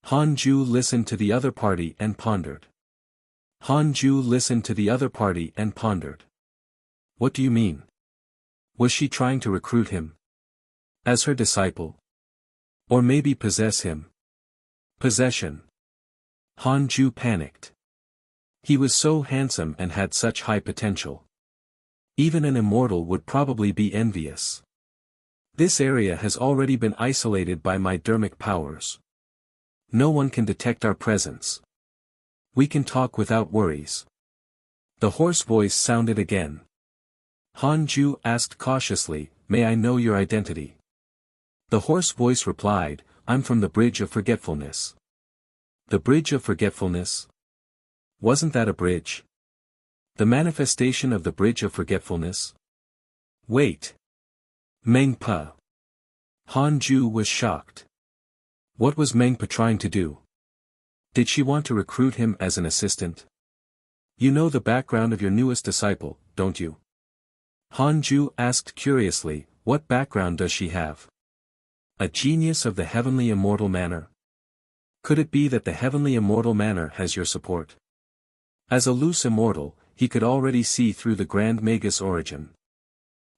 Hanju listened to the other party and pondered. Hanju listened to the other party and pondered. What do you mean? Was she trying to recruit him? As her disciple? Or maybe possess him? Possession. Hanju panicked. He was so handsome and had such high potential. Even an immortal would probably be envious. This area has already been isolated by my dermic powers. No one can detect our presence. We can talk without worries. The hoarse voice sounded again. Hanju asked cautiously, "May I know your identity?" The hoarse voice replied, "I'm from the Bridge of Forgetfulness." The Bridge of Forgetfulness? Wasn't that a bridge? The manifestation of the Bridge of Forgetfulness? Wait. Mengpa. Hanju was shocked. What was Mengpa trying to do? Did she want to recruit him as an assistant? You know the background of your newest disciple, don't you? Hanju asked curiously, what background does she have? A genius of the heavenly immortal manner? Could it be that the heavenly immortal manner has your support? As a loose immortal, he could already see through the Grand Magus origin.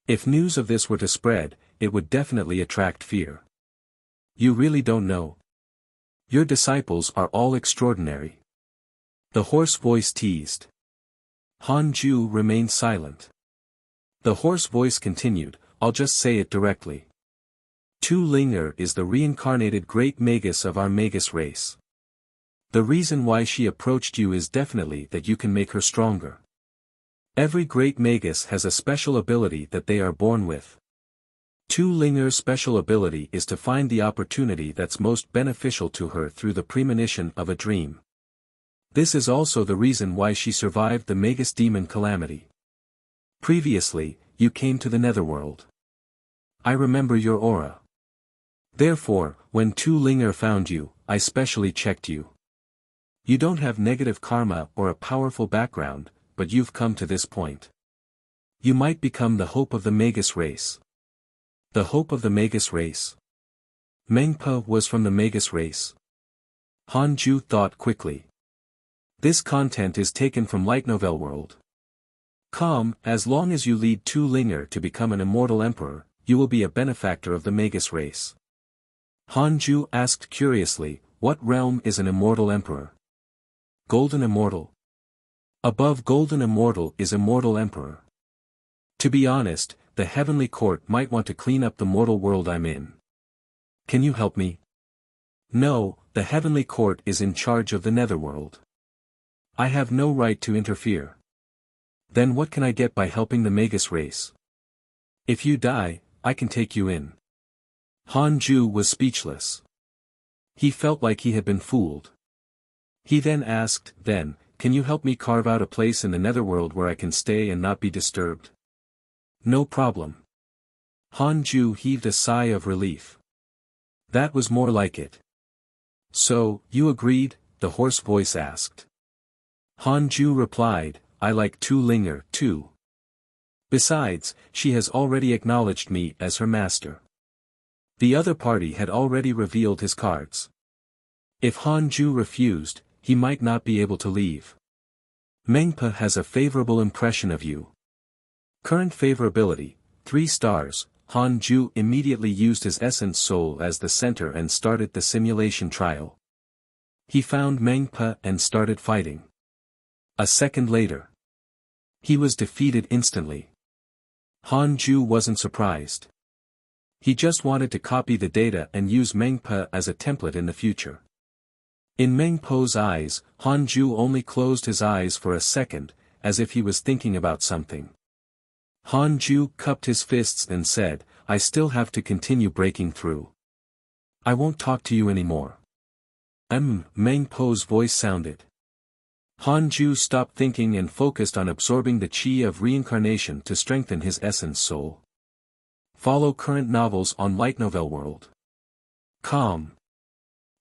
If news of this were to spread, it would definitely attract fear. You really don't know. Your disciples are all extraordinary. The hoarse voice teased. Hanju remained silent. The hoarse voice continued, I'll just say it directly. Tu Ling'er is the reincarnated great magus of our magus race. The reason why she approached you is definitely that you can make her stronger. Every great magus has a special ability that they are born with. Tu Ling'er's special ability is to find the opportunity that's most beneficial to her through the premonition of a dream. This is also the reason why she survived the Magus Demon calamity. Previously, you came to the Netherworld. I remember your aura. Therefore, when Tu Ling'er found you, I specially checked you. You don't have negative karma or a powerful background, but you've come to this point. You might become the hope of the Magus race. The hope of the Magus race? Mengpa was from the Magus race. Hanju thought quickly. This content is taken from Light Novel World. As long as you lead Tu Ling'er to become an immortal emperor, you will be a benefactor of the Magus race. Hanju asked curiously, what realm is an immortal emperor? Golden Immortal. Above Golden Immortal is Immortal Emperor. To be honest, the Heavenly Court might want to clean up the mortal world I'm in. Can you help me? No, the Heavenly Court is in charge of the Netherworld. I have no right to interfere. Then what can I get by helping the Magus race? If you die, I can take you in. Hanju was speechless. He felt like he had been fooled. He then asked, can you help me carve out a place in the Netherworld where I can stay and not be disturbed? No problem. Hanju heaved a sigh of relief. That was more like it. So, you agreed? The hoarse voice asked. Hanju replied, I like Tu Ling'er too. Besides, she has already acknowledged me as her master. The other party had already revealed his cards. If Hanju refused, he might not be able to leave. Mengpa has a favorable impression of you. Current favorability, 3 stars. Hanju immediately used his essence soul as the center and started the simulation trial. He found Mengpa and started fighting. A second later, he was defeated instantly. Hanju wasn't surprised. He just wanted to copy the data and use Mengpa as a template in the future. In Mengpo's eyes, Hanju only closed his eyes for a second, as if he was thinking about something. Hanju cupped his fists and said, I still have to continue breaking through. I won't talk to you anymore. Mengpo's voice sounded. Hanju stopped thinking and focused on absorbing the chi of reincarnation to strengthen his essence soul. Follow current novels on Light Novel World.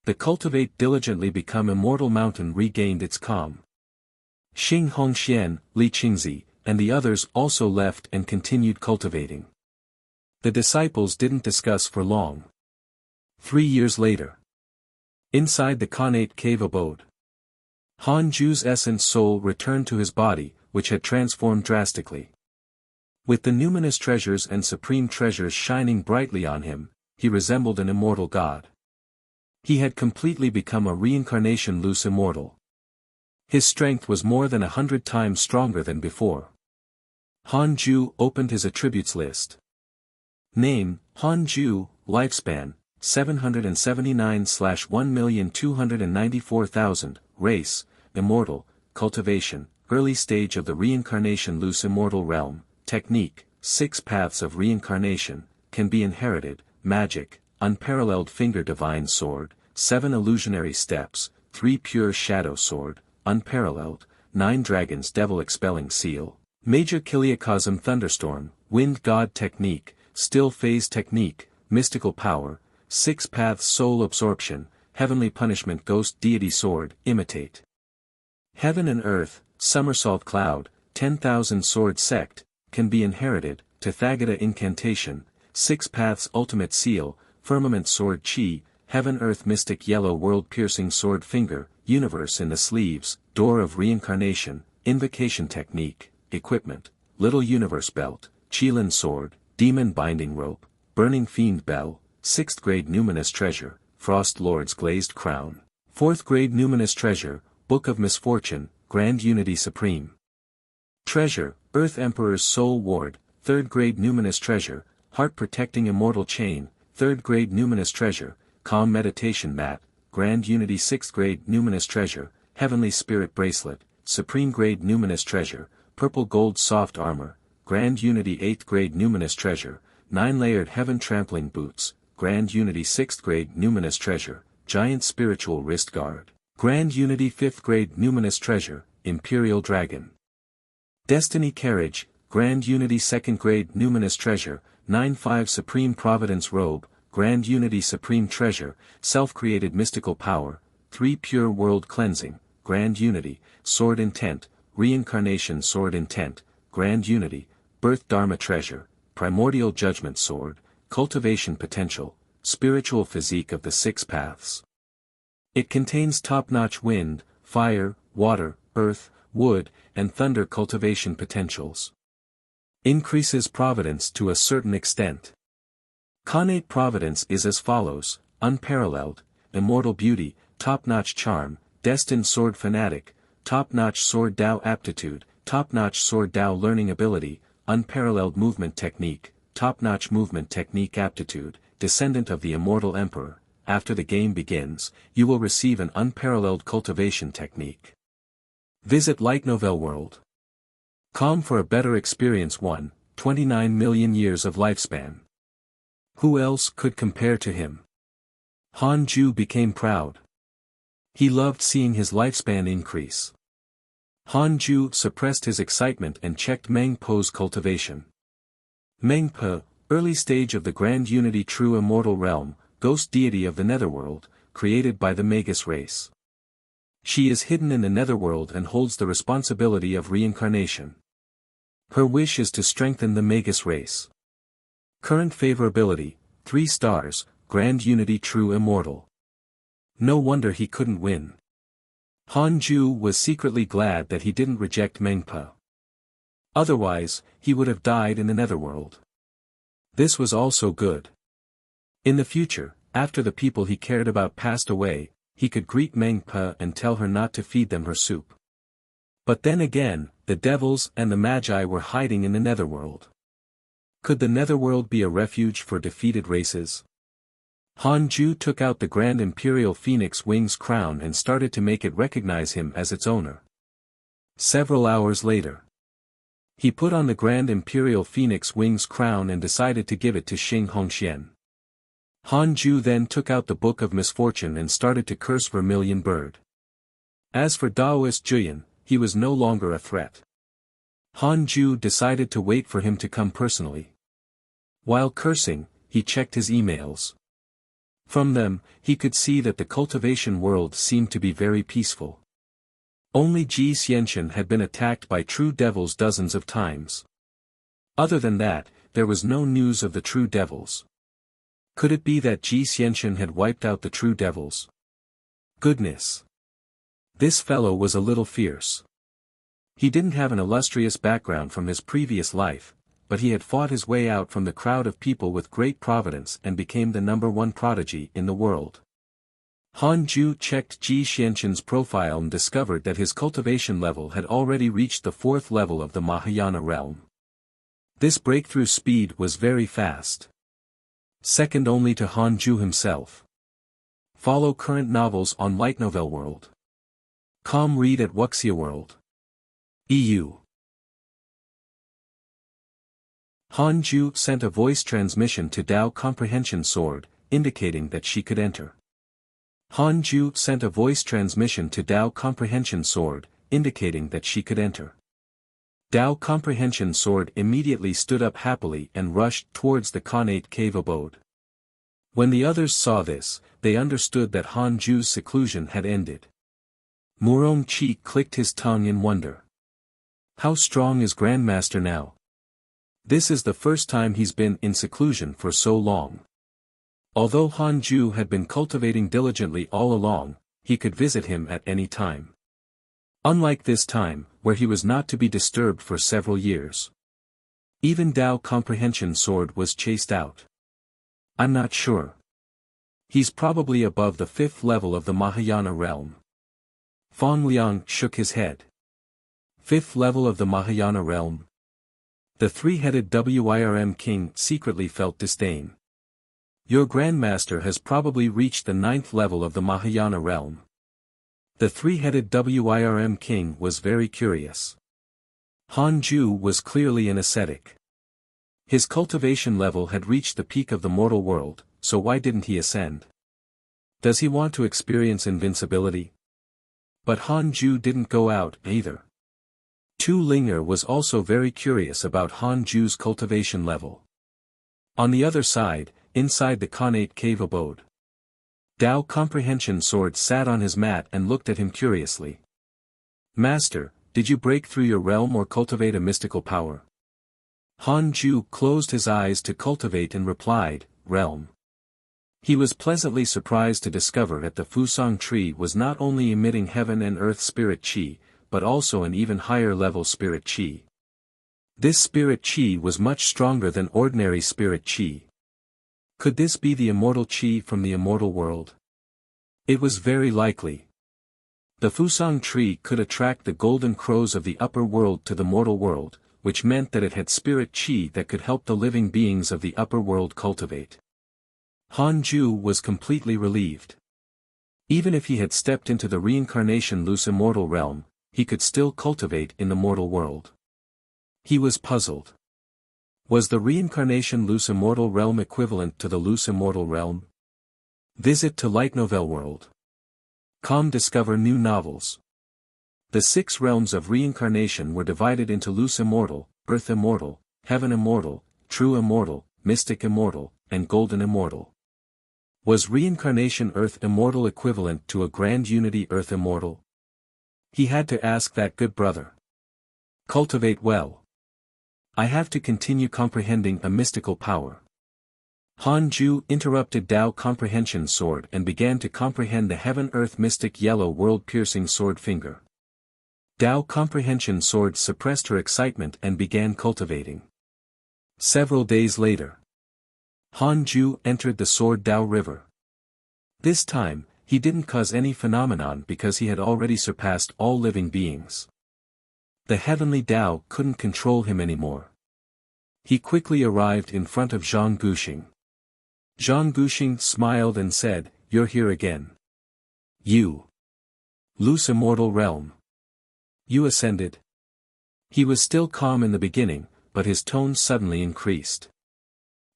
The Cultivate Diligently Become Immortal Mountain regained its calm. Xing Hongxian, Li Qingzi, and the others also left and continued cultivating. The disciples didn't discuss for long. 3 years later. Inside the Khanate cave abode, Han Ju's essence soul returned to his body, which had transformed drastically. With the numinous treasures and supreme treasures shining brightly on him, he resembled an immortal god. He had completely become a reincarnation loose immortal. His strength was more than 100 times stronger than before. Han Ju opened his attributes list. Name, Han Ju, lifespan, 779/1,294,000, race, immortal, cultivation, early stage of the reincarnation loose immortal realm, technique, 6 paths of reincarnation, can be inherited, magic, unparalleled finger divine sword, 7 illusionary steps, 3 pure shadow sword, unparalleled, 9 dragons devil expelling seal, major kiliacosm thunderstorm, wind god technique, still phase technique, mystical power, 6 paths soul absorption, heavenly punishment ghost deity sword, imitate. Heaven and earth, somersault cloud, 10,000 sword sect, can be inherited, Tathagata incantation, 6 paths ultimate seal, firmament sword chi, heaven earth mystic yellow world piercing sword finger, universe in the sleeves, door of reincarnation, invocation technique, equipment, little universe belt, Qilin sword, demon binding rope, burning fiend bell, 6th grade numinous treasure, frost lord's glazed crown, 4th grade numinous treasure, book of misfortune, grand unity supreme. Treasure, earth emperor's soul ward, 3rd grade numinous treasure, heart protecting immortal chain, 3rd grade numinous treasure, calm meditation mat, grand unity 6th grade numinous treasure, heavenly spirit bracelet, supreme grade numinous treasure, purple gold soft armor, grand unity 8th grade numinous treasure, 9-layered heaven trampling boots, grand unity 6th grade numinous treasure, giant spiritual wrist guard, grand unity 5th grade numinous treasure, imperial dragon. Destiny carriage, grand unity 2nd grade numinous treasure, 9-5 supreme providence robe, grand unity supreme treasure, self-created mystical power, 3 pure world cleansing, grand unity, sword intent, reincarnation sword intent, grand unity, birth dharma treasure, primordial judgment sword, cultivation potential, spiritual physique of the 6 paths. It contains top-notch wind, fire, water, earth, wood, and thunder cultivation potentials. Increases providence to a certain extent. Khanate providence is as follows: unparalleled, immortal beauty, top-notch charm, destined sword fanatic, top-notch sword Dao aptitude, top-notch sword Dao learning ability, unparalleled movement technique, top-notch movement technique aptitude, descendant of the immortal emperor. After the game begins, you will receive an unparalleled cultivation technique. Visit Light Novel World. Calm for a better experience 29 million years of lifespan. Who else could compare to him? Han Ju became proud. He loved seeing his lifespan increase. Han Ju suppressed his excitement and checked Meng Po's cultivation. Meng Po, early stage of the Grand Unity True Immortal Realm, ghost deity of the Netherworld, created by the Magus race. She is hidden in the Netherworld and holds the responsibility of reincarnation. Her wish is to strengthen the Magus race. Current favorability, 3 stars, Grand Unity True Immortal. No wonder he couldn't win. Han Ju was secretly glad that he didn't reject Meng Po. Otherwise, he would have died in the Netherworld. This was also good. In the future, after the people he cared about passed away, he could greet Meng Po and tell her not to feed them her soup. But then again, the devils and the magi were hiding in the Netherworld. Could the Netherworld be a refuge for defeated races? Han Ju took out the Grand Imperial Phoenix Wings crown and started to make it recognize him as its owner. Several hours later, he put on the Grand Imperial Phoenix Wings crown and decided to give it to Xing Hongxian. Han Ju then took out the Book of Misfortune and started to curse Vermilion Bird. As for Daoist Juyan, he was no longer a threat. Han Ju decided to wait for him to come personally. While cursing, he checked his emails. From them, he could see that the cultivation world seemed to be very peaceful. Only Ji Xianxian had been attacked by true devils dozens of times. Other than that, there was no news of the true devils. Could it be that Ji Xianxian had wiped out the true devils? Goodness. This fellow was a little fierce. He didn't have an illustrious background from his previous life, but he had fought his way out from the crowd of people with great providence and became the #1 prodigy in the world. Han Ju checked Ji Xianqin's profile and discovered that his cultivation level had already reached the 4th level of the Mahayana realm. This breakthrough speed was very fast. Second only to Han Ju himself. Follow current novels on Light Novel World. Read at Wuxia World. EU. Han Ju sent a voice transmission to Dao Comprehension Sword, indicating that she could enter. Han Ju sent a voice transmission to Dao Comprehension Sword, indicating that she could enter. Dao Comprehension Sword immediately stood up happily and rushed towards the Khanate cave abode. When the others saw this, they understood that Han Ju's seclusion had ended. Murong Qi clicked his tongue in wonder. How strong is Grandmaster now? This is the first time he's been in seclusion for so long. Although Han Ju had been cultivating diligently all along, he could visit him at any time. Unlike this time, where he was not to be disturbed for several years. Even Dao Comprehension Sword was chased out. I'm not sure. He's probably above the 5th level of the Mahayana realm. Fang Liang shook his head. 5th level of the Mahayana realm? The three-headed Wirm king secretly felt disdain. Your Grandmaster has probably reached the 9th level of the Mahayana realm. The three-headed Wirm king was very curious. Han Ju was clearly an ascetic. His cultivation level had reached the peak of the mortal world, so why didn't he ascend? Does he want to experience invincibility? But Han Ju didn't go out, either. Tu Ling'er was also very curious about Han Ju's cultivation level. On the other side, inside the Khanate cave abode, Dao Comprehension Sword sat on his mat and looked at him curiously. Master, did you break through your realm or cultivate a mystical power? Han Ju closed his eyes to cultivate and replied, realm. He was pleasantly surprised to discover that the Fusang tree was not only emitting heaven and earth spirit qi, but also an even higher level spirit qi. This spirit qi was much stronger than ordinary spirit qi. Could this be the immortal qi from the immortal world? It was very likely. The Fusang tree could attract the golden crows of the upper world to the mortal world, which meant that it had spirit qi that could help the living beings of the upper world cultivate. Han Ju was completely relieved. Even if he had stepped into the reincarnation loose immortal realm, he could still cultivate in the mortal world. He was puzzled. Was the reincarnation loose immortal realm equivalent to the loose immortal realm? Visit to Light Novel World. Discover new novels. The 6 realms of reincarnation were divided into loose immortal, earth immortal, heaven immortal, true immortal, mystic immortal, and golden immortal. Was reincarnation earth immortal equivalent to a grand unity earth immortal? He had to ask that good brother. Cultivate well. I have to continue comprehending a mystical power. Han Ju interrupted Dao Comprehension Sword and began to comprehend the heaven-earth mystic yellow world-piercing sword finger. Dao Comprehension Sword suppressed her excitement and began cultivating. Several days later, Han Ju entered the Sword Dao River. This time, he didn't cause any phenomenon because he had already surpassed all living beings. The heavenly Dao couldn't control him anymore. He quickly arrived in front of Zhang Guxing. Zhang Guxing smiled and said, "You're here again. You. Loose immortal realm. You ascended." He was still calm in the beginning, but his tone suddenly increased.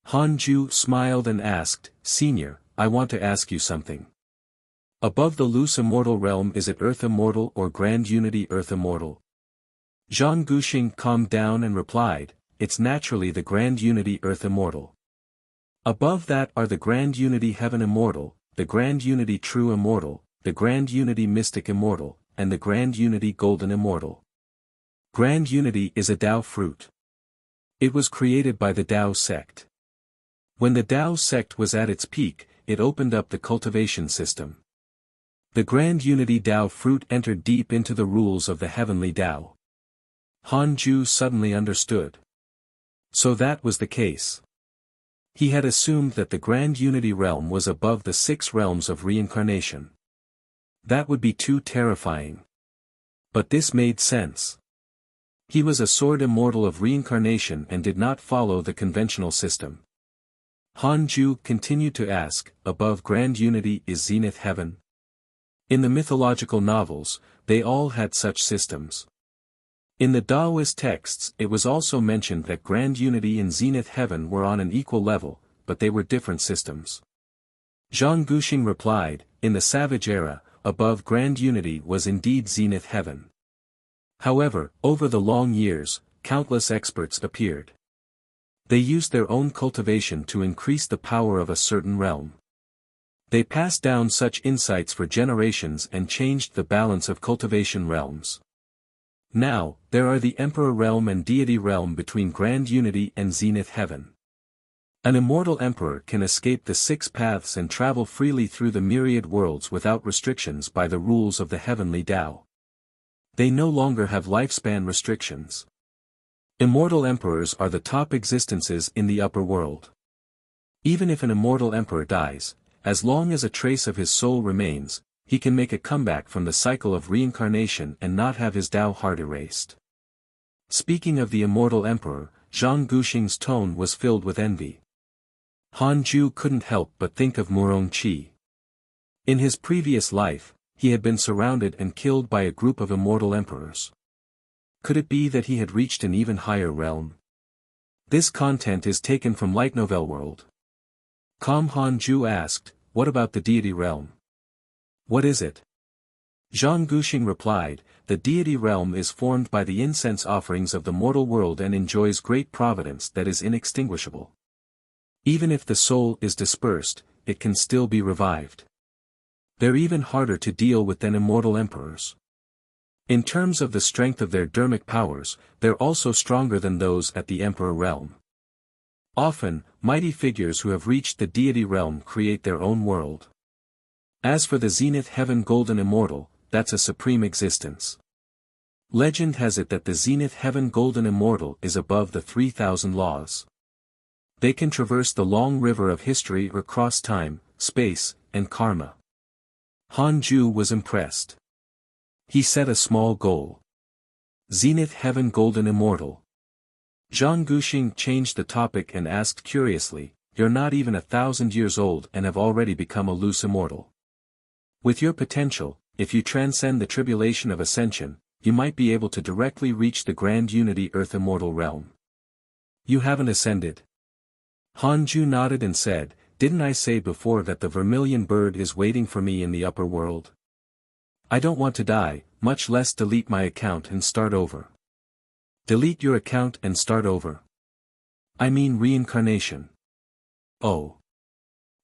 Han Ju smiled and asked, "Senior, I want to ask you something. Above the loose immortal realm, is it earth immortal or grand unity earth immortal?" Zhang Guxing calmed down and replied, "It's naturally the grand unity earth immortal. Above that are the grand unity heaven immortal, the grand unity true immortal, the grand unity mystic immortal, and the grand unity golden immortal. Grand unity is a Dao fruit. It was created by the Dao sect. When the Dao sect was at its peak, it opened up the cultivation system. The Grand Unity Tao fruit entered deep into the rules of the heavenly Tao. Han Ju suddenly understood. So that was the case. He had assumed that the Grand Unity realm was above the 6 realms of reincarnation. That would be too terrifying. But this made sense. He was a sword immortal of reincarnation and did not follow the conventional system. Han Ju continued to ask, above Grand Unity is Zenith Heaven? In the mythological novels, they all had such systems. In the Taoist texts it was also mentioned that Grand Unity and Zenith Heaven were on an equal level, but they were different systems. Zhang Guxing replied, in the Savage Era, above Grand Unity was indeed Zenith Heaven. However, over the long years, countless experts appeared. They used their own cultivation to increase the power of a certain realm. They passed down such insights for generations and changed the balance of cultivation realms. Now, there are the Emperor Realm and Deity Realm between Grand Unity and Zenith Heaven. An immortal emperor can escape the 6 paths and travel freely through the myriad worlds without restrictions by the rules of the heavenly Tao. They no longer have lifespan restrictions. Immortal emperors are the top existences in the upper world. Even if an immortal emperor dies, as long as a trace of his soul remains, he can make a comeback from the cycle of reincarnation and not have his Tao heart erased. Speaking of the immortal emperor, Zhang Guxing's tone was filled with envy. Han Ju couldn't help but think of Murong Qi. In his previous life, he had been surrounded and killed by a group of immortal emperors. Could it be that he had reached an even higher realm? This content is taken from Light Novel World. Han Ju asked, what about the deity realm? What is it? Zhang Guxing replied, the deity realm is formed by the incense offerings of the mortal world and enjoys great providence that is inextinguishable. Even if the soul is dispersed, it can still be revived. They're even harder to deal with than immortal emperors. In terms of the strength of their dermic powers, they're also stronger than those at the emperor realm. Often, mighty figures who have reached the deity realm create their own world. As for the Zenith Heaven Golden Immortal, that's a supreme existence. Legend has it that the Zenith Heaven Golden Immortal is above the 3,000 laws. They can traverse the long river of history or cross time, space, and karma. Han Ju was impressed. He set a small goal. Zenith Heaven Golden Immortal. Zhang Guxing changed the topic and asked curiously, you're not even 1,000 years old and have already become a loose immortal. With your potential, if you transcend the tribulation of ascension, you might be able to directly reach the Grand Unity Earth Immortal Realm. You haven't ascended. Han Ju nodded and said, didn't I say before that the vermilion bird is waiting for me in the upper world? I don't want to die, much less delete my account and start over. Delete your account and start over. I mean reincarnation. Oh.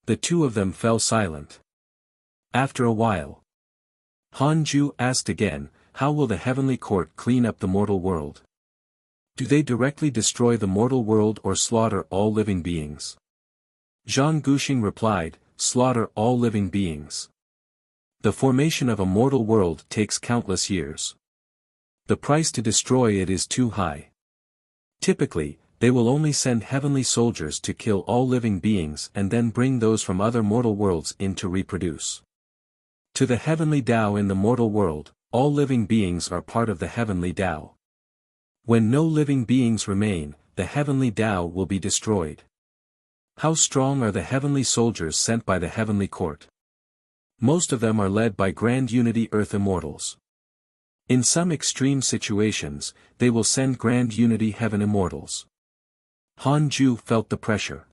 The two of them fell silent. After a while, Han Ju asked again, how will the heavenly court clean up the mortal world? Do they directly destroy the mortal world or slaughter all living beings? Zhang Guxing replied, slaughter all living beings. The formation of a mortal world takes countless years. The price to destroy it is too high. Typically, they will only send heavenly soldiers to kill all living beings and then bring those from other mortal worlds in to reproduce. To the heavenly Tao in the mortal world, all living beings are part of the heavenly Tao. When no living beings remain, the heavenly Tao will be destroyed. How strong are the heavenly soldiers sent by the heavenly court? Most of them are led by Grand Unity Earth Immortals. In some extreme situations, they will send Grand Unity Heaven Immortals. Han Ju felt the pressure.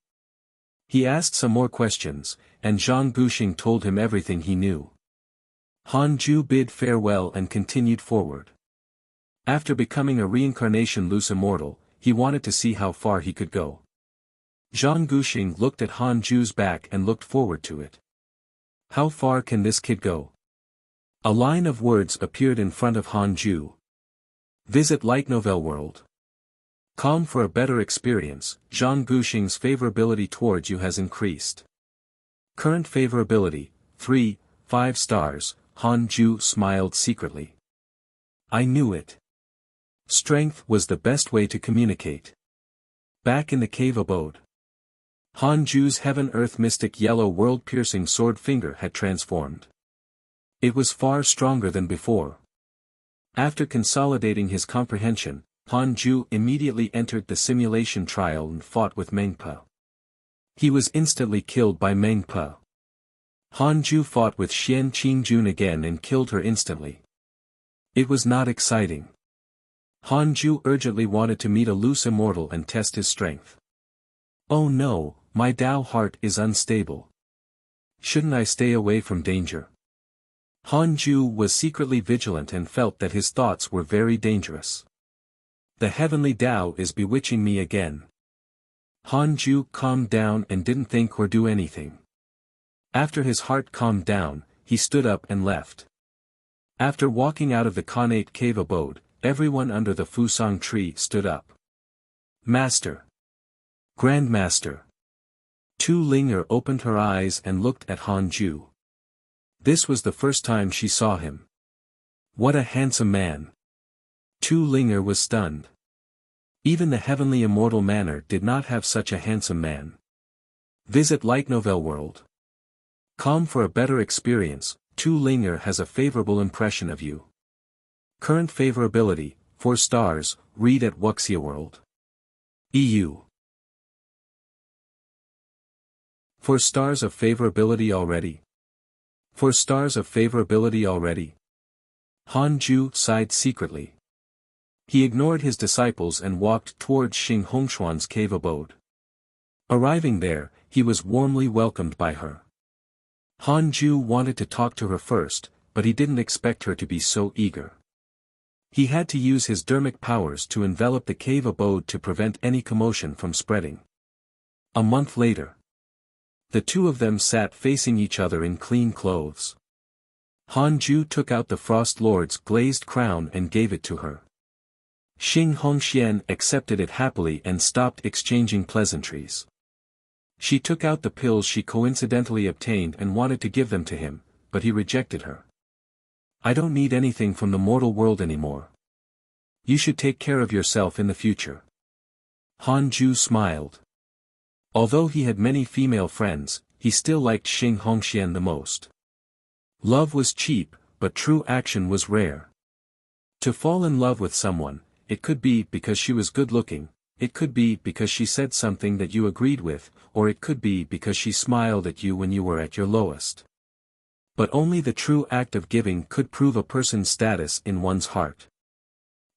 He asked some more questions, and Zhang Guxing told him everything he knew. Han Ju bid farewell and continued forward. After becoming a reincarnation loose immortal, he wanted to see how far he could go. Zhang Guxing looked at Han Ju's back and looked forward to it. How far can this kid go? A line of words appeared in front of Han Ju. Visit Light Novel World. Calm for a better experience. Zhang Guxing's favorability towards you has increased. Current favorability, 3, 5 stars, Han Ju smiled secretly. I knew it. Strength was the best way to communicate. Back in the cave abode, Han Ju's heaven-earth mystic yellow world-piercing sword finger had transformed. It was far stronger than before. After consolidating his comprehension, Han Ju immediately entered the simulation trial and fought with Meng Pe. He was instantly killed by Meng Pe. Han Ju fought with Xian Qingjun again and killed her instantly. It was not exciting. Han Ju urgently wanted to meet a loose immortal and test his strength. Oh no, my Dao heart is unstable. Shouldn't I stay away from danger? Han Ju was secretly vigilant and felt that his thoughts were very dangerous. The heavenly Dao is bewitching me again. Han Ju calmed down and didn't think or do anything. After his heart calmed down, he stood up and left. After walking out of the Khanate cave abode, everyone under the Fusang tree stood up. Master! Grandmaster! Tu Ling'er opened her eyes and looked at Han Ju. This was the first time she saw him. What a handsome man! Tu Ling'er was stunned. Even the heavenly immortal manor did not have such a handsome man. Visit Light Novel World. Come for a better experience. Tu Ling'er has a favorable impression of you. Current favorability, 4 stars, read at Wuxia World. EU. 4 stars of favorability already. 4 stars of favorability already. Han Ju sighed secretly. He ignored his disciples and walked towards Xing Hongshuan's cave abode. Arriving there, he was warmly welcomed by her. Han Ju wanted to talk to her first, but he didn't expect her to be so eager. He had to use his dermic powers to envelop the cave abode to prevent any commotion from spreading. A month later, the two of them sat facing each other in clean clothes. Han Ju took out the Frost Lord's glazed crown and gave it to her. Xing Hongxian accepted it happily and stopped exchanging pleasantries. She took out the pills she coincidentally obtained and wanted to give them to him, but he rejected her. I don't need anything from the mortal world anymore. You should take care of yourself in the future. Han Ju smiled. Although he had many female friends, he still liked Xing Hongxian the most. Love was cheap, but true action was rare. To fall in love with someone, it could be because she was good-looking, it could be because she said something that you agreed with, or it could be because she smiled at you when you were at your lowest. But only the true act of giving could prove a person's status in one's heart.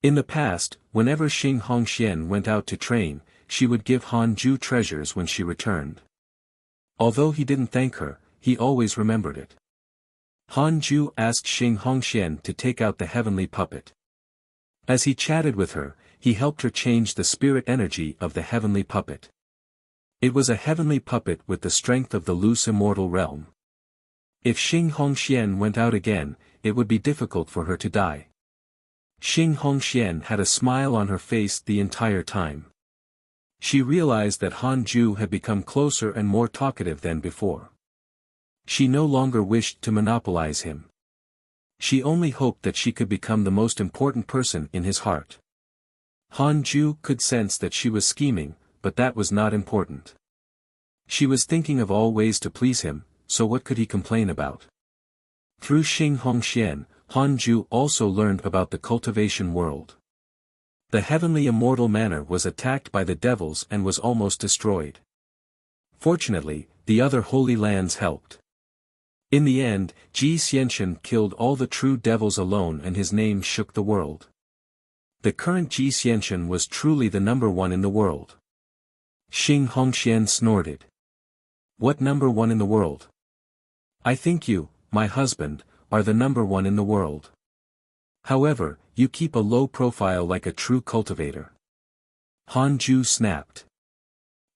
In the past, whenever Xing Hongxian went out to train, she would give Han Ju treasures when she returned. Although he didn't thank her, he always remembered it. Han Ju asked Xing Hongxian to take out the heavenly puppet. As he chatted with her, he helped her change the spirit energy of the heavenly puppet. It was a heavenly puppet with the strength of the loose immortal realm. If Xing Hongxian went out again, it would be difficult for her to die. Xing Hongxian had a smile on her face the entire time. She realized that Han Ju had become closer and more talkative than before. She no longer wished to monopolize him. She only hoped that she could become the most important person in his heart. Han Ju could sense that she was scheming, but that was not important. She was thinking of all ways to please him, so what could he complain about? Through Xing Hongxian, Han Ju also learned about the cultivation world. The heavenly immortal manor was attacked by the devils and was almost destroyed. Fortunately, the other holy lands helped. In the end, Ji Xianxian killed all the true devils alone and his name shook the world. The current Ji Xianxian was truly the number one in the world. Xing Hongxian snorted. What number one in the world? I think you, my husband, are the number one in the world. However, you keep a low profile like a true cultivator. Han Ju snapped.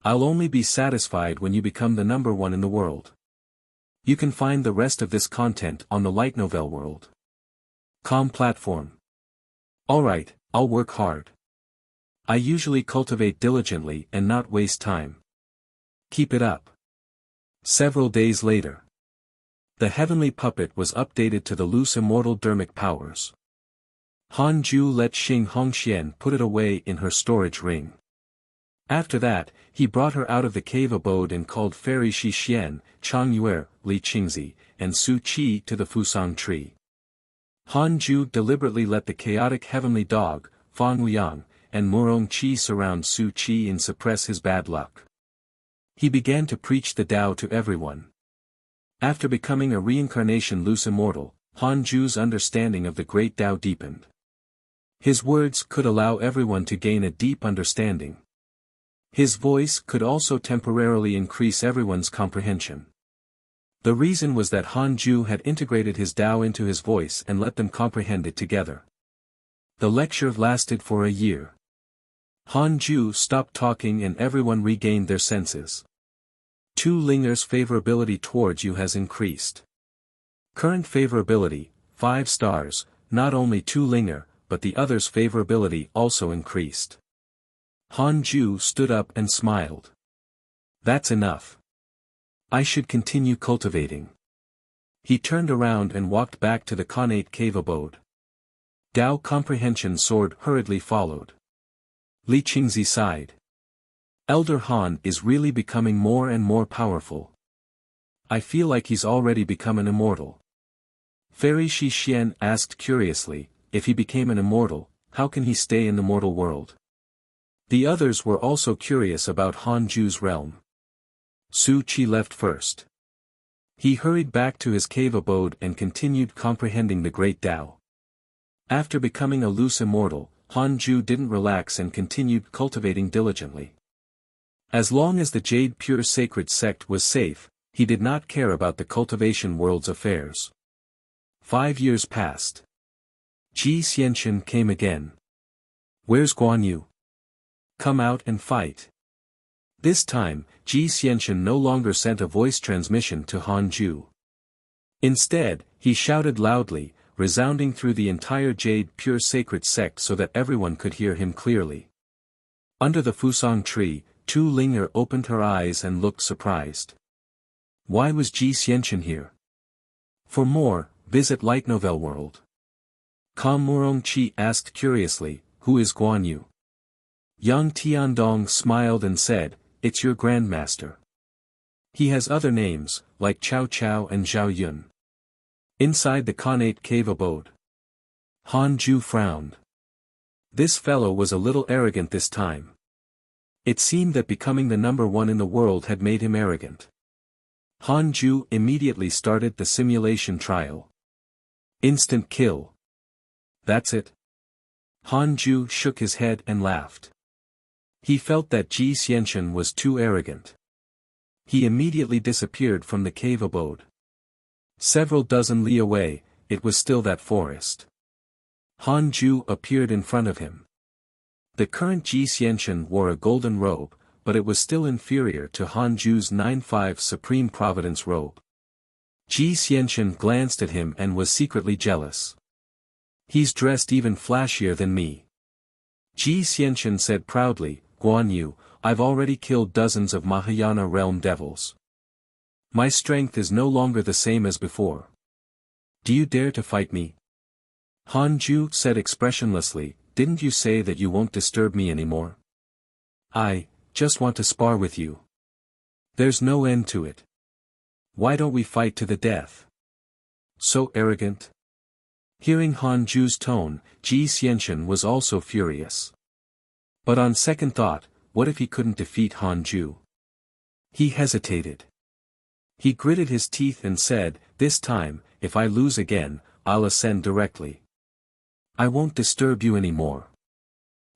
I'll only be satisfied when you become the number one in the world. You can find the rest of this content on the Light Novel World. Com platform. Alright, I'll work hard. I usually cultivate diligently and not waste time. Keep it up. Several days later. The heavenly puppet was updated to the loose immortal dermic powers. Han Ju let Xing Hongxian put it away in her storage ring. After that, he brought her out of the cave abode and called Fairy Shi Xian, Chang Yue, Li Qingzi, and Su Qi to the Fusang tree. Han Ju deliberately let the chaotic heavenly dog, Fan Wuyang, and Murong Qi surround Su Qi and suppress his bad luck. He began to preach the Tao to everyone. After becoming a reincarnation loose immortal, Han Ju's understanding of the great Tao deepened. His words could allow everyone to gain a deep understanding. His voice could also temporarily increase everyone's comprehension. The reason was that Han Ju had integrated his Tao into his voice and let them comprehend it together. The lecture lasted for a year. Han Ju stopped talking and everyone regained their senses. Tu Linger's favorability towards you has increased. Current favorability, 5 stars, not only Tu Linger, but the others' favorability also increased. Han Ju stood up and smiled. That's enough. I should continue cultivating. He turned around and walked back to the Connate cave abode. Tao comprehension sword hurriedly followed. Li Qingzi sighed. Elder Han is really becoming more and more powerful. I feel like he's already become an immortal. Fairy Shi Xian asked curiously, if he became an immortal, how can he stay in the mortal world? The others were also curious about Han Ju's realm. Su Qi left first. He hurried back to his cave abode and continued comprehending the great Tao. After becoming a loose immortal, Han Ju didn't relax and continued cultivating diligently. As long as the Jade Pure Sacred Sect was safe, he did not care about the cultivation world's affairs. 5 years passed. Ji Xianchen came again. Where's Guan Yu? Come out and fight. This time, Ji Xianchen no longer sent a voice transmission to Han Ju. Instead, he shouted loudly, resounding through the entire Jade Pure Sacred Sect so that everyone could hear him clearly. Under the Fusang tree, Tu Linger opened her eyes and looked surprised. Why was Ji Xianchen here? For more, visit Light Novel World. Kam Murong Qi asked curiously, who is Guan Yu? Yang Tiandong smiled and said, it's your grandmaster. He has other names, like Chao Chao and Zhao Yun. Inside the Connate cave abode. Han Ju frowned. This fellow was a little arrogant this time. It seemed that becoming the number 1 in the world had made him arrogant. Han Ju immediately started the simulation trial. Instant kill. That's it. Han Ju shook his head and laughed. He felt that Ji Xianchen was too arrogant. He immediately disappeared from the cave abode. Several dozen li away, it was still that forest. Han Ju appeared in front of him. The current Ji Xianchen wore a golden robe, but it was still inferior to Han Ju's 9-5 Supreme Providence robe. Ji Xianchen glanced at him and was secretly jealous. He's dressed even flashier than me. Ji Xianchen said proudly, Guan Yu, I've already killed dozens of Mahayana realm devils. My strength is no longer the same as before. Do you dare to fight me? Han Ju said expressionlessly, didn't you say that you won't disturb me anymore? I just want to spar with you. There's no end to it. Why don't we fight to the death? So arrogant. Hearing Han Ju's tone, Ji Xianchen was also furious. But on second thought, what if he couldn't defeat Han Ju? He hesitated. He gritted his teeth and said, this time, if I lose again, I'll ascend directly. I won't disturb you anymore.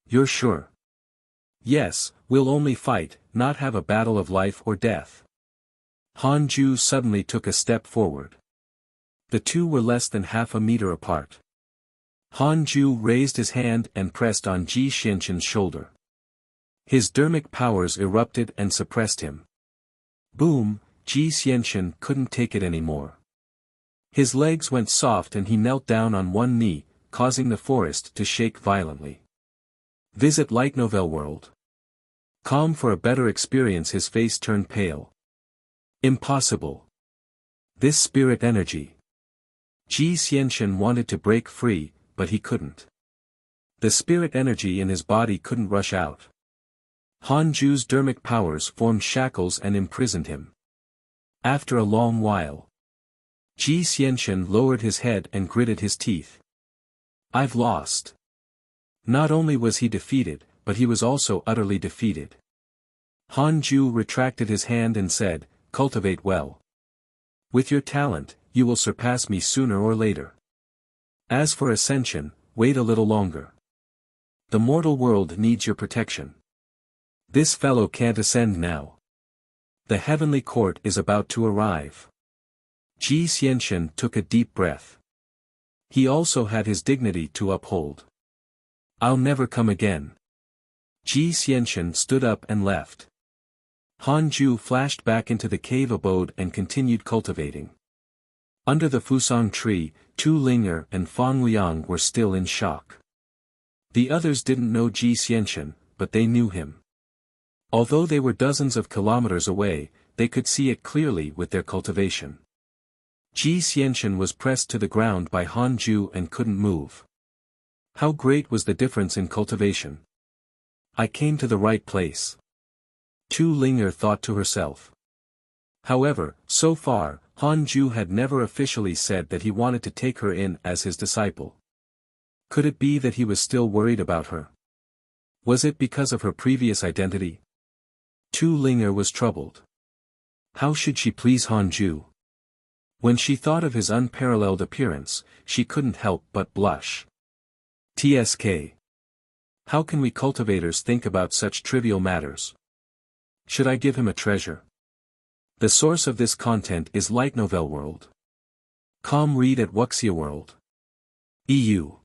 You're sure? Yes, we'll only fight, not have a battle of life or death. Han Ju suddenly took a step forward. The two were less than half a meter apart. Han Ju raised his hand and pressed on Ji Xianchen's shoulder. His dermic powers erupted and suppressed him. Boom, Ji Xianchen couldn't take it anymore. His legs went soft and he knelt down on one knee, causing the forest to shake violently. Visit Light Novel World. Calm for a better experience. His face turned pale. Impossible. This spirit energy. Ji Xianxian wanted to break free, but he couldn't. The spirit energy in his body couldn't rush out. Han Ju's dermic powers formed shackles and imprisoned him. After a long while, Ji Xianxian lowered his head and gritted his teeth. I've lost. Not only was he defeated, but he was also utterly defeated. Han Ju retracted his hand and said, "Cultivate well. With your talent, you will surpass me sooner or later. As for ascension, wait a little longer. The mortal world needs your protection. This fellow can't ascend now. The heavenly court is about to arrive." Ji Xianxian took a deep breath. He also had his dignity to uphold. "I'll never come again." Ji Xianxian stood up and left. Han Ju flashed back into the cave abode and continued cultivating. Under the Fusang tree, Tu Ling'er and Fang Liang were still in shock. The others didn't know Ji Xianxian, but they knew him. Although they were dozens of kilometers away, they could see it clearly with their cultivation. Ji Xianxian was pressed to the ground by Han Ju and couldn't move. How great was the difference in cultivation! I came to the right place. Tu Ling'er thought to herself. However, so far, Han Ju had never officially said that he wanted to take her in as his disciple. Could it be that he was still worried about her? Was it because of her previous identity? Tu Ling'er was troubled. How should she please Han Ju? When she thought of his unparalleled appearance, she couldn't help but blush. TSK. How can we cultivators think about such trivial matters? Should I give him a treasure? The source of this content is Light Novel World. Com read at Wuxia World. EU.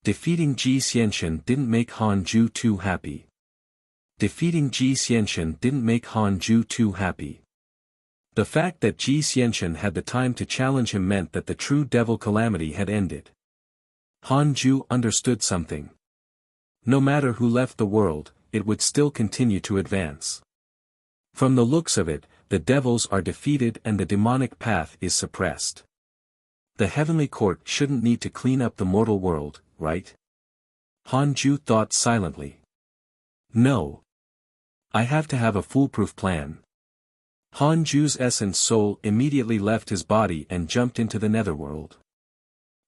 Defeating Ji Xianxian didn't make Han Ju too happy. Defeating Ji Xianxian didn't make Han Ju too happy. The fact that Ji Xianxian had the time to challenge him meant that the true devil calamity had ended. Han Ju understood something. No matter who left the world, it would still continue to advance. From the looks of it, the devils are defeated and the demonic path is suppressed. The heavenly court shouldn't need to clean up the mortal world, right? Han Ju thought silently. No. I have to have a foolproof plan. Han Ju's essence soul immediately left his body and jumped into the netherworld.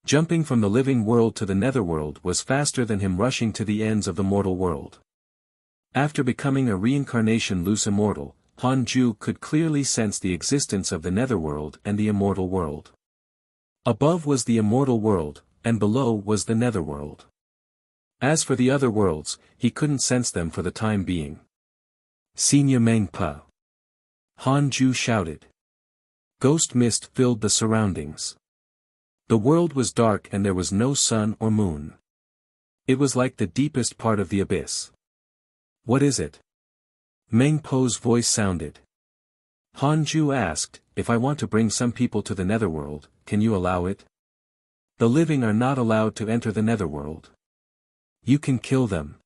Jumping from the living world to the netherworld was faster than him rushing to the ends of the mortal world. After becoming a reincarnation loose immortal, Han Ju could clearly sense the existence of the netherworld and the immortal world. Above was the immortal world, and below was the netherworld. As for the other worlds, he couldn't sense them for the time being. Senior Meng Pa. Han Ju shouted. Ghost mist filled the surroundings. The world was dark and there was no sun or moon. It was like the deepest part of the abyss. What is it? Meng Po's voice sounded. Han Ju asked, if I want to bring some people to the netherworld, can you allow it? The living are not allowed to enter the netherworld. You can kill them.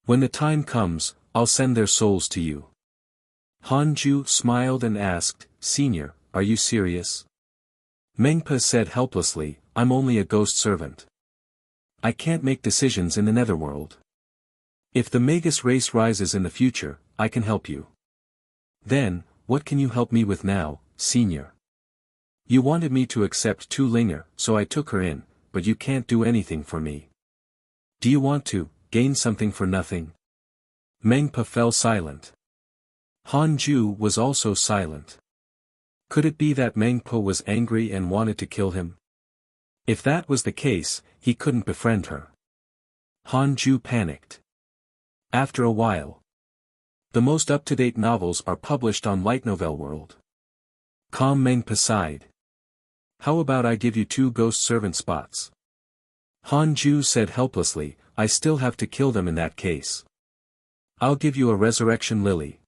When the time comes, I'll send their souls to you. Han Ju smiled and asked, Senior, are you serious? Meng Pa said helplessly, I'm only a ghost servant. I can't make decisions in the netherworld. If the Magus race rises in the future, I can help you. Then, what can you help me with now, Senior? You wanted me to accept Tu Ling'er, so I took her in, but you can't do anything for me. Do you want to gain something for nothing? Meng Pa fell silent. Han Ju was also silent. Could it be that Meng Pa was angry and wanted to kill him? If that was the case, he couldn't befriend her. Han Ju panicked. After a while. The most up-to-date novels are published on Light Novel World. Calm Meng Pa sighed. How about I give you 2 ghost servant spots? Han Ju said helplessly, I still have to kill them in that case. I'll give you a resurrection lily.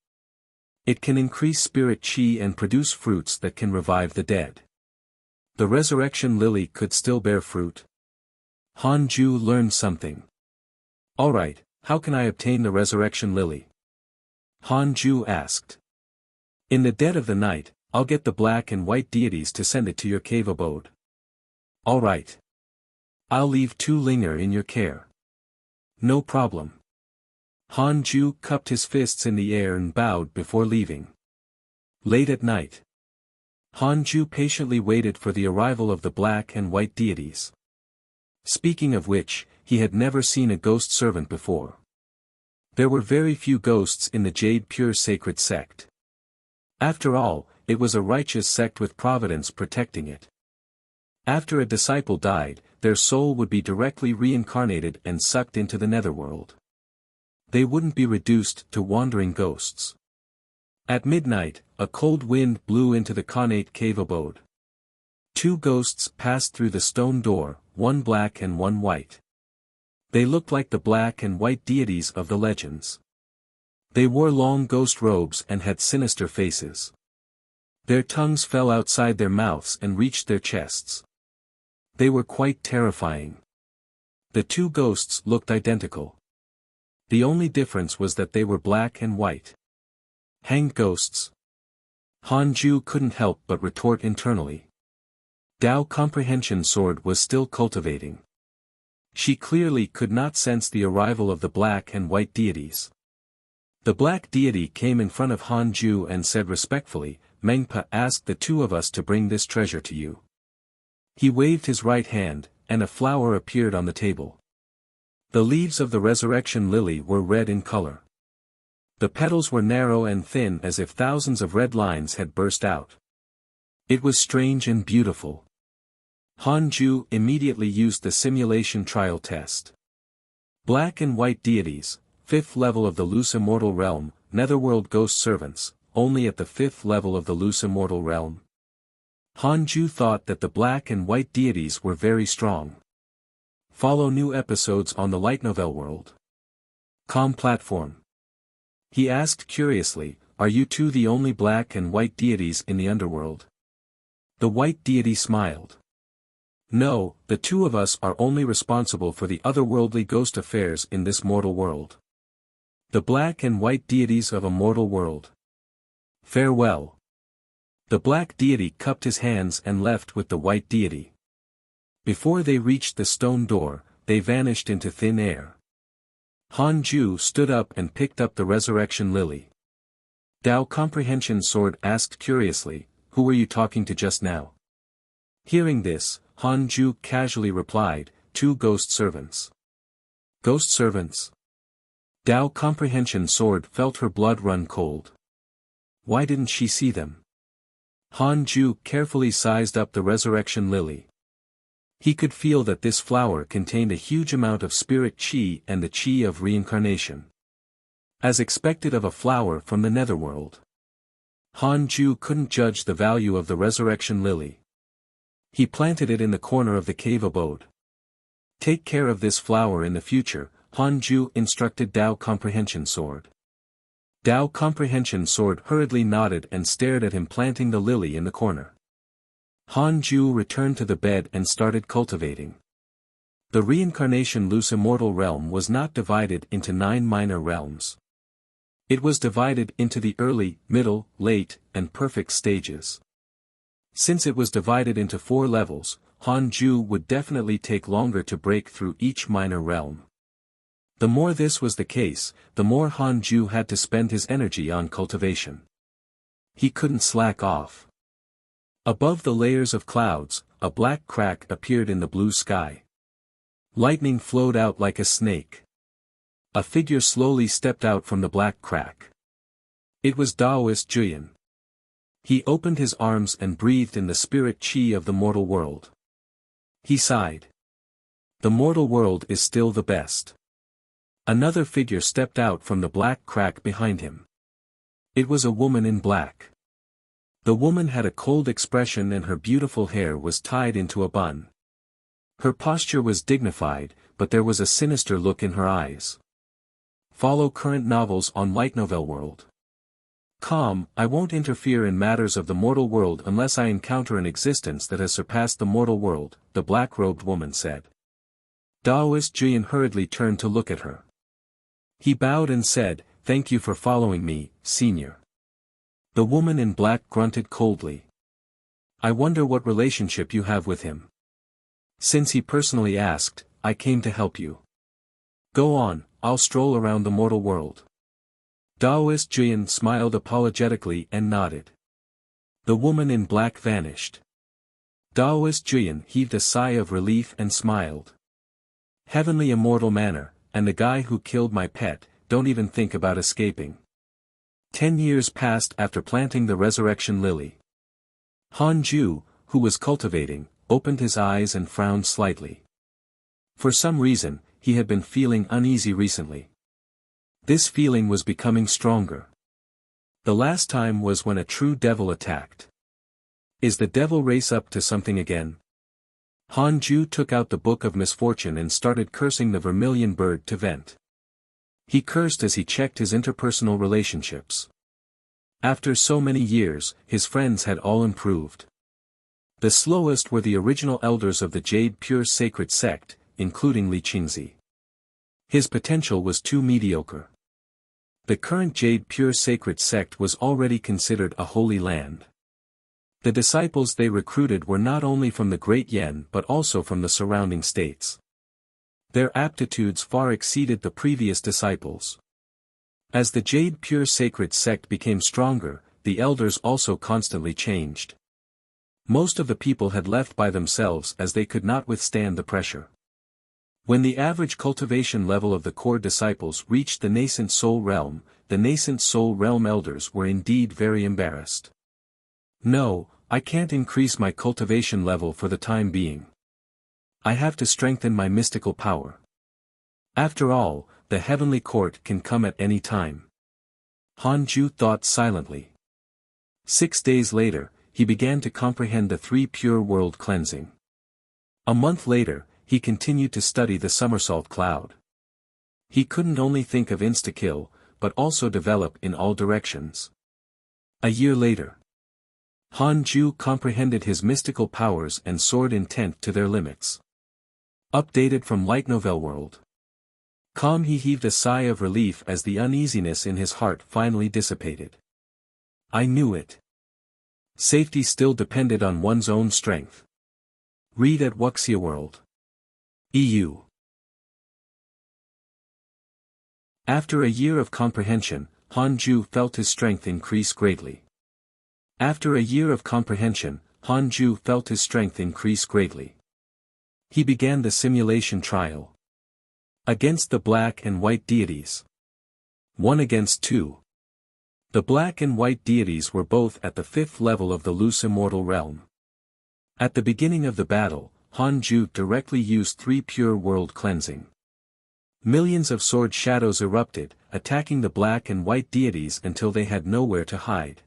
It can increase spirit chi and produce fruits that can revive the dead. The resurrection lily could still bear fruit. Han Ju learned something. Alright, how can I obtain the resurrection lily? Han Ju asked. In the dead of the night, I'll get the black and white deities to send it to your cave abode. All right. I'll leave Tu Linger in your care. No problem. Han Ju cupped his fists in the air and bowed before leaving. Late at night, Han Ju patiently waited for the arrival of the black and white deities. Speaking of which, he had never seen a ghost servant before. There were very few ghosts in the Jade Pure Sacred sect. After all, it was a righteous sect with providence protecting it. After a disciple died, their soul would be directly reincarnated and sucked into the netherworld. They wouldn't be reduced to wandering ghosts. At midnight, a cold wind blew into the Khanate cave abode. Two ghosts passed through the stone door, one black and one white. They looked like the black and white deities of the legends. They wore long ghost robes and had sinister faces. Their tongues fell outside their mouths and reached their chests. They were quite terrifying. The two ghosts looked identical. The only difference was that they were black and white. Hanged ghosts. Han Ju couldn't help but retort internally. Dao Comprehension Sword was still cultivating. She clearly could not sense the arrival of the black and white deities. The black deity came in front of Han Ju and said respectfully, "Mengpa asked the two of us to bring this treasure to you." He waved his right hand, and a flower appeared on the table. The leaves of the resurrection lily were red in color. The petals were narrow and thin as if thousands of red lines had burst out. It was strange and beautiful. Han Ju immediately used the simulation trial test. Black and white deities, 5th level of the loose immortal realm, netherworld ghost servants, only at the 5th level of the loose immortal realm. Han Ju thought that the black and white deities were very strong. Follow new episodes on the light novel world. Com platform. He asked curiously, "Are you two the only black and white deities in the underworld?" The white deity smiled. "No, the two of us are only responsible for the otherworldly ghost affairs in this mortal world. The black and white deities of a mortal world. Farewell." The black deity cupped his hands and left with the white deity. Before they reached the stone door, they vanished into thin air. Han Ju stood up and picked up the resurrection lily. Dao Comprehension Sword asked curiously, "Who were you talking to just now?" Hearing this, Han Ju casually replied, "Two ghost servants." Ghost servants? Dao Comprehension Sword felt her blood run cold. Why didn't she see them? Han Ju carefully sized up the resurrection lily. He could feel that this flower contained a huge amount of spirit qi and the qi of reincarnation. As expected of a flower from the netherworld. Han Ju couldn't judge the value of the resurrection lily. He planted it in the corner of the cave abode. Take care of this flower in the future, Han Ju instructed Dao Comprehension Sword. Dao Comprehension Sword hurriedly nodded and stared at him planting the lily in the corner. Han Ju returned to the bed and started cultivating. The reincarnation loose immortal realm was not divided into 9 minor realms. It was divided into the early, middle, late, and perfect stages. Since it was divided into 4 levels, Han Ju would definitely take longer to break through each minor realm. The more this was the case, the more Han Ju had to spend his energy on cultivation. He couldn't slack off. Above the layers of clouds, a black crack appeared in the blue sky. Lightning flowed out like a snake. A figure slowly stepped out from the black crack. It was Daoist Juyin. He opened his arms and breathed in the spirit qi of the mortal world. He sighed. The mortal world is still the best. Another figure stepped out from the black crack behind him. It was a woman in black. The woman had a cold expression and her beautiful hair was tied into a bun. Her posture was dignified, but there was a sinister look in her eyes. Follow current novels on Light Novel World. I won't interfere in matters of the mortal world unless I encounter an existence that has surpassed the mortal world, the black-robed woman said. Daoist Juyin hurriedly turned to look at her. He bowed and said, "Thank you for following me, senior." The woman in black grunted coldly. I wonder what relationship you have with him. Since he personally asked, I came to help you. Go on, I'll stroll around the mortal world. Taoist Jian smiled apologetically and nodded. The woman in black vanished. Taoist Jian heaved a sigh of relief and smiled. Heavenly immortal manner, and the guy who killed my pet, don't even think about escaping. 10 years passed after planting the resurrection lily. Han Ju, who was cultivating, opened his eyes and frowned slightly. For some reason, he had been feeling uneasy recently. This feeling was becoming stronger. The last time was when a true devil attacked. Is the devil race up to something again? Han Ju took out the Book of Misfortune and started cursing the vermilion bird to vent. He cursed as he checked his interpersonal relationships. After so many years, his friends had all improved. The slowest were the original elders of the Jade Pure Sacred Sect, including Li Qingzi. His potential was too mediocre. The current Jade Pure Sacred Sect was already considered a holy land. The disciples they recruited were not only from the Great Yen but also from the surrounding states. Their aptitudes far exceeded the previous disciples. As the Jade Pure Sacred Sect became stronger, the elders also constantly changed. Most of the people had left by themselves as they could not withstand the pressure. When the average cultivation level of the core disciples reached the nascent soul realm, the nascent soul realm elders were indeed very embarrassed. No, I can't increase my cultivation level for the time being. I have to strengthen my mystical power. After all, the heavenly court can come at any time. Han Ju thought silently. 6 days later, he began to comprehend the 3 pure world cleansing. A month later, he continued to study the somersault cloud. He couldn't only think of insta-kill, but also develop in all directions. A year later, Han Ju comprehended his mystical powers and soared intent to their limits. Updated from Light Novel World. Calm, he heaved a sigh of relief as the uneasiness in his heart finally dissipated. I knew it. Safety still depended on one's own strength. Read at Wuxia World. EU. After a year of comprehension, Han Ju felt his strength increase greatly. After a year of comprehension, Han Ju felt his strength increase greatly. He began the simulation trial. Against the black and white deities. 1 against 2. The black and white deities were both at the 5th level of the loose immortal realm. At the beginning of the battle, Han Ju directly used 3 pure world cleansing. Millions of sword shadows erupted, attacking the black and white deities until they had nowhere to hide.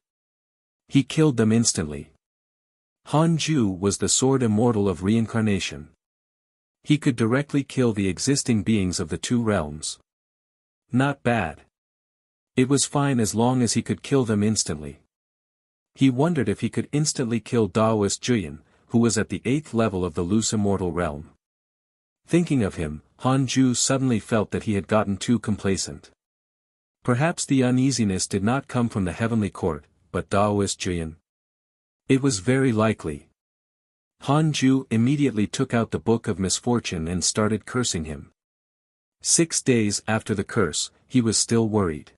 He killed them instantly. Han Ju was the sword immortal of reincarnation. He could directly kill the existing beings of the 2 realms. Not bad. It was fine as long as he could kill them instantly. He wondered if he could instantly kill Taoist Jian, who was at the 8th level of the loose immortal realm. Thinking of him, Han Ju suddenly felt that he had gotten too complacent. Perhaps the uneasiness did not come from the heavenly court, but Taoist Jian. It was very likely. Han Ju immediately took out the Book of Misfortune and started cursing him. 6 days after the curse, he was still worried.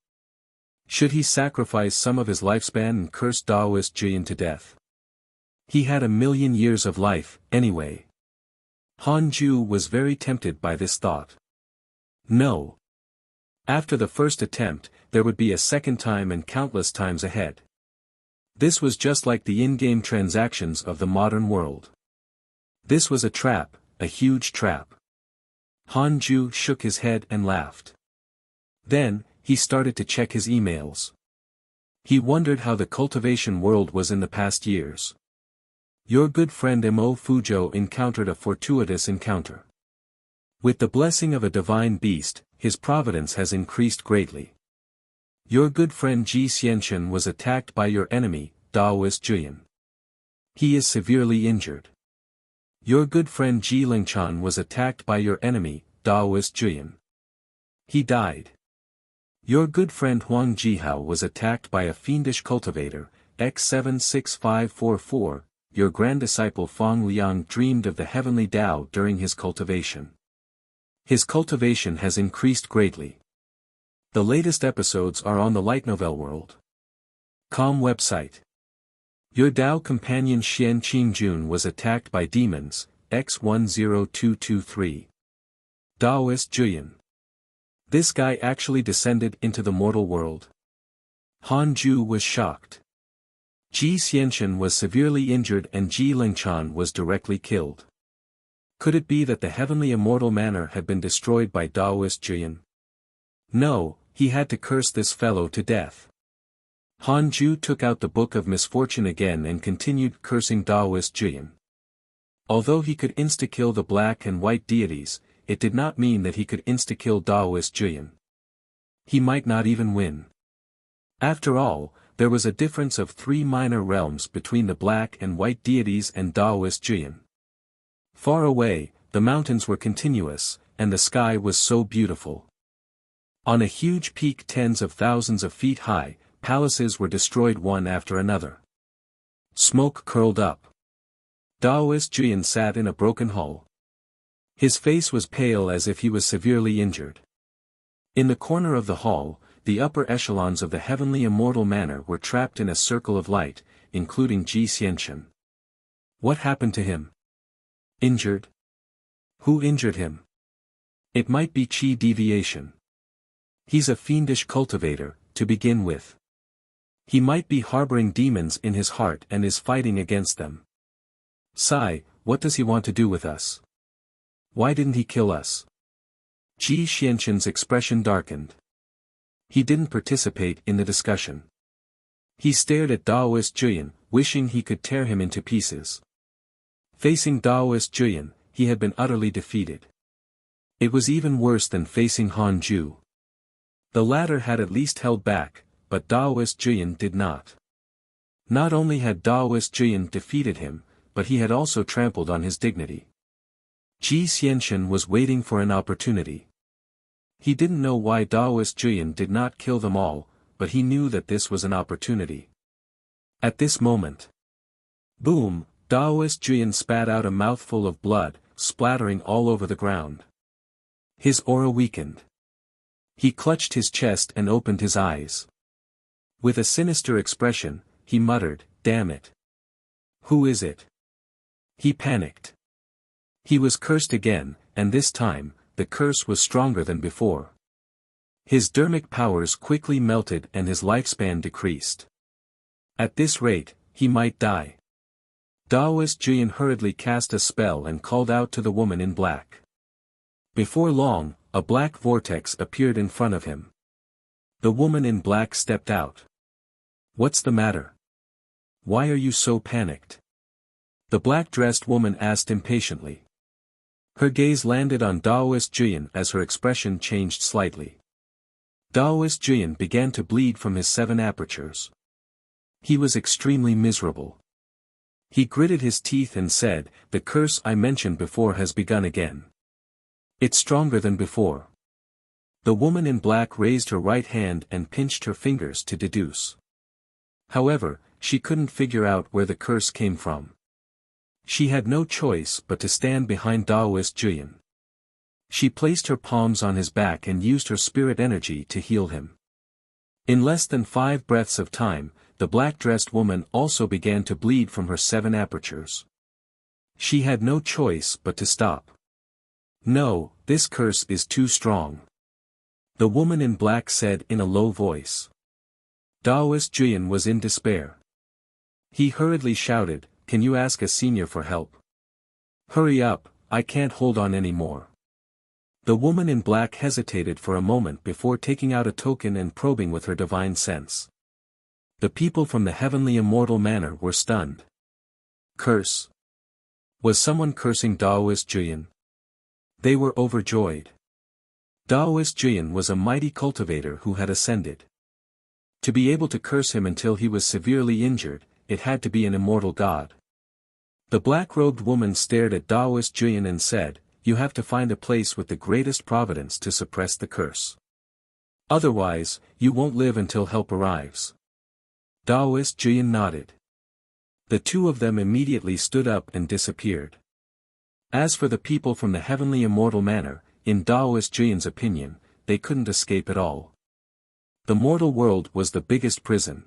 Should he sacrifice some of his lifespan and curse Taoist Jian to death? He had 1,000,000 years of life, anyway. Han Ju was very tempted by this thought. No. After the first attempt, there would be a second time and countless times ahead. This was just like the in-game transactions of the modern world. This was a trap, a huge trap. Han Ju shook his head and laughed. Then, he started to check his emails. He wondered how the cultivation world was in the past years. Your good friend Mo Fuzhou encountered a fortuitous encounter. With the blessing of a divine beast, his providence has increased greatly. Your good friend Ji Xianchen was attacked by your enemy, Taoist Jian. He is severely injured. Your good friend Ji Lingchan was attacked by your enemy, Taoist Jian. He died. Your good friend Huang Jihao was attacked by a fiendish cultivator, X76544, your grand disciple Feng Liang dreamed of the heavenly Tao during his cultivation. His cultivation has increased greatly. The latest episodes are on the light novel world.com website. Your Tao companion Xian Qingjun was attacked by demons, X10223. Taoist Juyan. This guy actually descended into the mortal world. Han Ju was shocked. Ji Xianxian was severely injured and Ji Lingchan was directly killed. Could it be that the heavenly immortal manor had been destroyed by Taoist Juyan? No, he had to curse this fellow to death. Han Ju took out the Book of Misfortune again and continued cursing Taoist Juyan. Although he could insta-kill the black and white deities, it did not mean that he could insta-kill Taoist Juyan. He might not even win. After all, there was a difference of 3 minor realms between the black and white deities and Taoist Juyan. Far away, the mountains were continuous, and the sky was so beautiful. On a huge peak tens of thousands of feet high, palaces were destroyed one after another. Smoke curled up. Taoist Juyan sat in a broken hull. His face was pale as if he was severely injured. In the corner of the hall, the upper echelons of the heavenly immortal manor were trapped in a circle of light, including Ji Xianxian. What happened to him? Injured? Who injured him? It might be Qi deviation. He's a fiendish cultivator, to begin with. He might be harboring demons in his heart and is fighting against them. Sai, what does he want to do with us? Why didn't he kill us? Ji Xianxian's expression darkened. He didn't participate in the discussion. He stared at Taoist Juyan, wishing he could tear him into pieces. Facing Taoist Juyan, he had been utterly defeated. It was even worse than facing Han Ju. The latter had at least held back, but Taoist Juyan did not. Not only had Taoist Juyan defeated him, but he had also trampled on his dignity. Ji Xianxian was waiting for an opportunity. He didn't know why Taoist Juyan did not kill them all, but he knew that this was an opportunity. At this moment. Boom, Taoist Juyan spat out a mouthful of blood, splattering all over the ground. His aura weakened. He clutched his chest and opened his eyes. With a sinister expression, he muttered, "Damn it. Who is it?" He panicked. He was cursed again, and this time, the curse was stronger than before. His dermic powers quickly melted and his lifespan decreased. At this rate, he might die. Taoist Juyan hurriedly cast a spell and called out to the woman in black. Before long, a black vortex appeared in front of him. The woman in black stepped out. "What's the matter? Why are you so panicked?" The black-dressed woman asked impatiently. Her gaze landed on Taoist Juyan as her expression changed slightly. Taoist Juyan began to bleed from his 7 apertures. He was extremely miserable. He gritted his teeth and said, "The curse I mentioned before has begun again. It's stronger than before." The woman in black raised her right hand and pinched her fingers to deduce. However, she couldn't figure out where the curse came from. She had no choice but to stand behind Taoist Juyan. She placed her palms on his back and used her spirit energy to heal him. In less than 5 breaths of time, the black-dressed woman also began to bleed from her 7 apertures. She had no choice but to stop. "No, this curse is too strong," the woman in black said in a low voice. Taoist Juyan was in despair. He hurriedly shouted, "Can you ask a senior for help? Hurry up, I can't hold on anymore." The woman in black hesitated for a moment before taking out a token and probing with her divine sense. The people from the heavenly immortal manor were stunned. Curse? Was someone cursing Taoist Juyan? They were overjoyed. Taoist Juyan was a mighty cultivator who had ascended. To be able to curse him until he was severely injured, it had to be an immortal god. The black-robed woman stared at Taoist Juyan and said, "You have to find a place with the greatest providence to suppress the curse. Otherwise, you won't live until help arrives. Daoist Jian nodded. The two of them immediately stood up and disappeared. As for the people from the heavenly immortal manor, in Daoist Jian's opinion, they couldn't escape at all. The mortal world was the biggest prison.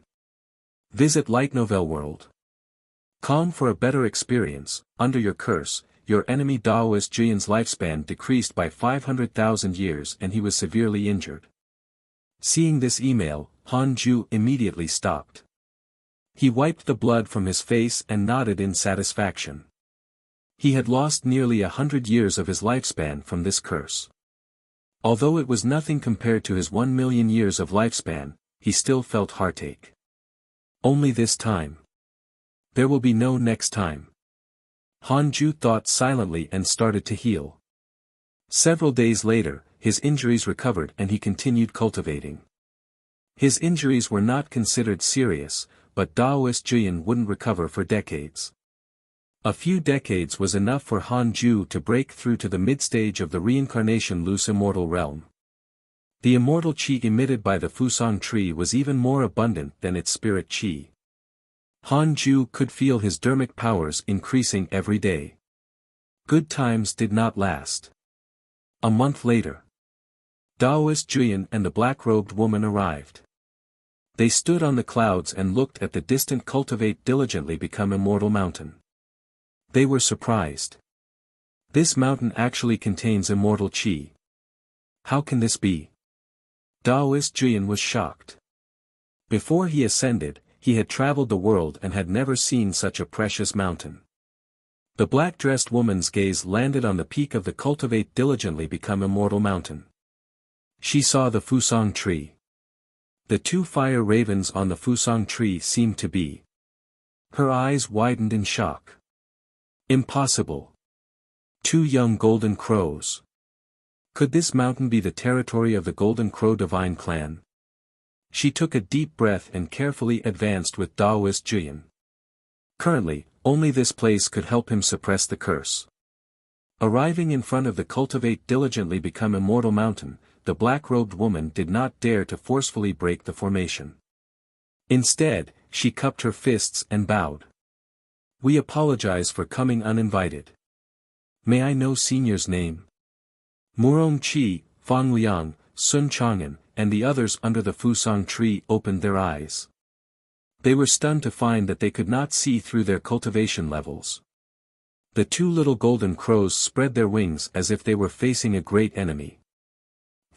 Visit Light Novel World. Com for a better experience. Under your curse, your enemy Daoist Jian's lifespan decreased by 500,000 years and he was severely injured. Seeing this email, Han Ju immediately stopped. He wiped the blood from his face and nodded in satisfaction. He had lost nearly 100 years of his lifespan from this curse. Although it was nothing compared to his 1 million years of lifespan, he still felt heartache. Only this time. There will be no next time. Han Ju thought silently and started to heal. Several days later, his injuries recovered and he continued cultivating. His injuries were not considered serious, but Daoist Jian wouldn't recover for decades. A few decades was enough for Han Ju to break through to the mid-stage of the reincarnation loose immortal realm. The immortal qi emitted by the Fusang tree was even more abundant than its spirit qi. Han Ju could feel his dermic powers increasing every day. Good times did not last. A month later, Daoist Jian and the black-robed woman arrived. They stood on the clouds and looked at the distant Cultivate diligently become immortal mountain. They were surprised. This mountain actually contains immortal qi. How can this be? Daoist Jian was shocked. Before he ascended, he had traveled the world and had never seen such a precious mountain. The black-dressed woman's gaze landed on the peak of the Cultivate diligently become immortal mountain. She saw the Fusang tree. The two fire ravens on the Fusang tree seemed to be. Her eyes widened in shock. Impossible. Two young golden crows. Could this mountain be the territory of the Golden Crow divine clan? She took a deep breath and carefully advanced with Daoist Jian. Currently, only this place could help him suppress the curse. Arriving in front of the Cultivate diligently become immortal mountain, the black-robed woman did not dare to forcefully break the formation. Instead, she cupped her fists and bowed. We apologize for coming uninvited. May I know Senior's name? Murong Qi, Fang Liang, Sun Chang'an, and the others under the Fusang tree opened their eyes. They were stunned to find that they could not see through their cultivation levels. The two little golden crows spread their wings as if they were facing a great enemy.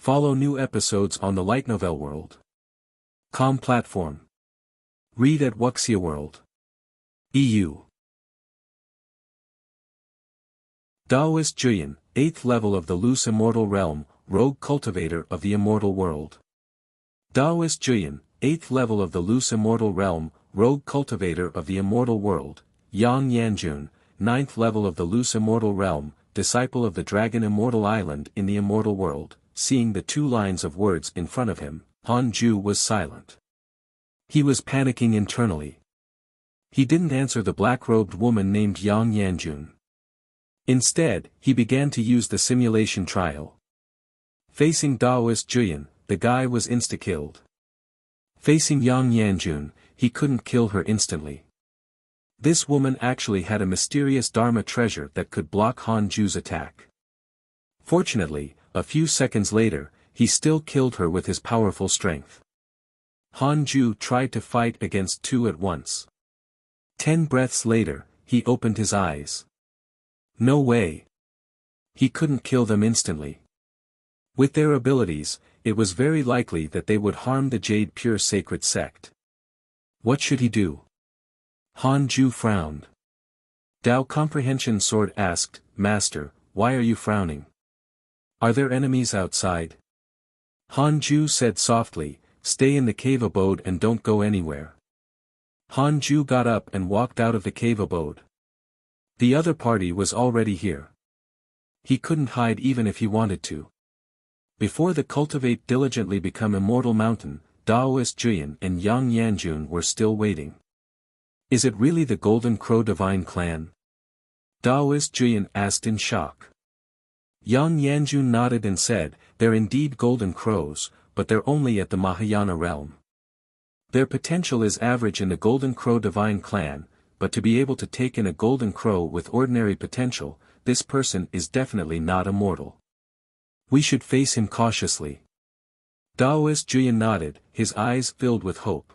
Follow new episodes on the Light Novel World. Com platform. Read at Wuxia World. EU. Daoist Jian, 8th level of the loose immortal realm, rogue cultivator of the immortal world. Daoist Jian, 8th level of the loose immortal realm, rogue cultivator of the immortal world. Yang Yanjun, 9th level of the loose immortal realm, disciple of the dragon immortal island in the immortal world. Seeing the two lines of words in front of him, Han Ju was silent. He was panicking internally. He didn't answer the black-robed woman named Yang Yanjun. Instead, he began to use the simulation trial. Facing Daoist Jian, the guy was insta-killed. Facing Yang Yanjun, he couldn't kill her instantly. This woman actually had a mysterious Dharma treasure that could block Han Ju's attack. Fortunately, a few seconds later, he still killed her with his powerful strength. Han Ju tried to fight against two at once. 10 breaths later, he opened his eyes. No way. He couldn't kill them instantly. With their abilities, it was very likely that they would harm the Jade Pure Sacred Sect. What should he do? Han Ju frowned. Dao Comprehension Sword asked, Master, why are you frowning? Are there enemies outside? Han Ju said softly, stay in the cave abode and don't go anywhere. Han Ju got up and walked out of the cave abode. The other party was already here. He couldn't hide even if he wanted to. Before the Cultivate diligently become immortal mountain, Daoist Jian and Yang Yanjun were still waiting. Is it really the Golden Crow divine clan? Daoist Jian asked in shock. Yang Yanjun nodded and said, they're indeed golden crows, but they're only at the Mahayana realm. Their potential is average in the Golden Crow Divine Clan, but to be able to take in a Golden Crow with ordinary potential, this person is definitely not a mortal. We should face him cautiously. Taoist Juyan nodded, his eyes filled with hope.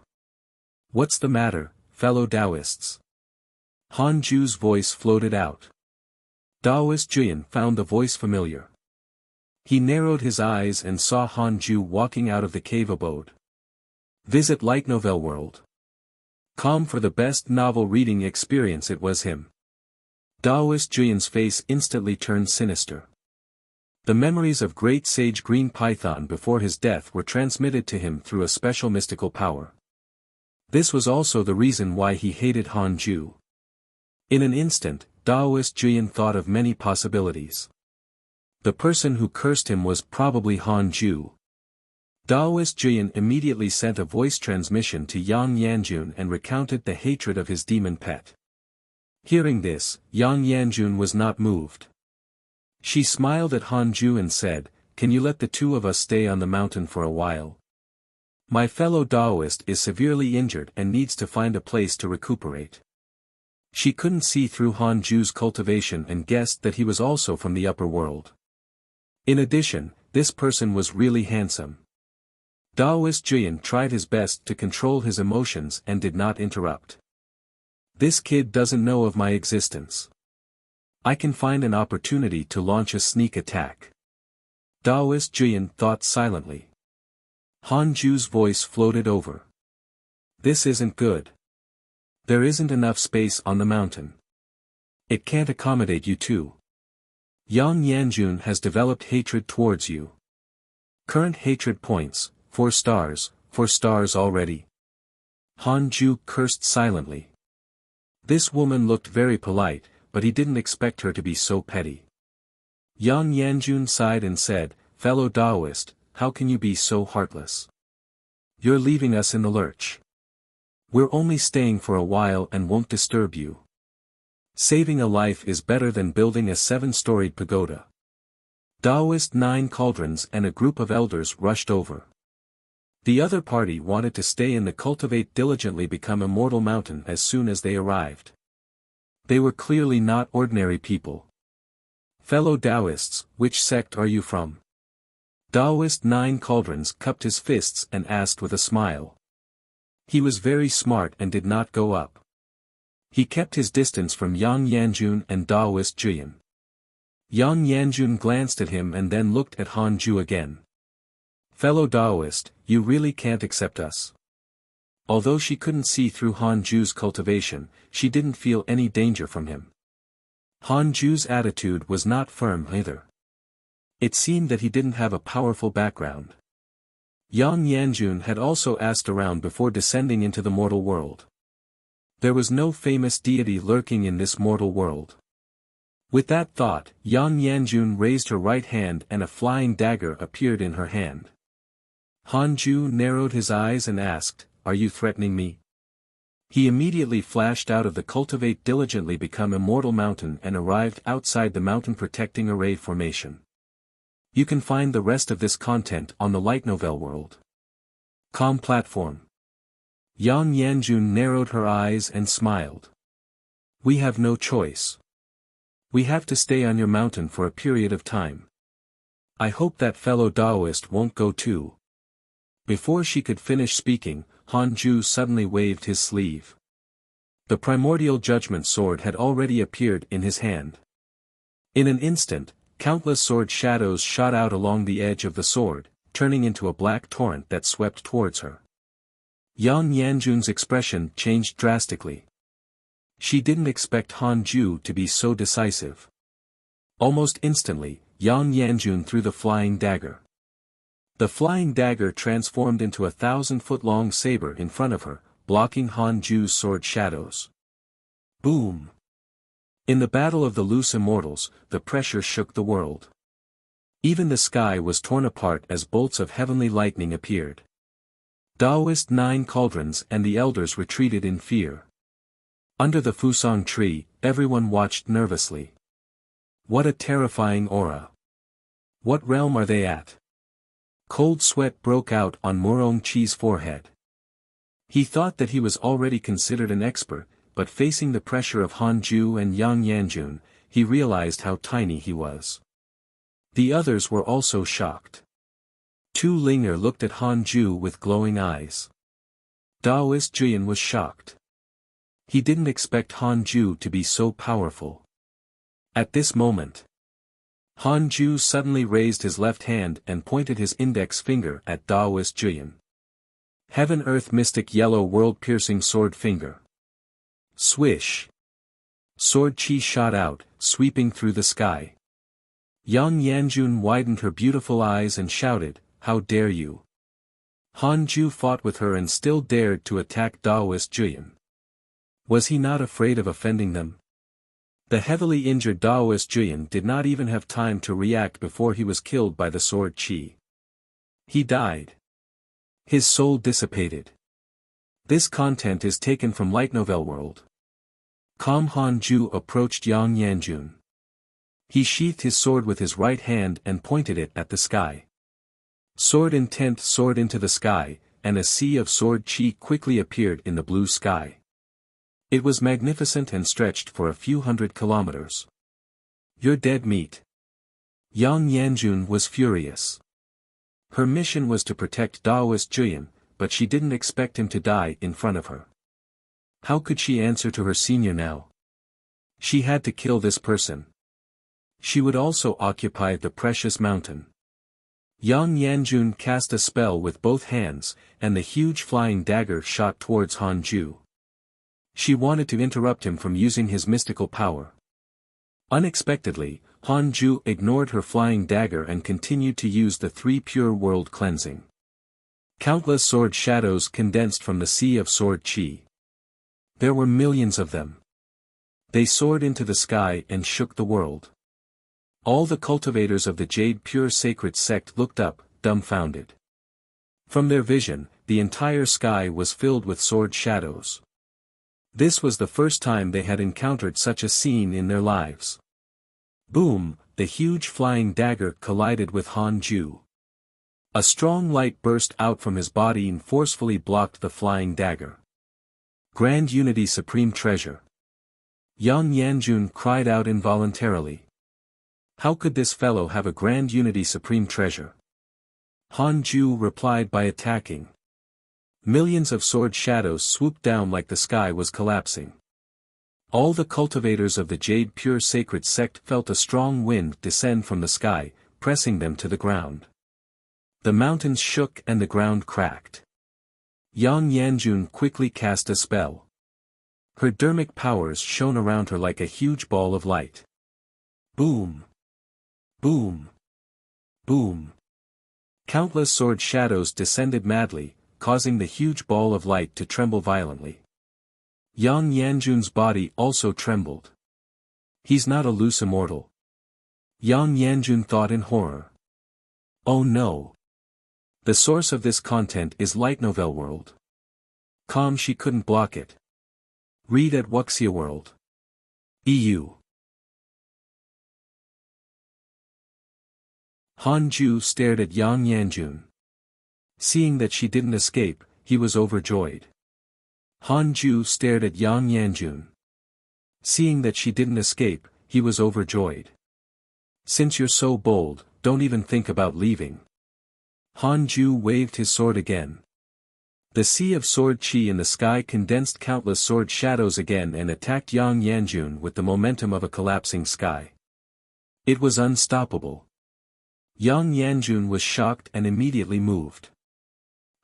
What's the matter, fellow Taoists? Han Ju's voice floated out. Taoist Juyan found the voice familiar. He narrowed his eyes and saw Han Ju walking out of the cave abode. Visit Light Novel World. Com for the best novel reading experience. It was him. Taoist Juyan's face instantly turned sinister. The memories of great sage Green Python before his death were transmitted to him through a special mystical power. This was also the reason why he hated Han Ju. In an instant, Taoist Juyan thought of many possibilities. The person who cursed him was probably Han Ju. Taoist Juyan immediately sent a voice transmission to Yang Yanjun and recounted the hatred of his demon pet. Hearing this, Yang Yanjun was not moved. She smiled at Han Ju and said, "Can you let the two of us stay on the mountain for a while? My fellow Taoist is severely injured and needs to find a place to recuperate." She couldn't see through Han Ju's cultivation and guessed that he was also from the upper world. In addition, this person was really handsome. Taoist Juyan tried his best to control his emotions and did not interrupt. This kid doesn't know of my existence. I can find an opportunity to launch a sneak attack. Taoist Juyan thought silently. Han Ju's voice floated over. This isn't good. There isn't enough space on the mountain. It can't accommodate you two. Yang Yanjun has developed hatred towards you. Current hatred points, 4 stars, 4 stars already. Han Ju cursed silently. This woman looked very polite, but he didn't expect her to be so petty. Yang Yanjun sighed and said, "Fellow Taoist, how can you be so heartless? You're leaving us in the lurch. We're only staying for a while and won't disturb you. Saving a life is better than building a 7-storied pagoda." Taoist 9 cauldrons and a group of elders rushed over. The other party wanted to stay in the Cultivate Diligently Become Immortal mountain as soon as they arrived. They were clearly not ordinary people. "Fellow Taoists, which sect are you from?" Taoist 9 cauldrons cupped his fists and asked with a smile. He was very smart and did not go up. He kept his distance from Yang Yanjun and Taoist Juyan. Yang Yanjun glanced at him and then looked at Han Ju again. "Fellow Taoist, you really can't accept us." Although she couldn't see through Han Ju's cultivation, she didn't feel any danger from him. Han Ju's attitude was not firm either. It seemed that he didn't have a powerful background. Yang Yanjun had also asked around before descending into the mortal world. There was no famous deity lurking in this mortal world. With that thought, Yang Yanjun raised her right hand and a flying dagger appeared in her hand. Han Ju narrowed his eyes and asked, "Are you threatening me?" He immediately flashed out of the Cultivate Diligently Become Immortal mountain and arrived outside the mountain protecting array formation. You can find the rest of this content on the Light Novel World. Com platform. Yang Yanjun narrowed her eyes and smiled. "We have no choice. We have to stay on your mountain for a period of time. I hope that fellow Taoist won't go too." Before she could finish speaking, Han Ju suddenly waved his sleeve. The primordial judgment sword had already appeared in his hand. In an instant, countless sword shadows shot out along the edge of the sword, turning into a black torrent that swept towards her. Yang Yanjun's expression changed drastically. She didn't expect Han Ju to be so decisive. Almost instantly, Yang Yanjun threw the flying dagger. The flying dagger transformed into a 1,000-foot-long saber in front of her, blocking Han Ju's sword shadows. Boom! In the battle of the loose immortals, the pressure shook the world. Even the sky was torn apart as bolts of heavenly lightning appeared. Taoist 9 cauldrons and the elders retreated in fear. Under the Fusang tree, everyone watched nervously. What a terrifying aura! What realm are they at? Cold sweat broke out on Murong-Chi's forehead. He thought that he was already considered an expert, but facing the pressure of Han Ju and Yang Yanjun, he realized how tiny he was. The others were also shocked. Tu Linger looked at Han Ju with glowing eyes. Daoist Juyan was shocked. He didn't expect Han Ju to be so powerful. At this moment, Han Ju suddenly raised his left hand and pointed his index finger at Daoist Juyan. Heaven Earth Mystic Yellow World-Piercing Sword Finger. Swish. Sword chi shot out, sweeping through the sky. Yang Yanjun widened her beautiful eyes and shouted, "How dare you!" Han Ju fought with her and still dared to attack Daoist Juyan. Was he not afraid of offending them? The heavily injured Daoist Juyan did not even have time to react before he was killed by the sword chi. He died. His soul dissipated. This content is taken from Light Novel World. Calm Han Ju approached Yang Yanjun. He sheathed his sword with his right hand and pointed it at the sky. Sword intent soared into the sky, and a sea of sword chi quickly appeared in the blue sky. It was magnificent and stretched for a few hundred kilometers. "You're dead meat." Yang Yanjun was furious. Her mission was to protect Daoist Juyan, but she didn't expect him to die in front of her. How could she answer to her senior now? She had to kill this person. She would also occupy the precious mountain. Yang Yanjun cast a spell with both hands, and the huge flying dagger shot towards Han Ju. She wanted to interrupt him from using his mystical power. Unexpectedly, Han Ju ignored her flying dagger and continued to use the 3 pure world cleansing. Countless sword shadows condensed from the sea of sword chi. There were millions of them. They soared into the sky and shook the world. All the cultivators of the Jade Pure Sacred Sect looked up, dumbfounded. From their vision, the entire sky was filled with sword shadows. This was the first time they had encountered such a scene in their lives. Boom, the huge flying dagger collided with Han Ju. A strong light burst out from his body and forcefully blocked the flying dagger. Grand Unity Supreme Treasure. Yang Yanjun cried out involuntarily. How could this fellow have a Grand Unity Supreme Treasure? Han Ju replied by attacking. Millions of sword shadows swooped down like the sky was collapsing. All the cultivators of the Jade Pure Sacred Sect felt a strong wind descend from the sky, pressing them to the ground. The mountains shook and the ground cracked. Yang Yanjun quickly cast a spell. Her dermic powers shone around her like a huge ball of light. Boom! Boom! Boom! Countless sword shadows descended madly, causing the huge ball of light to tremble violently. Yang Yanjun's body also trembled. He's not a loose immortal. Yang Yanjun thought in horror. Oh no! The source of this content is Light Novel World. She couldn't block it. Read at Wuxia World. EU. Han Ju stared at Yang Yanjun. Seeing that she didn't escape, he was overjoyed. Han Ju stared at Yang Yanjun. Seeing that she didn't escape, he was overjoyed. Since you're so bold, don't even think about leaving. Han Ju waved his sword again. The sea of sword chi in the sky condensed countless sword shadows again and attacked Yang Yanjun with the momentum of a collapsing sky. It was unstoppable. Yang Yanjun was shocked and immediately moved.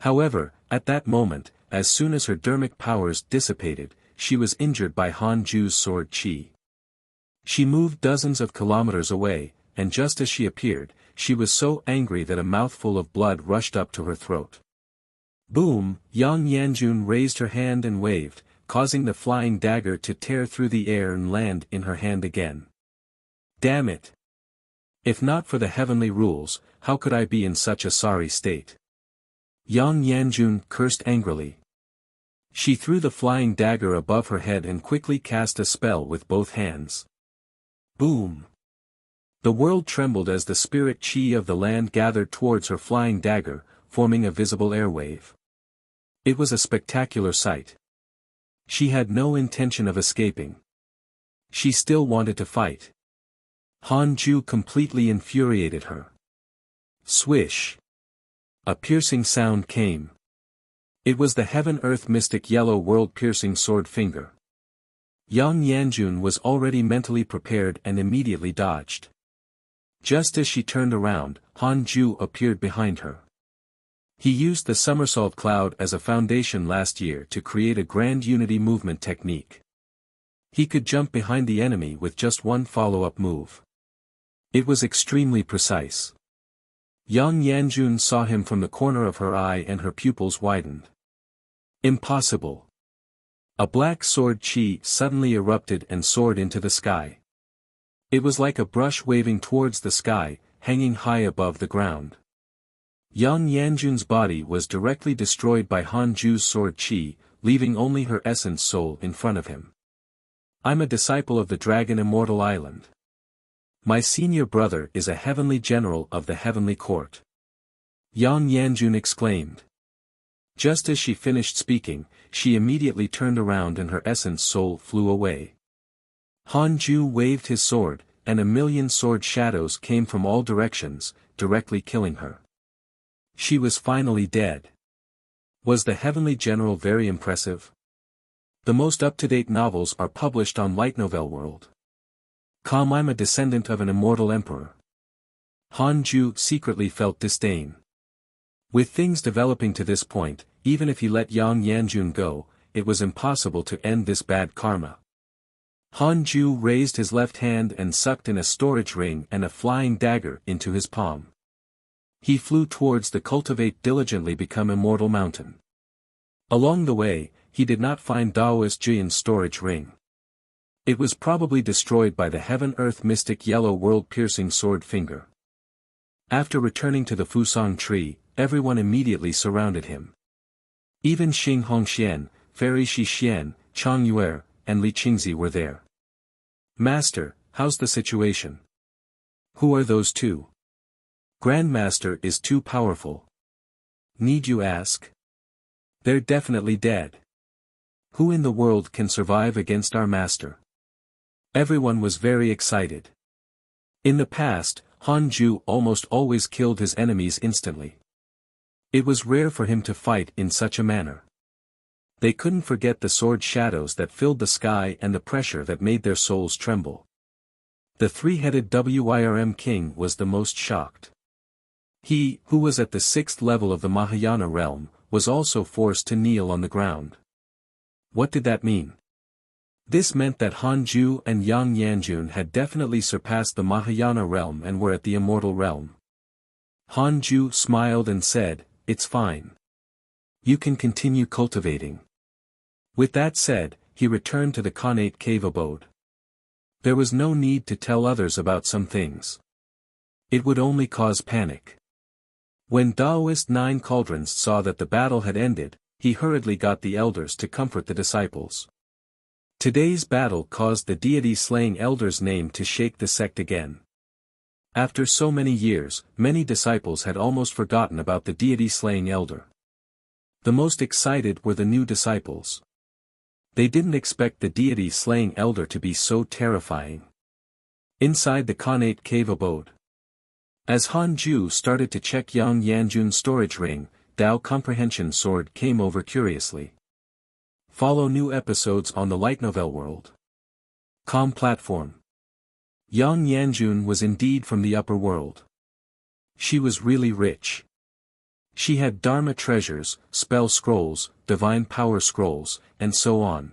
However, at that moment, as soon as her dermic powers dissipated, she was injured by Han Ju's sword chi. She moved dozens of kilometers away, and just as she appeared, she was so angry that a mouthful of blood rushed up to her throat. Boom! Yang Yanjun raised her hand and waved, causing the flying dagger to tear through the air and land in her hand again. Damn it! If not for the heavenly rules, how could I be in such a sorry state? Yang Yanjun cursed angrily. She threw the flying dagger above her head and quickly cast a spell with both hands. Boom! The world trembled as the spirit chi of the land gathered towards her flying dagger, forming a visible airwave. It was a spectacular sight. She had no intention of escaping. She still wanted to fight. Han Ju completely infuriated her. Swish! A piercing sound came. It was the heaven-earth mystic yellow world-piercing sword finger. Yang Yanjun was already mentally prepared and immediately dodged. Just as she turned around, Han Ju appeared behind her. He used the somersault cloud as a foundation last year to create a grand unity movement technique. He could jump behind the enemy with just one follow-up move. It was extremely precise. Yang Yanjun saw him from the corner of her eye and her pupils widened. Impossible. A black sword chi suddenly erupted and soared into the sky. It was like a brush waving towards the sky, hanging high above the ground. Yang Yanjun's body was directly destroyed by Han Ju's sword chi, leaving only her essence soul in front of him. I'm a disciple of the Dragon Immortal Island. My senior brother is a heavenly general of the heavenly court. Yang Yanjun exclaimed. Just as she finished speaking, she immediately turned around and her essence soul flew away. Han Ju waved his sword, and a million sword shadows came from all directions, directly killing her. She was finally dead. Was the heavenly general very impressive? The most up-to-date novels are published on Light Novel World. I'm a descendant of an immortal emperor. Han Ju secretly felt disdain. With things developing to this point, even if he let Yang Yanjun go, it was impossible to end this bad karma. Han Ju raised his left hand and sucked in a storage ring and a flying dagger into his palm. He flew towards the Cultivate Diligently Become Immortal mountain. Along the way, he did not find Daoist Jian's storage ring. It was probably destroyed by the heaven-earth mystic yellow world-piercing sword finger. After returning to the Fusang tree, everyone immediately surrounded him. Even Xing Hongxian, Fairy Shi Xian, Chang Yuer, and Li Qingzi were there. Master, how's the situation? Who are those two? Grandmaster is too powerful. Need you ask? They're definitely dead. Who in the world can survive against our master? Everyone was very excited. In the past, Han Ju almost always killed his enemies instantly. It was rare for him to fight in such a manner. They couldn't forget the sword shadows that filled the sky and the pressure that made their souls tremble. The three-headed Wirm king was the most shocked. He, who was at the 6th level of the Mahayana realm, was also forced to kneel on the ground. What did that mean? This meant that Han Ju and Yang Yanjun had definitely surpassed the Mahayana realm and were at the immortal realm. Han Ju smiled and said, "It's fine. You can continue cultivating." With that said, he returned to the Khanate cave abode. There was no need to tell others about some things. It would only cause panic. When Daoist 9 Cauldrons saw that the battle had ended, he hurriedly got the elders to comfort the disciples. Today's battle caused the deity-slaying elder's name to shake the sect again. After so many years, many disciples had almost forgotten about the deity-slaying elder. The most excited were the new disciples. They didn't expect the deity-slaying elder to be so terrifying. Inside the Khanate cave abode. As Han Ju started to check Yang Yanjun's storage ring, Dao Comprehension Sword came over curiously. Follow new episodes on the Light Novel World. Platform. Yang Yanjun was indeed from the upper world. She was really rich. She had Dharma treasures, spell scrolls, divine power scrolls, and so on.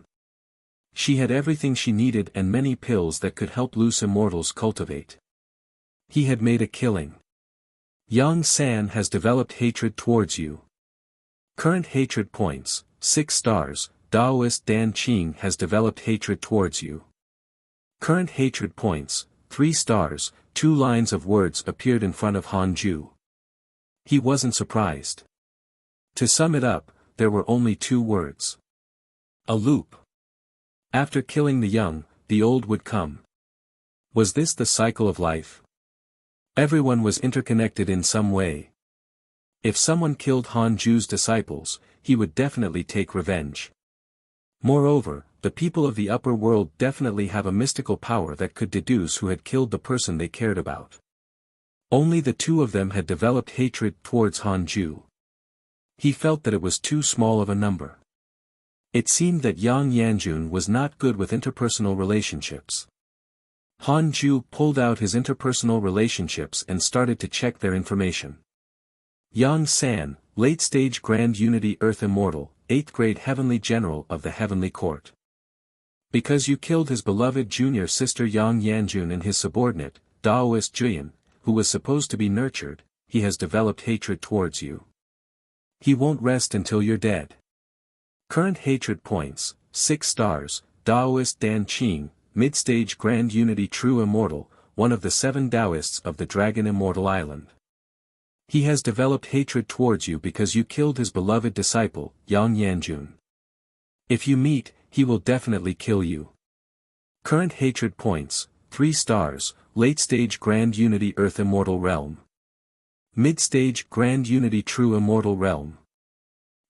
She had everything she needed and many pills that could help loose immortals cultivate. He had made a killing. Yang San has developed hatred towards you. Current hatred points, 6 stars, Daoist Dan Qing has developed hatred towards you. Current hatred points, 3 stars, 2 lines of words appeared in front of Han Ju. He wasn't surprised. To sum it up, there were only 2 words. A loop. After killing the young, the old would come. Was this the cycle of life? Everyone was interconnected in some way. If someone killed Han Ju's disciples, he would definitely take revenge. Moreover, the people of the upper world definitely have a mystical power that could deduce who had killed the person they cared about. Only the two of them had developed hatred towards Han Ju. He felt that it was too small of a number. It seemed that Yang Yanjun was not good with interpersonal relationships. Han Ju pulled out his interpersonal relationships and started to check their information. Yang San, late-stage Grand Unity Earth Immortal, 8th grade Heavenly General of the Heavenly Court. Because you killed his beloved junior sister Yang Yanjun and his subordinate, Daoist Juyan, who was supposed to be nurtured, he has developed hatred towards you. He won't rest until you're dead. Current hatred points, 6 stars, Daoist Dan Qing, mid-stage Grand Unity True Immortal, one of the 7 Taoists of the Dragon Immortal Island. He has developed hatred towards you because you killed his beloved disciple, Yang Yanjun. If you meet, he will definitely kill you. Current hatred points, 3 stars, late-stage Grand Unity Earth Immortal Realm. Mid-stage Grand Unity True Immortal Realm.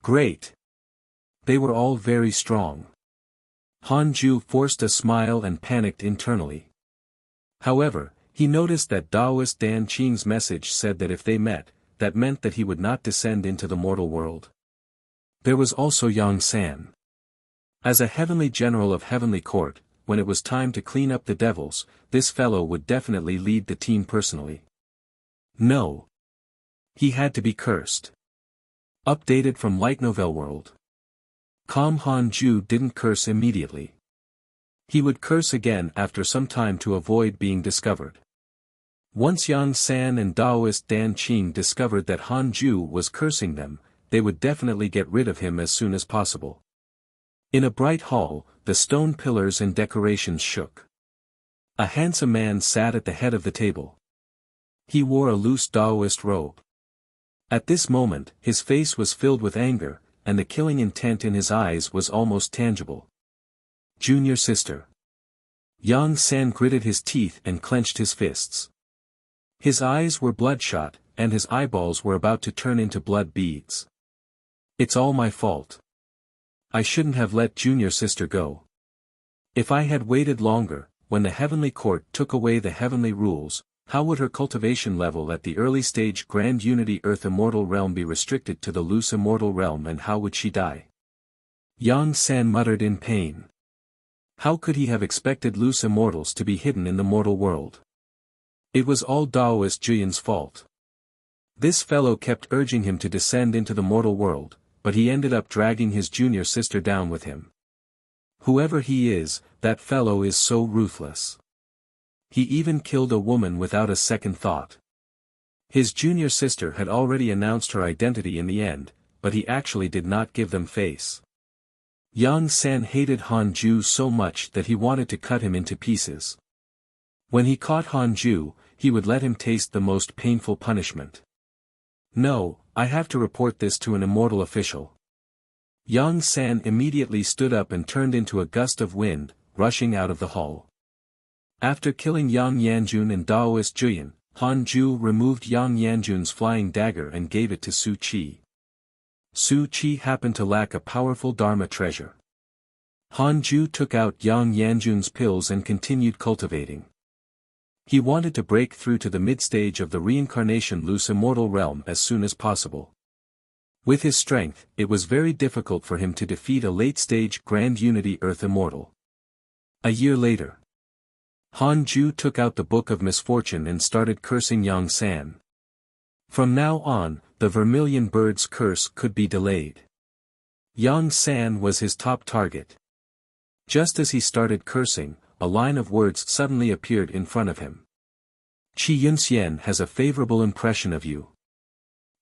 Great. They were all very strong. Han Ju forced a smile and panicked internally. However, he noticed that Daoist Dan Qing's message said that if they met, that meant that he would not descend into the mortal world. There was also Yang San. As a heavenly general of Heavenly Court, when it was time to clean up the devils, this fellow would definitely lead the team personally. No. He had to be cursed. Updated from Light Novel World. Han Ju didn't curse immediately. He would curse again after some time to avoid being discovered. Once Yang San and Daoist Dan Qing discovered that Han Ju was cursing them, they would definitely get rid of him as soon as possible. In a bright hall, the stone pillars and decorations shook. A handsome man sat at the head of the table. He wore a loose Daoist robe. At this moment, his face was filled with anger, and the killing intent in his eyes was almost tangible. Junior sister. Yang San gritted his teeth and clenched his fists. His eyes were bloodshot, and his eyeballs were about to turn into blood beads. It's all my fault. I shouldn't have let junior sister go. If I had waited longer, when the Heavenly Court took away the heavenly rules, how would her cultivation level at the early stage Grand Unity Earth Immortal Realm be restricted to the loose Immortal Realm, and how would she die? Yang San muttered in pain. How could he have expected loose immortals to be hidden in the mortal world? It was all Daoist Juyan's fault. This fellow kept urging him to descend into the mortal world, but he ended up dragging his junior sister down with him. Whoever he is, that fellow is so ruthless. He even killed a woman without a second thought. His junior sister had already announced her identity in the end, but he actually did not give them face. Yang San hated Han Ju so much that he wanted to cut him into pieces. When he caught Han Ju, he would let him taste the most painful punishment. No, I have to report this to an immortal official. Yang San immediately stood up and turned into a gust of wind, rushing out of the hall. After killing Yang Yanjun and Daoist Juyan, Han Ju removed Yang Yanjun's flying dagger and gave it to Su Qi. Su Qi happened to lack a powerful Dharma treasure. Han Ju took out Yang Yanjun's pills and continued cultivating. He wanted to break through to the mid-stage of the reincarnation loose immortal realm as soon as possible. With his strength, it was very difficult for him to defeat a late-stage Grand Unity Earth Immortal. A year later, Han Ju took out the Book of Misfortune and started cursing Yang San. From now on, the Vermilion Bird's curse could be delayed. Yang San was his top target. Just as he started cursing, a line of words suddenly appeared in front of him. Qi Yunxian has a favorable impression of you.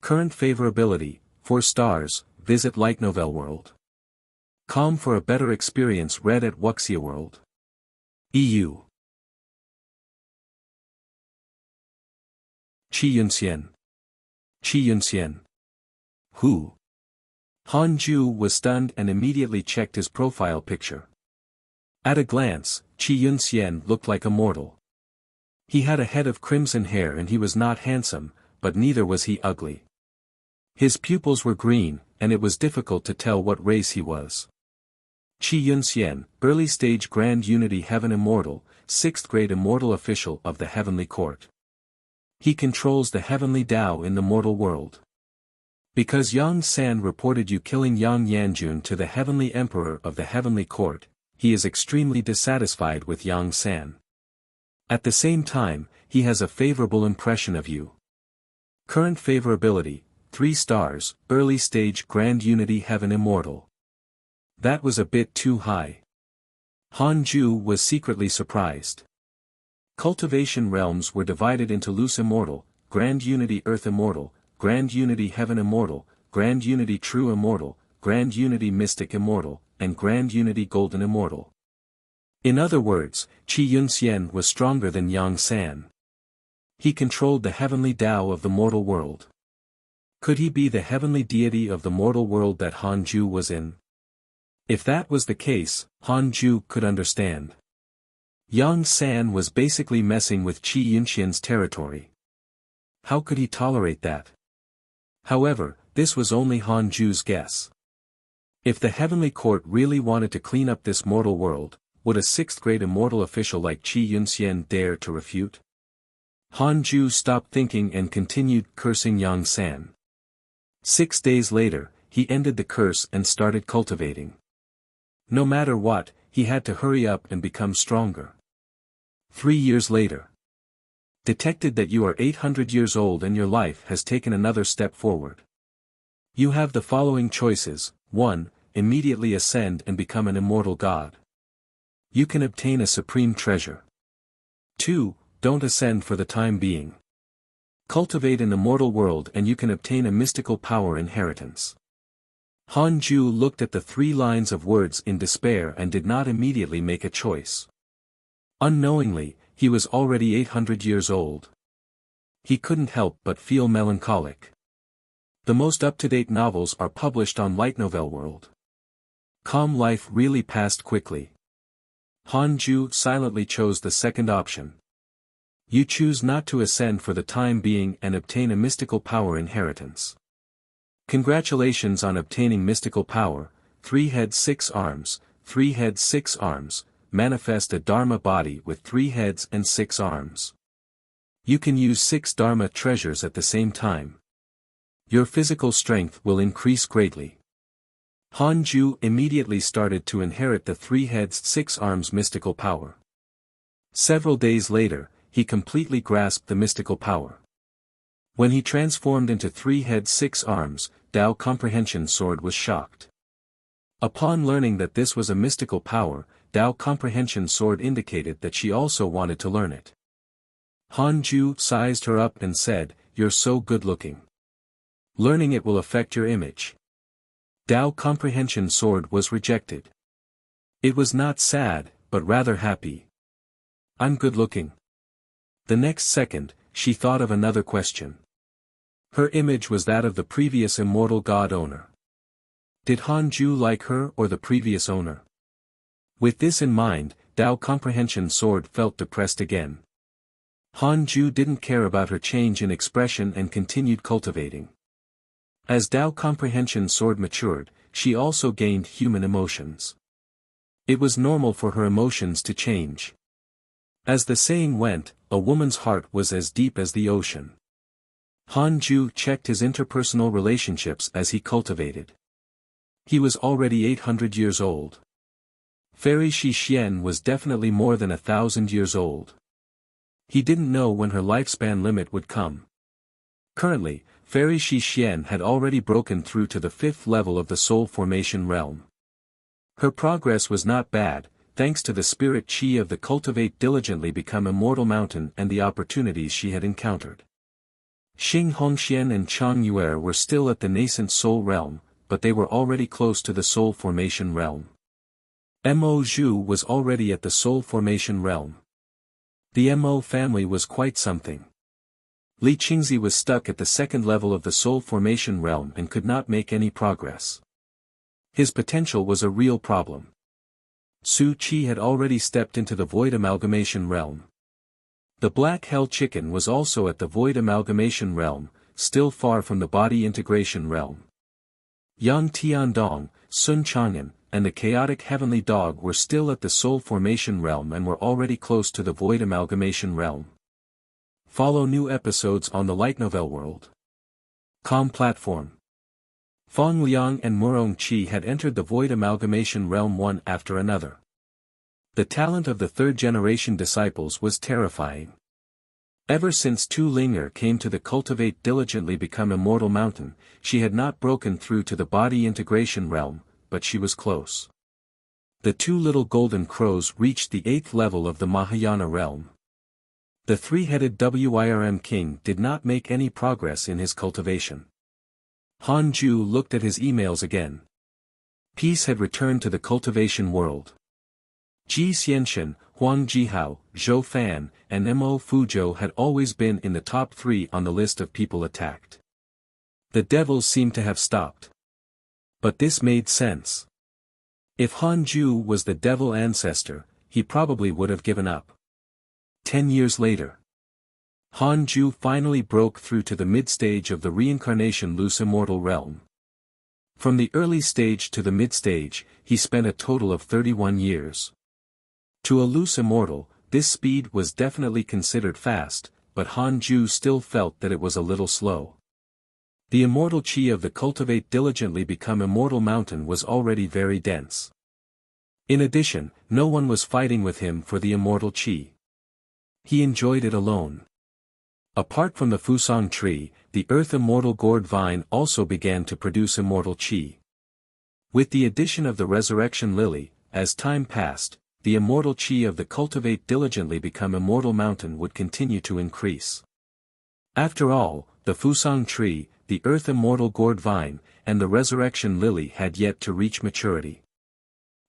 Current favorability, 4 stars, visit Light Novel World. Com for a better experience, read at Wuxia World. EU. Qi Yunxian. Qi Yunxian. Who? Han Ju was stunned and immediately checked his profile picture. At a glance, Qi Yunxian looked like a mortal. He had a head of crimson hair and he was not handsome, but neither was he ugly. His pupils were green, and it was difficult to tell what race he was. Qi Yunxian, early stage Grand Unity Heaven Immortal, 6th grade immortal official of the Heavenly Court. He controls the heavenly Tao in the mortal world. Because Yang San reported you killing Yang Yanjun to the Heavenly Emperor of the Heavenly Court, he is extremely dissatisfied with Yang San. At the same time, he has a favorable impression of you. Current favorability, 3 stars, early stage Grand Unity Heaven Immortal. That was a bit too high. Han Ju was secretly surprised. Cultivation realms were divided into Loose Immortal, Grand Unity Earth Immortal, Grand Unity Heaven Immortal, Grand Unity True Immortal, Grand Unity Mystic Immortal, and Grand Unity Golden Immortal. In other words, Qi Yunxian was stronger than Yang San. He controlled the heavenly Tao of the mortal world. Could he be the heavenly deity of the mortal world that Han Ju was in? If that was the case, Han Ju could understand. Yang San was basically messing with Qi Yunxian's territory. How could he tolerate that? However, this was only Han Ju's guess. If the Heavenly Court really wanted to clean up this mortal world, would a 6th grade immortal official like Qi Yunxian dare to refute? Han Ju stopped thinking and continued cursing Yang San. 6 days later, he ended the curse and started cultivating. No matter what, he had to hurry up and become stronger. 3 years later. Detected that you are 800 years old and your life has taken another step forward. You have the following choices: 1. Immediately ascend and become an immortal god. You can obtain a supreme treasure. 2. Don't ascend for the time being. Cultivate an immortal world and you can obtain a mystical power inheritance. Han Ju looked at the 3 lines of words in despair and did not immediately make a choice. Unknowingly, he was already 800 years old. He couldn't help but feel melancholic. The most up-to-date novels are published on Light Novel World. Calm life really passed quickly. Han Ju silently chose the second option. You choose not to ascend for the time being and obtain a mystical power inheritance. Congratulations on obtaining mystical power: 3 heads 6 arms, 3 heads 6 arms, manifest a Dharma body with 3 heads and 6 arms. You can use 6 Dharma treasures at the same time. Your physical strength will increase greatly. Han Ju immediately started to inherit the 3 heads 6 arms mystical power. Several days later, he completely grasped the mystical power. When he transformed into 3 heads 6 arms, Tao Comprehension Sword was shocked. Upon learning that this was a mystical power, Tao Comprehension Sword indicated that she also wanted to learn it. Han Ju sized her up and said, "You're so good-looking. Learning it will affect your image." Tao Comprehension Sword was rejected. It was not sad, but rather happy. "I'm good-looking." The next second, she thought of another question. Her image was that of the previous immortal god owner. Did Han Ju like her or the previous owner? With this in mind, Tao Comprehension Sword felt depressed again. Han Ju didn't care about her change in expression and continued cultivating. As Tao Comprehension Sword matured, she also gained human emotions. It was normal for her emotions to change. As the saying went, a woman's heart was as deep as the ocean. Han Ju checked his interpersonal relationships as he cultivated. He was already 800 years old. Fairy Shi Xian was definitely more than 1,000 years old. He didn't know when her lifespan limit would come. Currently, Fairy Shi Xian had already broken through to the 5th level of the soul formation realm. Her progress was not bad, thanks to the spirit chi of the Cultivate Diligently Become Immortal Mountain and the opportunities she had encountered. Xing Hongxian and Chang Yuer were still at the nascent soul realm, but they were already close to the soul formation realm. Mo Zhu was already at the soul formation realm. The Mo family was quite something. Li Qingzi was stuck at the 2nd level of the soul formation realm and could not make any progress. His potential was a real problem. Su Qi had already stepped into the void amalgamation realm. The Black Hell Chicken was also at the Void Amalgamation realm, still far from the Body Integration realm. Yang Tiandong, Sun Chang'an, and the Chaotic Heavenly Dog were still at the Soul Formation realm and were already close to the Void Amalgamation realm. Follow new episodes on the Light Novel World. Com platform. Fong Liang and Murong Qi had entered the Void Amalgamation realm one after another. The talent of the third-generation disciples was terrifying. Ever since Tu Linger came to the Cultivate Diligently Become Immortal mountain, she had not broken through to the Body Integration realm, but she was close. The two little golden crows reached the 8th level of the Mahayana realm. The three-headed Wirm king did not make any progress in his cultivation. Han Ju looked at his emails again. Peace had returned to the cultivation world. Ji Xianshan, Huang Jihao, Zhou Fan, and Mo Fuzhou had always been in the top 3 on the list of people attacked. The devils seemed to have stopped. But this made sense. If Han Ju was the devil ancestor, he probably would have given up. 10 years later, Han Ju finally broke through to the mid-stage of the reincarnation loose immortal realm. From the early stage to the mid-stage, he spent a total of 31 years. To a loose immortal, this speed was definitely considered fast, but Han Ju still felt that it was a little slow. The immortal qi of the Cultivate Diligently Become Immortal mountain was already very dense. In addition, no one was fighting with him for the immortal qi. He enjoyed it alone. Apart from the Fusang tree, the Earth Immortal Gourd Vine also began to produce immortal qi. With the addition of the Resurrection Lily, as time passed, the immortal qi of the Cultivate Diligently Become Immortal mountain would continue to increase. After all, the Fusang tree, the Earth Immortal Gourd Vine, and the Resurrection Lily had yet to reach maturity.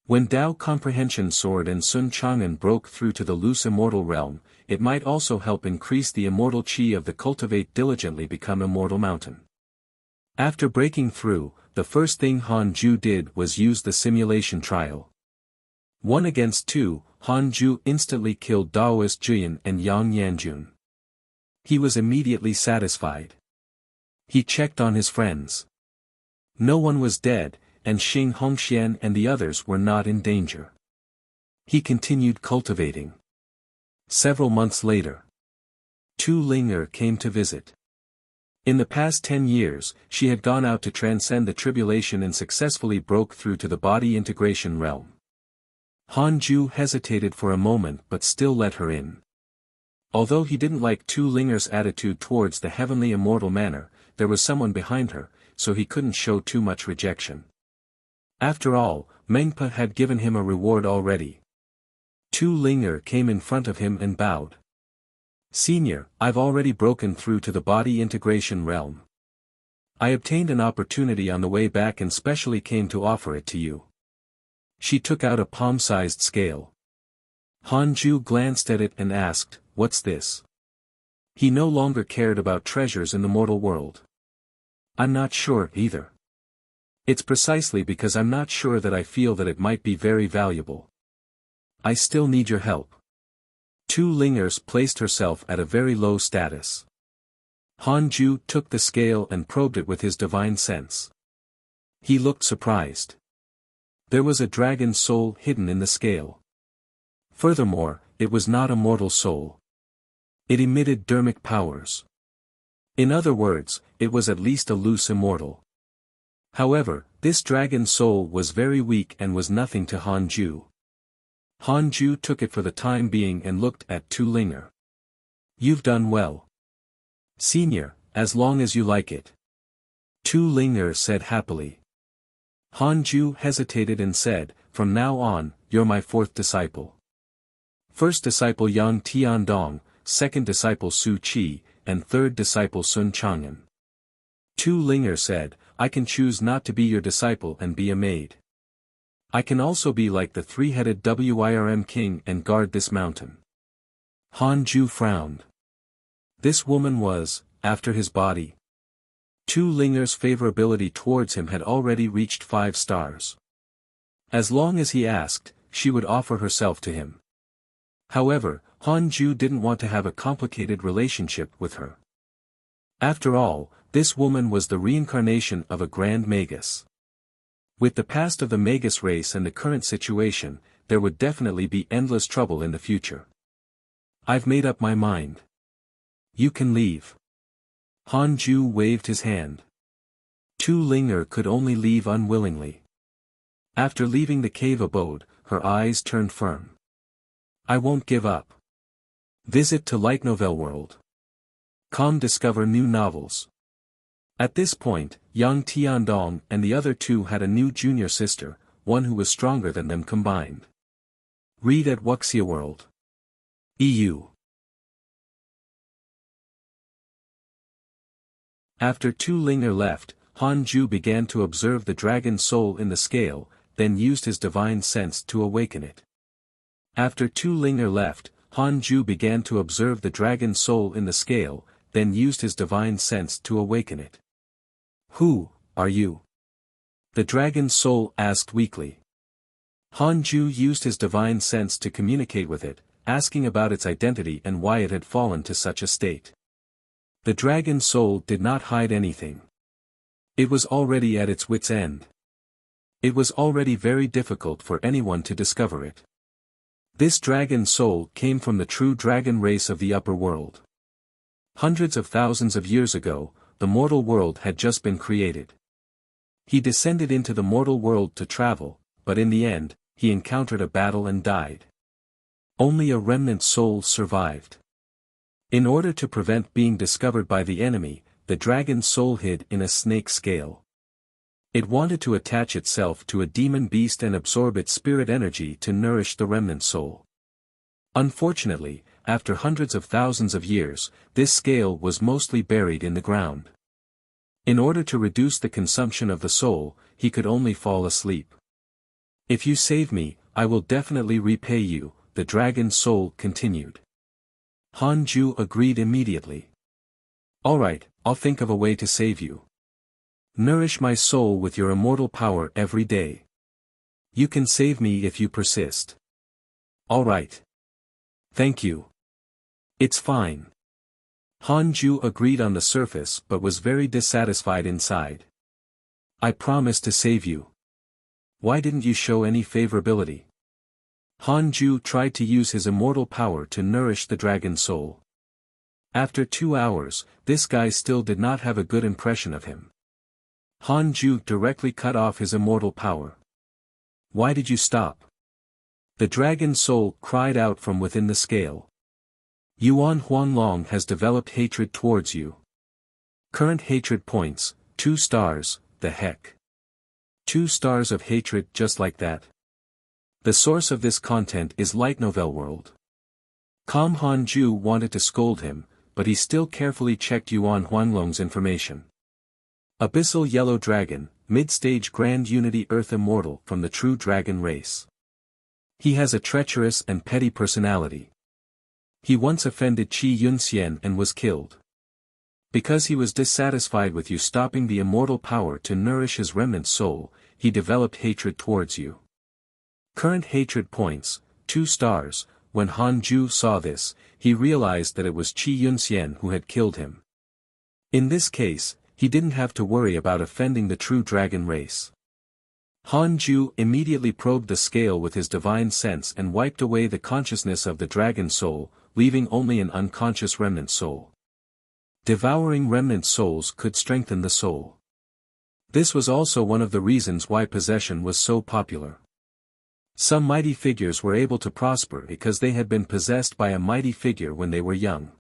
When Tao Comprehension Sword and Sun Chang'an broke through to the loose immortal realm, it might also help increase the immortal qi of the Cultivate Diligently Become Immortal mountain. After breaking through, the first thing Han Ju did was use the simulation trial. 1 against 2, Han Ju instantly killed Daoist Juyan and Yang Yanjun. He was immediately satisfied. He checked on his friends. No one was dead, and Xing Hongxian and the others were not in danger. He continued cultivating. Several months later, Tu Linger came to visit. In the past 10 years, she had gone out to transcend the tribulation and successfully broke through to the Body Integration realm. Han Ju hesitated for a moment but still let her in. Although he didn't like Tu Linger's attitude towards the heavenly immortal manner, there was someone behind her, so he couldn't show too much rejection. After all, Mengpa had given him a reward already. Tu Linger came in front of him and bowed. Senior, I've already broken through to the Body Integration realm. I obtained an opportunity on the way back and specially came to offer it to you. She took out a palm-sized scale. Han Ju glanced at it and asked, "What's this?" He no longer cared about treasures in the mortal world. I'm not sure, either. It's precisely because I'm not sure that I feel that it might be very valuable. I still need your help. Tu Lingers placed herself at a very low status. Han Ju took the scale and probed it with his divine sense. He looked surprised. There was a dragon soul hidden in the scale. Furthermore, it was not a mortal soul. It emitted dermic powers. In other words, it was at least a loose immortal. However, this dragon soul was very weak and was nothing to Han Ju. Han Ju took it for the time being and looked at Tu Linger. You've done well. Senior, as long as you like it. Tu Linger said happily. Han Ju hesitated and said, from now on, you're my 4th disciple. First disciple Yang Tiandong, second disciple Su Qi, and third disciple Sun Chang'an. Tu Linger said, I can choose not to be your disciple and be a maid. I can also be like the three-headed Wirm king and guard this mountain. Han Ju frowned. This woman was, after his body. Tu Linger's favorability towards him had already reached 5 stars. As long as he asked, she would offer herself to him. However, Han Ju didn't want to have a complicated relationship with her. After all, this woman was the reincarnation of a grand magus. With the past of the magus race and the current situation, there would definitely be endless trouble in the future. I've made up my mind. You can leave. Han Ju waved his hand. Tu Ling'er could only leave unwillingly. After leaving the cave abode, her eyes turned firm. I won't give up. Visit to Light Novel World. Com discover new novels. At this point, Yang Tiandong and the other two had a new junior sister, one who was stronger than them combined. Read at Wuxia World. EU. After Tu Ling'er left, Han Ju began to observe the dragon's soul in the scale, then used his divine sense to awaken it. After Tu Ling'er left, Han Ju began to observe the dragon's soul in the scale, then used his divine sense to awaken it. Who are you? The dragon's soul asked weakly. Han Ju used his divine sense to communicate with it, asking about its identity and why it had fallen to such a state. The dragon's soul did not hide anything. It was already at its wit's end. It was already very difficult for anyone to discover it. This dragon's soul came from the true dragon race of the upper world. Hundreds of thousands of years ago, the mortal world had just been created. He descended into the mortal world to travel, but in the end, he encountered a battle and died. Only a remnant soul survived. In order to prevent being discovered by the enemy, the dragon's soul hid in a snake scale. It wanted to attach itself to a demon beast and absorb its spirit energy to nourish the remnant soul. Unfortunately, after hundreds of thousands of years, this scale was mostly buried in the ground. In order to reduce the consumption of the soul, he could only fall asleep. If you save me, I will definitely repay you, the dragon's soul continued. Han Ju agreed immediately. Alright, I'll think of a way to save you. Nourish my soul with your immortal power every day. You can save me if you persist. Alright. Thank you. It's fine. Han Ju agreed on the surface but was very dissatisfied inside. I promised to save you. Why didn't you show any favorability? Han Ju tried to use his immortal power to nourish the dragon's soul. After 2 hours, this guy still did not have a good impression of him. Han Ju directly cut off his immortal power. Why did you stop? The dragon's soul cried out from within the scale. Yuan Huanglong has developed hatred towards you. Current hatred points, 2 stars, the heck. 2 stars of hatred just like that. The source of this content is Light Novel World. Han Ju wanted to scold him, but he still carefully checked Yuan Huanglong's information. Abyssal Yellow Dragon, Mid-Stage Grand Unity Earth Immortal from the true dragon race. He has a treacherous and petty personality. He once offended Qi Yunxian and was killed. Because he was dissatisfied with you stopping the immortal power to nourish his remnant soul, he developed hatred towards you. Current hatred points, 2 stars. When Han Ju saw this, he realized that it was Qi Yunxian who had killed him. In this case, he didn't have to worry about offending the true dragon race. Han Ju immediately probed the scale with his divine sense and wiped away the consciousness of the dragon soul, leaving only an unconscious remnant soul. Devouring remnant souls could strengthen the soul. This was also one of the reasons why possession was so popular. Some mighty figures were able to prosper because they had been possessed by a mighty figure when they were young.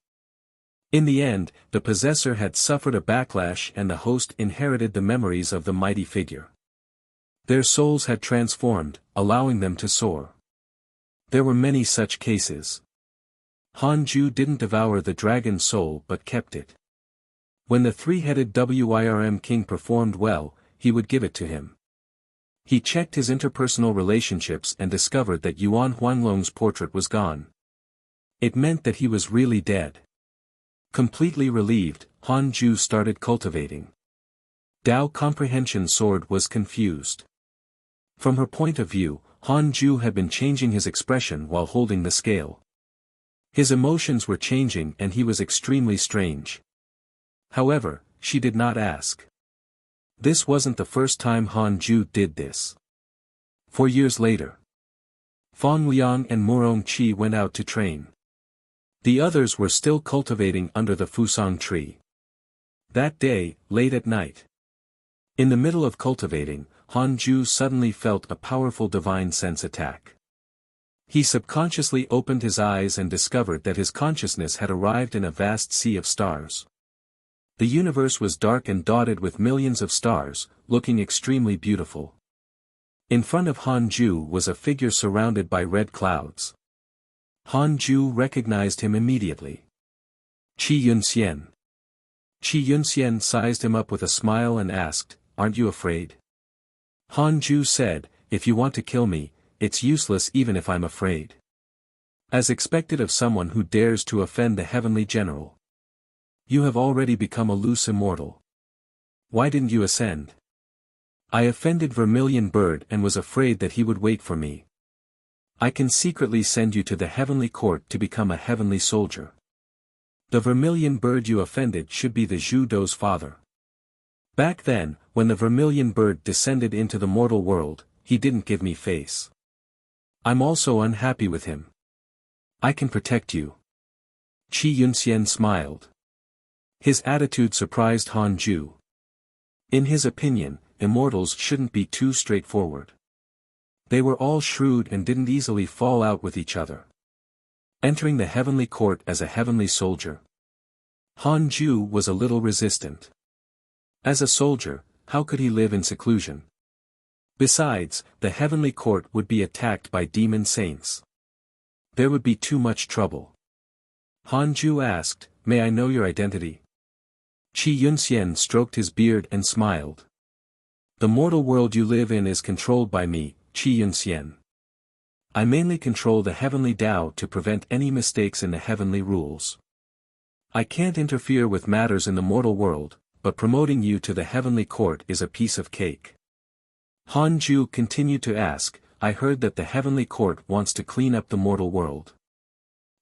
In the end, the possessor had suffered a backlash and the host inherited the memories of the mighty figure. Their souls had transformed, allowing them to soar. There were many such cases. Han Ju didn't devour the dragon soul but kept it. When the 3-headed Wirm king performed well, he would give it to him. He checked his interpersonal relationships and discovered that Yuan Huanglong's portrait was gone. It meant that he was really dead. Completely relieved, Han Ju started cultivating. Dao Comprehension Sword was confused. From her point of view, Han Ju had been changing his expression while holding the scale. His emotions were changing and he was extremely strange. However, she did not ask. This wasn't the first time Han Ju did this. 4 years later, Fang Liang and Murong Qi went out to train. The others were still cultivating under the Fusang tree. That day, late at night, in the middle of cultivating, Han Ju suddenly felt a powerful divine sense attack. He subconsciously opened his eyes and discovered that his consciousness had arrived in a vast sea of stars. The universe was dark and dotted with millions of stars, looking extremely beautiful. In front of Han Ju was a figure surrounded by red clouds. Han Ju recognized him immediately. Qi Yunxian. Qi Yunxian sized him up with a smile and asked, "Aren't you afraid?" Han Ju said, "If you want to kill me, it's useless even if I'm afraid." As expected of someone who dares to offend the heavenly general. You have already become a loose immortal. Why didn't you ascend? I offended Vermilion Bird and was afraid that he would wait for me. I can secretly send you to the heavenly court to become a heavenly soldier. The Vermilion Bird you offended should be the Zhu Dou's father. Back then, when the Vermilion Bird descended into the mortal world, he didn't give me face. I'm also unhappy with him. I can protect you. Qi Yunxian smiled. His attitude surprised Han Ju. In his opinion, immortals shouldn't be too straightforward. They were all shrewd and didn't easily fall out with each other. Entering the heavenly court as a heavenly soldier, Han Ju was a little resistant. As a soldier, how could he live in seclusion? Besides, the heavenly court would be attacked by demon saints. There would be too much trouble. Han Ju asked, "May I know your identity?" Qi Yunxian stroked his beard and smiled. The mortal world you live in is controlled by me, Qi Yunxian. I mainly control the heavenly Tao to prevent any mistakes in the heavenly rules. I can't interfere with matters in the mortal world, but promoting you to the heavenly court is a piece of cake. Han Ju continued to ask, "I heard that the heavenly court wants to clean up the mortal world.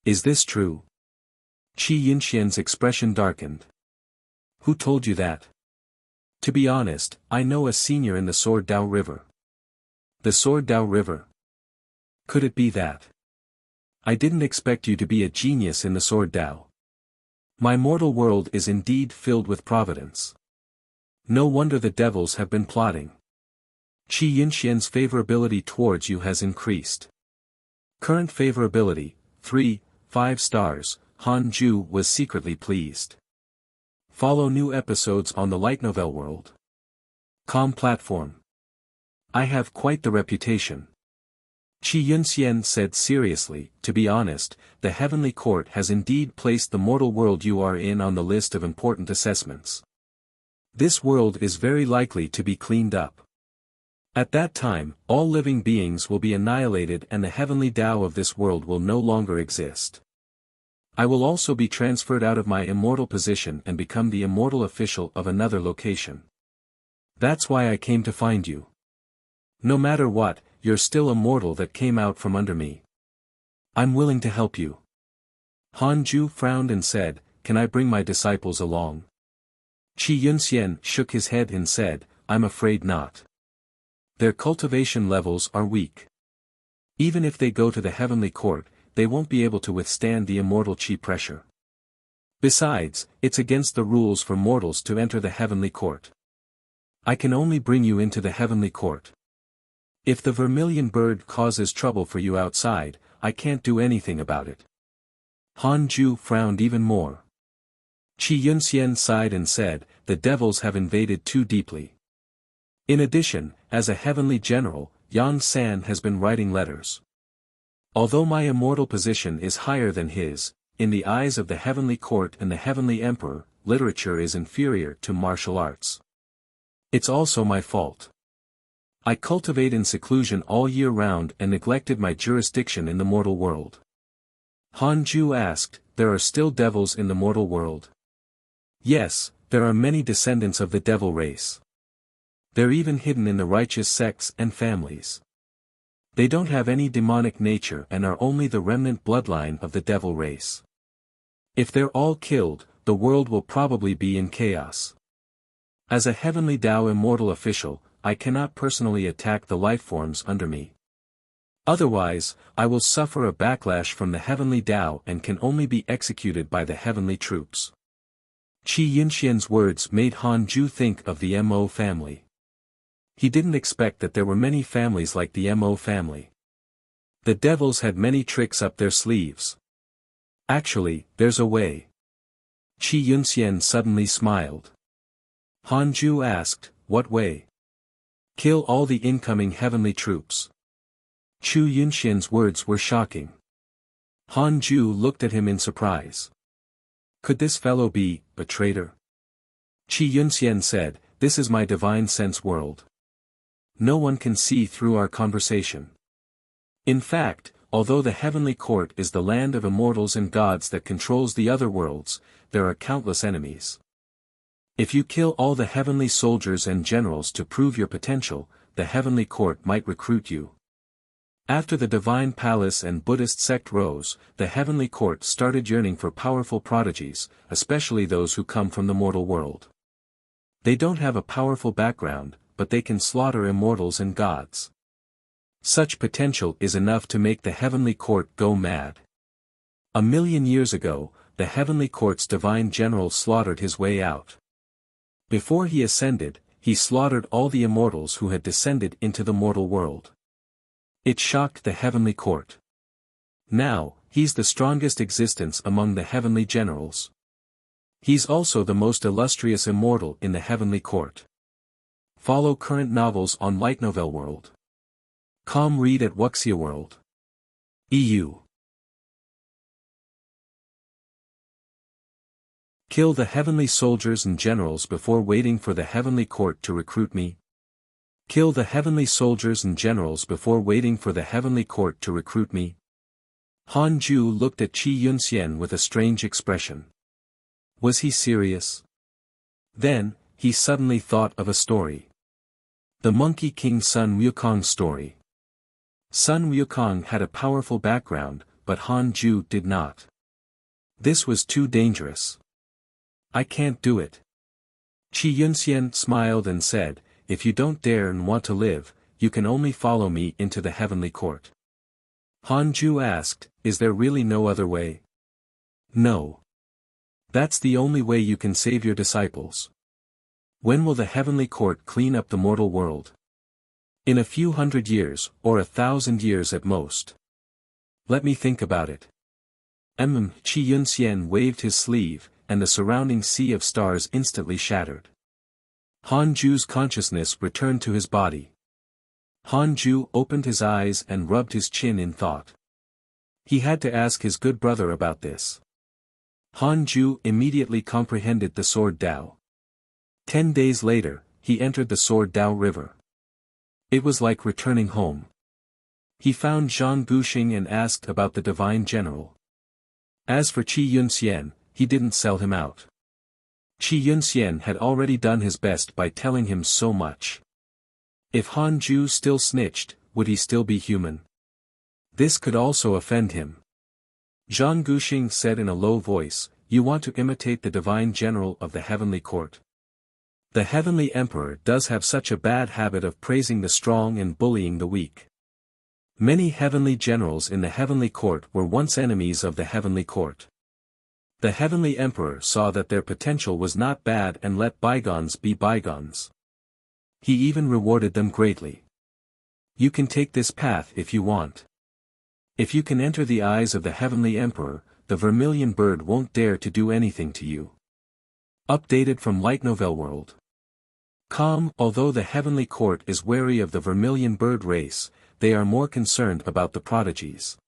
Is this true?" Qi Yunxian's expression darkened. "Who told you that?" "To be honest, I know a senior in the Sword Dao River." "The Sword Dao River? Could it be that? I didn't expect you to be a genius in the Sword Dao. My mortal world is indeed filled with providence. No wonder the devils have been plotting. Qi Yunxian's favorability towards you has increased. Current favorability, 3/5 stars, Han Ju was secretly pleased. Follow new episodes on the light novel world. Com platform. I have quite the reputation. Qi Yunxian said seriously, "To be honest, the heavenly court has indeed placed the mortal world you are in on the list of important assessments. This world is very likely to be cleaned up. At that time, all living beings will be annihilated and the heavenly Tao of this world will no longer exist. I will also be transferred out of my immortal position and become the immortal official of another location. That's why I came to find you. No matter what, you're still a mortal that came out from under me. I'm willing to help you." Han Ju frowned and said, "Can I bring my disciples along?" Qi Yunxian shook his head and said, "I'm afraid not. Their cultivation levels are weak. Even if they go to the heavenly court, they won't be able to withstand the immortal qi pressure. Besides, it's against the rules for mortals to enter the heavenly court. I can only bring you into the heavenly court. If the Vermilion Bird causes trouble for you outside, I can't do anything about it." Han Ju frowned even more. Qi Yunxian sighed and said, "The devils have invaded too deeply. In addition, as a heavenly general, Yan San has been writing letters. Although my immortal position is higher than his, in the eyes of the heavenly court and the heavenly emperor, literature is inferior to martial arts. It's also my fault. I cultivate in seclusion all year round and neglected my jurisdiction in the mortal world." Han Ju asked, "There are still devils in the mortal world?" "Yes, there are many descendants of the devil race. They're even hidden in the righteous sects and families. They don't have any demonic nature and are only the remnant bloodline of the devil race. If they're all killed, the world will probably be in chaos. As a heavenly Tao immortal official, I cannot personally attack the lifeforms under me. Otherwise, I will suffer a backlash from the heavenly Tao and can only be executed by the heavenly troops. Qi Yunxian's words made Han Ju think of the Mo family. He didn't expect that there were many families like the Mo family. The devils had many tricks up their sleeves. Actually, there's a way. Qi Yunxian suddenly smiled. Han Ju asked, what way? Kill all the incoming heavenly troops. Qi Yunxian's words were shocking. Han Ju looked at him in surprise. Could this fellow be a traitor? Qi Yunxian said, this is my divine sense world. No one can see through our conversation. In fact, although the heavenly court is the land of immortals and gods that controls the other worlds, there are countless enemies. If you kill all the heavenly soldiers and generals to prove your potential, the heavenly court might recruit you. After the divine palace and Buddhist sect rose, the heavenly court started yearning for powerful prodigies, especially those who come from the mortal world. They don't have a powerful background, but they can slaughter immortals and gods. Such potential is enough to make the heavenly court go mad. 1,000,000 years ago, the heavenly court's divine general slaughtered his way out. Before he ascended, he slaughtered all the immortals who had descended into the mortal world. It shocked the heavenly court. Now, he's the strongest existence among the heavenly generals. He's also the most illustrious immortal in the heavenly court. Follow current novels on Light Novel World. Read at Wuxia World. EU. Kill the heavenly soldiers and generals before waiting for the heavenly court to recruit me. Kill the heavenly soldiers and generals before waiting for the heavenly court to recruit me. Han Ju looked at Qi Yunxian with a strange expression. Was he serious? Then, he suddenly thought of a story. The Monkey King Sun Wukong story. Sun Wukong had a powerful background, but Han Ju did not. This was too dangerous. I can't do it. Qi Yunxian smiled and said, if you don't dare and want to live, you can only follow me into the heavenly court. Han Ju asked, is there really no other way? No. That's the only way you can save your disciples. When will the heavenly court clean up the mortal world? In a few hundred years, or 1,000 years at most. Let me think about it. Qi Yunxian waved his sleeve, and the surrounding sea of stars instantly shattered. Han Ju's consciousness returned to his body. Han Ju opened his eyes and rubbed his chin in thought. He had to ask his good brother about this. Han Ju immediately comprehended the Sword Dao. 10 days later, he entered the Sword Dao River. It was like returning home. He found Zhang Guxing and asked about the divine general. As for Qi Yunxian, he didn't sell him out. Qi Yunxian had already done his best by telling him so much. If Han Ju still snitched, would he still be human? This could also offend him. Zhang Guxing said in a low voice, you want to imitate the divine general of the heavenly court. The heavenly emperor does have such a bad habit of praising the strong and bullying the weak. Many heavenly generals in the heavenly court were once enemies of the heavenly court. The heavenly emperor saw that their potential was not bad and let bygones be bygones. He even rewarded them greatly. You can take this path if you want. If you can enter the eyes of the heavenly emperor, the vermilion bird won't dare to do anything to you. Updated from Light Novel World. Although the heavenly court is wary of the vermilion bird race, they are more concerned about the prodigies.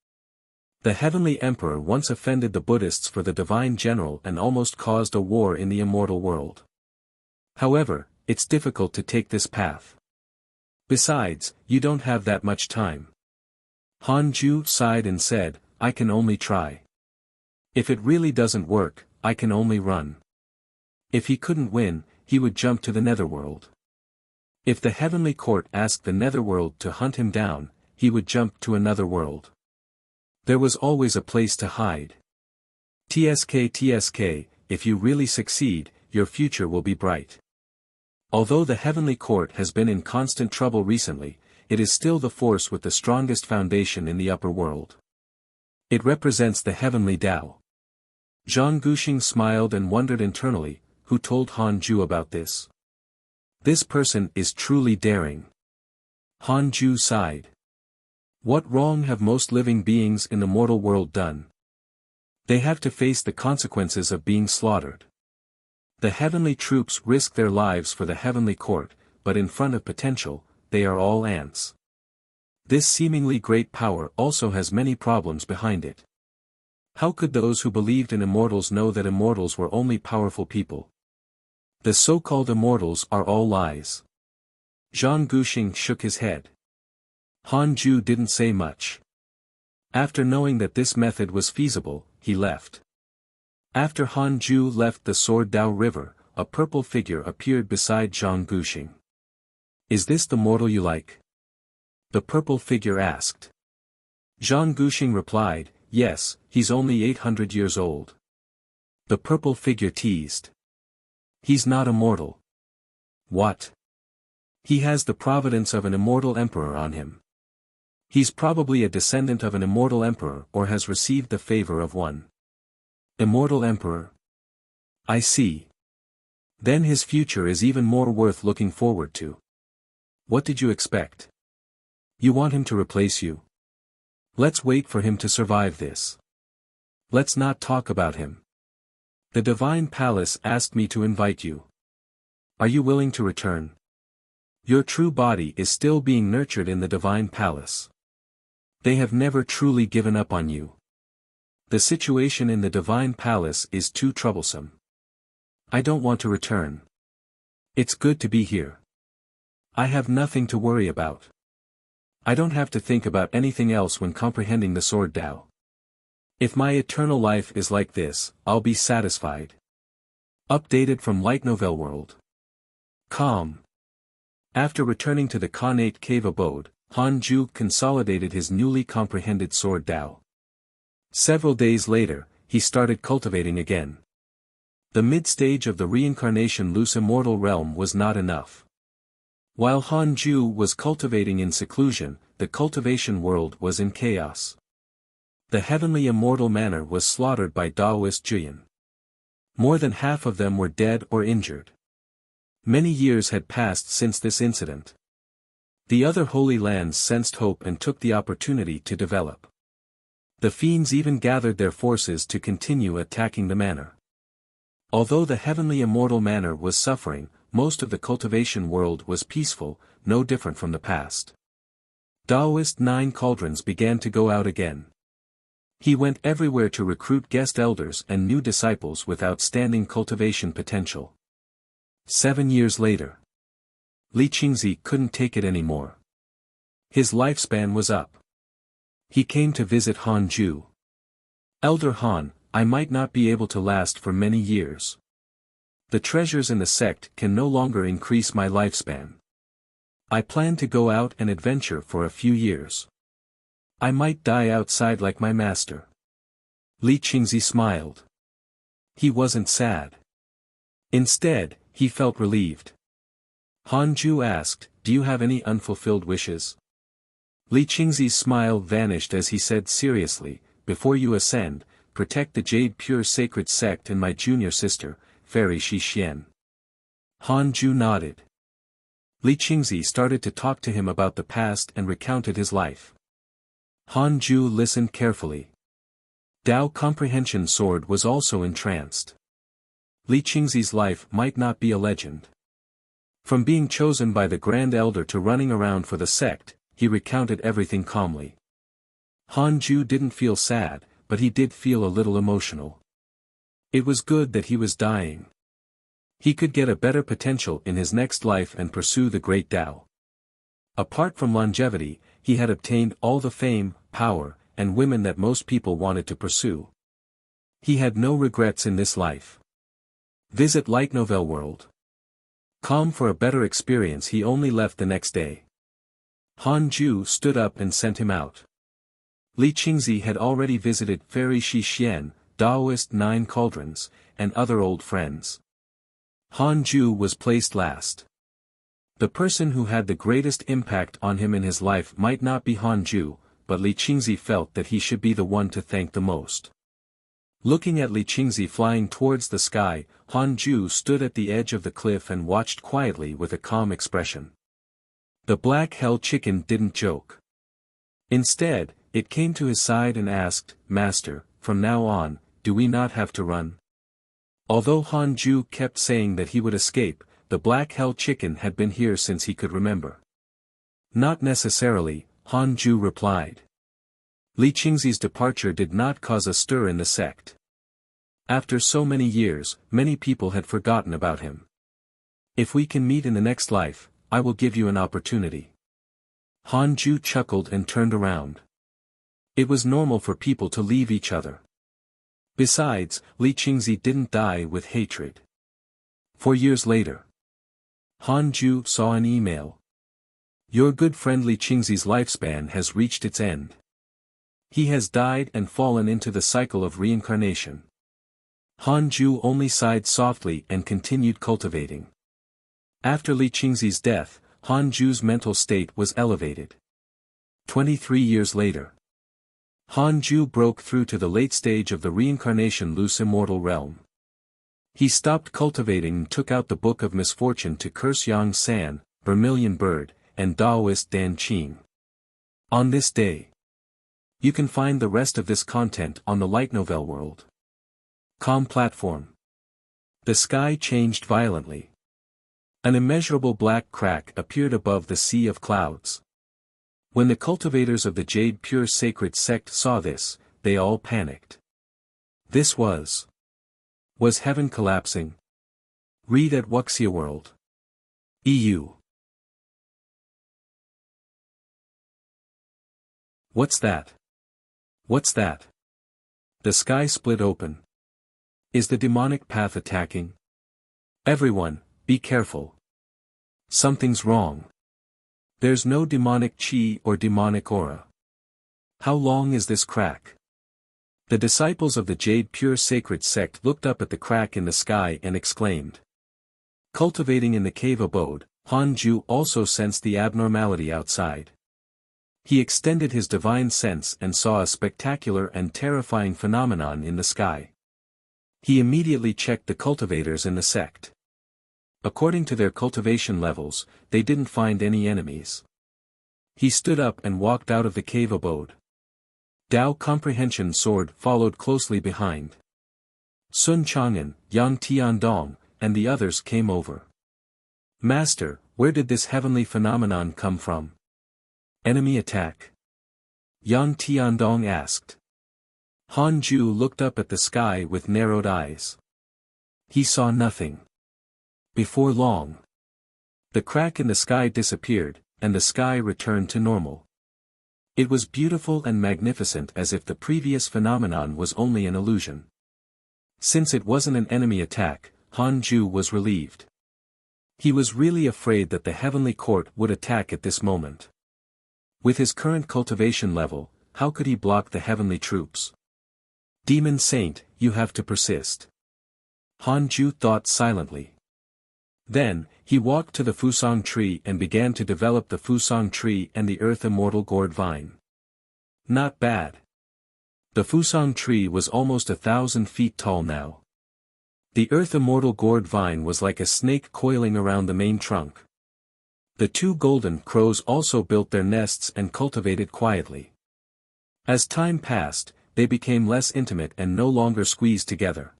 The heavenly emperor once offended the Buddhists for the divine general and almost caused a war in the immortal world. However, it's difficult to take this path. Besides, you don't have that much time. Han Ju sighed and said, I can only try. If it really doesn't work, I can only run. If he couldn't win, he would jump to the netherworld. If the heavenly court asked the netherworld to hunt him down, he would jump to another world. There was always a place to hide. TSK, if you really succeed, your future will be bright. Although the heavenly court has been in constant trouble recently, it is still the force with the strongest foundation in the upper world. It represents the heavenly Tao. Zhang Guxing smiled and wondered internally, who told Han Ju about this? This person is truly daring. Han Ju sighed. What wrong have most living beings in the mortal world done? They have to face the consequences of being slaughtered. The heavenly troops risk their lives for the heavenly court, but in front of potential, they are all ants. This seemingly great power also has many problems behind it. How could those who believed in immortals know that immortals were only powerful people? The so-called immortals are all lies. Zhang Guxing shook his head. Han Ju didn't say much. After knowing that this method was feasible, he left. After Han Ju left the Sword Dao River, a purple figure appeared beside Zhang Guxing. Is this the mortal you like? The purple figure asked. Zhang Guxing replied, yes, he's only 800 years old. The purple figure teased. He's not immortal. What? He has the providence of an immortal emperor on him. He's probably a descendant of an immortal emperor or has received the favor of one. Immortal emperor? I see. Then his future is even more worth looking forward to. What did you expect? You want him to replace you? Let's wait for him to survive this. Let's not talk about him. The Divine Palace asked me to invite you. Are you willing to return? Your true body is still being nurtured in the Divine Palace. They have never truly given up on you. The situation in the Divine Palace is too troublesome. I don't want to return. It's good to be here. I have nothing to worry about. I don't have to think about anything else when comprehending the Sword Dao. If my eternal life is like this, I'll be satisfied. Updated from Light Novel World. Calm. After returning to the Khanate cave abode, Han Ju consolidated his newly comprehended Sword Dao. Several days later, he started cultivating again. The mid-stage of the reincarnation loose immortal realm was not enough. While Han Ju was cultivating in seclusion, the cultivation world was in chaos. The heavenly immortal manor was slaughtered by Daoist Juyan. More than half of them were dead or injured. Many years had passed since this incident. The other holy lands sensed hope and took the opportunity to develop. The fiends even gathered their forces to continue attacking the manor. Although the heavenly immortal manor was suffering, most of the cultivation world was peaceful, no different from the past. Daoist 9 cauldrons began to go out again. He went everywhere to recruit guest elders and new disciples with outstanding cultivation potential. 7 years later. Li Qingzi couldn't take it anymore. His lifespan was up. He came to visit Han Ju. Elder Han, I might not be able to last for many years. The treasures in the sect can no longer increase my lifespan. I plan to go out and adventure for a few years. I might die outside like my master. Li Qingzi smiled. He wasn't sad. Instead, he felt relieved. Han Ju asked, do you have any unfulfilled wishes? Li Qingzi's smile vanished as he said seriously, before you ascend, protect the Jade Pure Sacred Sect and my junior sister, Fairy Shi Xian. Han Ju nodded. Li Qingzi started to talk to him about the past and recounted his life. Han Ju listened carefully. Dao Comprehension Sword was also entranced. Li Qingzi's life might not be a legend. From being chosen by the Grand Elder to running around for the sect, he recounted everything calmly. Han Ju didn't feel sad, but he did feel a little emotional. It was good that he was dying. He could get a better potential in his next life and pursue the great Tao. Apart from longevity, he had obtained all the fame, power, and women that most people wanted to pursue. He had no regrets in this life. Visit Light Novel World. Calm for a better experience. He only left the next day. Han Ju stood up and sent him out. Li Qingzi had already visited Fairy Shi Xian, Taoist 9 Cauldrons, and other old friends. Han Ju was placed last. The person who had the greatest impact on him in his life might not be Han Ju, but Li Qingzi felt that he should be the one to thank the most. Looking at Li Qingzi flying towards the sky, Han Ju stood at the edge of the cliff and watched quietly with a calm expression. The black hell chicken didn't joke. Instead, it came to his side and asked, "Master, from now on, do we not have to run?" Although Han Ju kept saying that he would escape, the black hell chicken had been here since he could remember. "Not necessarily," Han Ju replied. Li Qingzi's departure did not cause a stir in the sect. After so many years, many people had forgotten about him. "If we can meet in the next life, I will give you an opportunity." Han Ju chuckled and turned around. It was normal for people to leave each other. Besides, Li Qingzi didn't die with hatred. 4 years later, Han Ju saw an email. "Your good friend Li Qingzi's lifespan has reached its end. He has died and fallen into the cycle of reincarnation." Han Ju only sighed softly and continued cultivating. After Li Qingzi's death, Han Ju's mental state was elevated. 23 years later, Han Ju broke through to the late stage of the reincarnation loose immortal realm. He stopped cultivating and took out the Book of Misfortune to curse Yang San, Vermilion Bird, and Taoist Dan Qing. On this day, you can find the rest of this content on the Light Novel World .com platform. The sky changed violently. An immeasurable black crack appeared above the sea of clouds. When the cultivators of the Jade Pure Sacred Sect saw this, they all panicked. This was heaven collapsing? Read at Wuxia World. EU. What's that? What's that? The sky split open. Is the demonic path attacking? Everyone, be careful. Something's wrong. There's no demonic chi or demonic aura. How long is this crack? The disciples of the Jade Pure Sacred Sect looked up at the crack in the sky and exclaimed. Cultivating in the cave abode, Han Ju also sensed the abnormality outside. He extended his divine sense and saw a spectacular and terrifying phenomenon in the sky. He immediately checked the cultivators in the sect. According to their cultivation levels, they didn't find any enemies. He stood up and walked out of the cave abode. Dao Comprehension Sword followed closely behind. Sun Chang'an, Yang Tiandong, and the others came over. Master, where did this heavenly phenomenon come from? Enemy attack? Yang Tiandong asked. Han Ju looked up at the sky with narrowed eyes. He saw nothing. Before long, the crack in the sky disappeared, and the sky returned to normal. It was beautiful and magnificent as if the previous phenomenon was only an illusion. Since it wasn't an enemy attack, Han Ju was relieved. He was really afraid that the heavenly court would attack at this moment. With his current cultivation level, how could he block the heavenly troops? Demon Saint, you have to persist. Han Ju thought silently. Then, he walked to the Fusang tree and began to develop the Fusang tree and the earth immortal gourd vine. Not bad. The Fusang tree was almost 1,000 feet tall now. The earth immortal gourd vine was like a snake coiling around the main trunk. The 2 golden crows also built their nests and cultivated quietly. As time passed, they became less intimate and no longer squeezed together.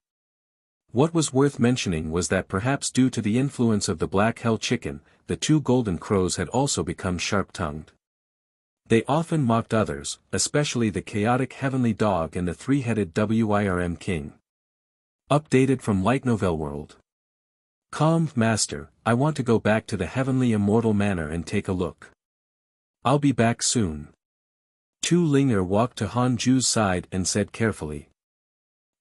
What was worth mentioning was that perhaps due to the influence of the black hell chicken, the 2 golden crows had also become sharp-tongued. They often mocked others, especially the chaotic heavenly dog and the 3-headed WIRM king. Updated from Light Novel World. Calm, Master, I want to go back to the heavenly immortal manor and take a look. I'll be back soon. Tu Linger walked to Han Ju's side and said carefully.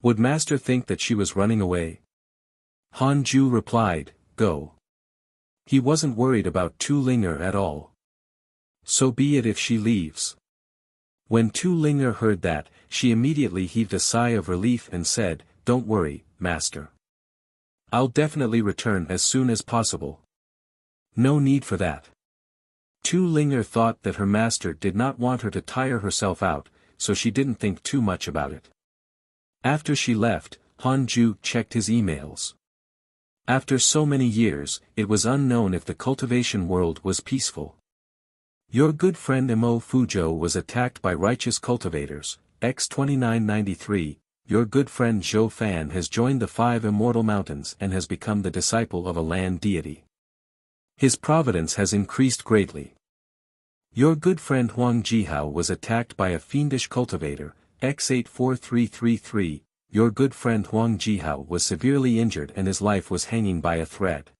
Would Master think that she was running away? Han Ju replied, Go. He wasn't worried about Tu Linger at all. So be it if she leaves. When Tu Ling'er heard that, she immediately heaved a sigh of relief and said, "Don't worry, master. I'll definitely return as soon as possible. No need for that." Tu Ling'er thought that her master did not want her to tire herself out, so she didn't think too much about it. After she left, Han Ju checked his emails. After so many years, it was unknown if the cultivation world was peaceful. Your good friend Mo Fuzhou was attacked by righteous cultivators, X2993. Your good friend Zhou Fan has joined the 5 immortal mountains and has become the disciple of a land deity. His providence has increased greatly. Your good friend Huang Jihao was attacked by a fiendish cultivator, X84333. Your good friend Huang Jihao was severely injured and his life was hanging by a thread.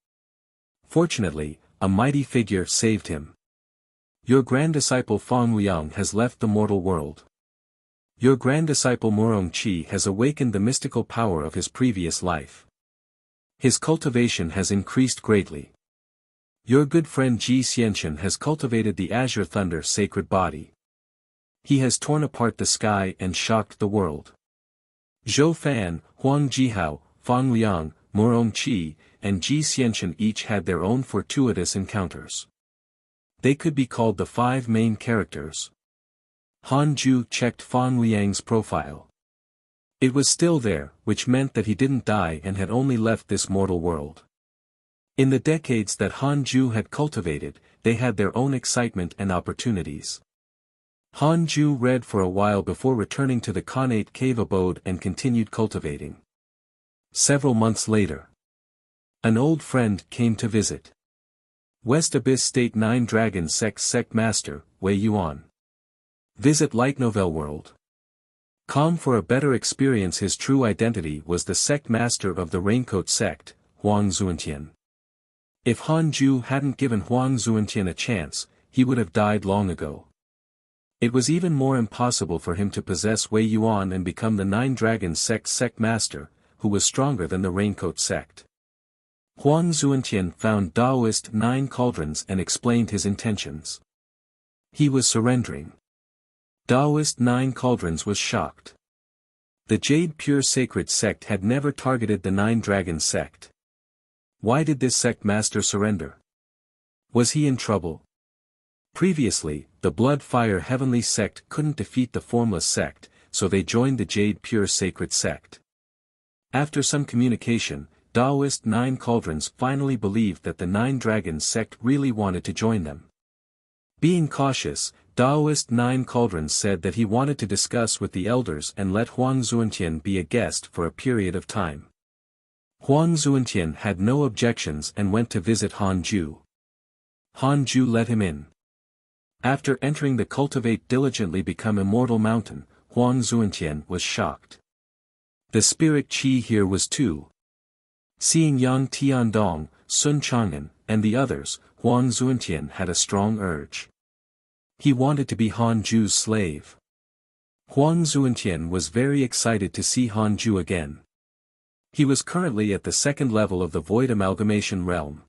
Fortunately, a mighty figure saved him. Your grand disciple Fang Liang has left the mortal world. Your grand disciple Murong Qi has awakened the mystical power of his previous life. His cultivation has increased greatly. Your good friend Ji Xianchen has cultivated the Azure Thunder sacred body. He has torn apart the sky and shocked the world. Zhou Fan, Huang Jihao, Fang Liang, Murong Qi, and Ji Xianchen each had their own fortuitous encounters. They could be called the 5 main characters. Han Ju checked Fang Liang's profile. It was still there, which meant that he didn't die and had only left this mortal world. In the decades that Han Ju had cultivated, they had their own excitement and opportunities. Han Ju read for a while before returning to the Khanate cave abode and continued cultivating. Several months later, an old friend came to visit. West Abyss State 9 Dragon Sect Master, Wei Yuan. Visit Light Novel World. Com for a better experience. His true identity was the sect master of the Raincoat sect, Huang Zuantian. If Han Ju hadn't given Huang Zuantian a chance, he would have died long ago. It was even more impossible for him to possess Wei Yuan and become the 9 Dragon sect master, who was stronger than the Raincoat sect. Huang Zuantian found Taoist 9 cauldrons and explained his intentions. He was surrendering. Taoist 9 cauldrons was shocked. The Jade Pure Sacred sect had never targeted the 9 Dragon sect. Why did this sect master surrender? Was he in trouble? Previously, the Blood Fire Heavenly sect couldn't defeat the Formless sect, so they joined the Jade Pure Sacred sect. After some communication, Taoist 9 cauldrons finally believed that the 9 Dragons sect really wanted to join them. Being cautious, Taoist 9 cauldrons said that he wanted to discuss with the elders and let Huang Zuantian be a guest for a period of time. Huang Zuantian had no objections and went to visit Han Ju. Han Ju let him in. After entering the Cultivate Diligently Become Immortal mountain, Huang Zuantian was shocked. The spirit qi here was too. Seeing Yang Tiandong, Sun Chang'an, and the others, Huang Zuantian had a strong urge. He wanted to be Han Ju's slave. Huang Zuantian was very excited to see Han Ju again. He was currently at the 2nd level of the Void Amalgamation realm.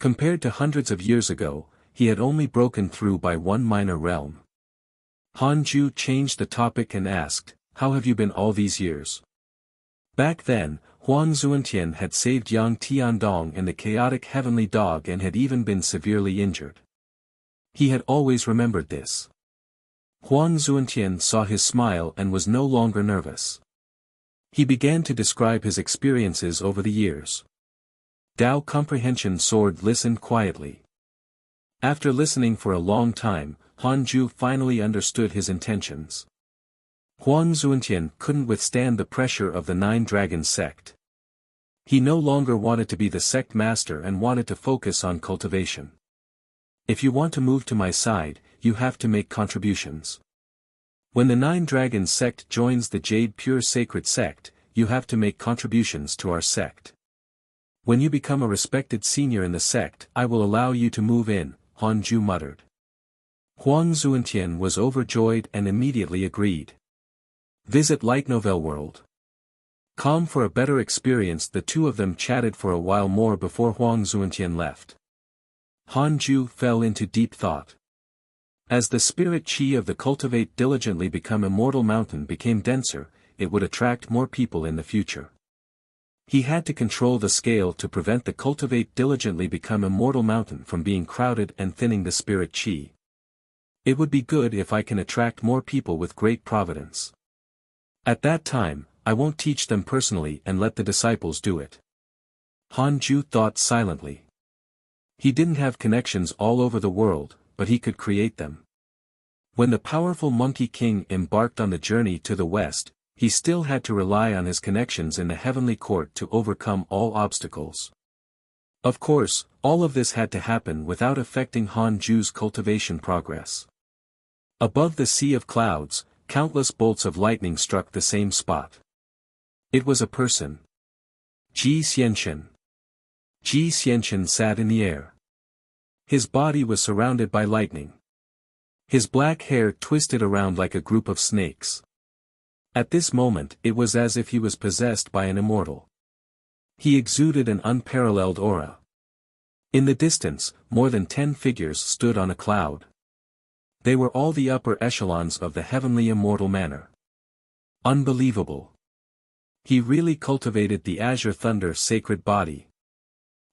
Compared to hundreds of years ago, he had only broken through by 1 minor realm. Han Ju changed the topic and asked, "How have you been all these years?" Back then, Huang Zuantian had saved Yang Tiandong and the chaotic heavenly dog and had even been severely injured. He had always remembered this. Huang Zuantian saw his smile and was no longer nervous. He began to describe his experiences over the years. Dao Comprehension Sword listened quietly. After listening for a long time, Han Ju finally understood his intentions. Huang Zuantian couldn't withstand the pressure of the 9 Dragon sect. He no longer wanted to be the sect master and wanted to focus on cultivation. If you want to move to my side, you have to make contributions. When the 9 Dragon sect joins the Jade Pure Sacred sect, you have to make contributions to our sect. When you become a respected senior in the sect, I will allow you to move in, Han Ju muttered. Huang Zuantian was overjoyed and immediately agreed. Visit Light Novel World. Calm for a better experience. The two of them chatted for a while more before Huang Zuantian left. Han Ju fell into deep thought. As the spirit chi of the cultivate diligently become immortal mountain became denser, it would attract more people in the future. He had to control the scale to prevent the cultivate diligently become immortal mountain from being crowded and thinning the spirit chi. It would be good if I can attract more people with great providence. At that time, I won't teach them personally and let the disciples do it. Han Ju thought silently. He didn't have connections all over the world, but he could create them. When the powerful Monkey King embarked on the journey to the west, he still had to rely on his connections in the heavenly court to overcome all obstacles. Of course, all of this had to happen without affecting Han Ju's cultivation progress. Above the sea of clouds, countless bolts of lightning struck the same spot. It was a person. Ji Xianchen. Ji Xianchen sat in the air. His body was surrounded by lightning. His black hair twisted around like a group of snakes. At this moment it was as if he was possessed by an immortal. He exuded an unparalleled aura. In the distance, more than 10 figures stood on a cloud. They were all the upper echelons of the heavenly immortal manner. Unbelievable. He really cultivated the azure thunder sacred body.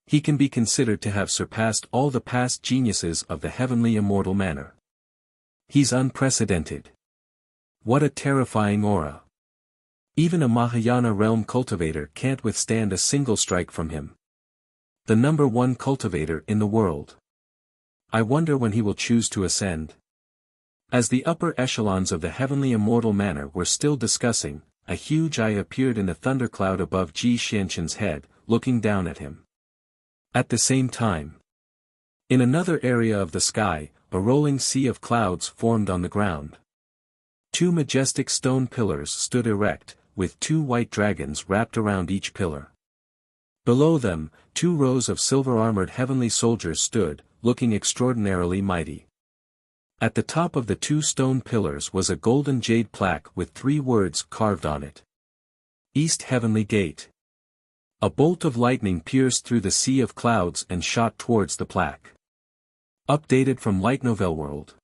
He can be considered to have surpassed all the past geniuses of the heavenly immortal manner. He's unprecedented. What a terrifying aura. Even a Mahayana realm cultivator can't withstand a single strike from him. The #1 cultivator in the world. I wonder when he will choose to ascend. As the upper echelons of the heavenly immortal manner were still discussing, a huge eye appeared in the thundercloud above Ji Xianchen's head, looking down at him. At the same time, in another area of the sky, a rolling sea of clouds formed on the ground. 2 majestic stone pillars stood erect, with 2 white dragons wrapped around each pillar. Below them, 2 rows of silver-armored heavenly soldiers stood, looking extraordinarily mighty. At the top of the 2 stone pillars was a golden jade plaque with 3 words carved on it. East Heavenly Gate. A bolt of lightning pierced through the sea of clouds and shot towards the plaque. Updated from Light Novel World.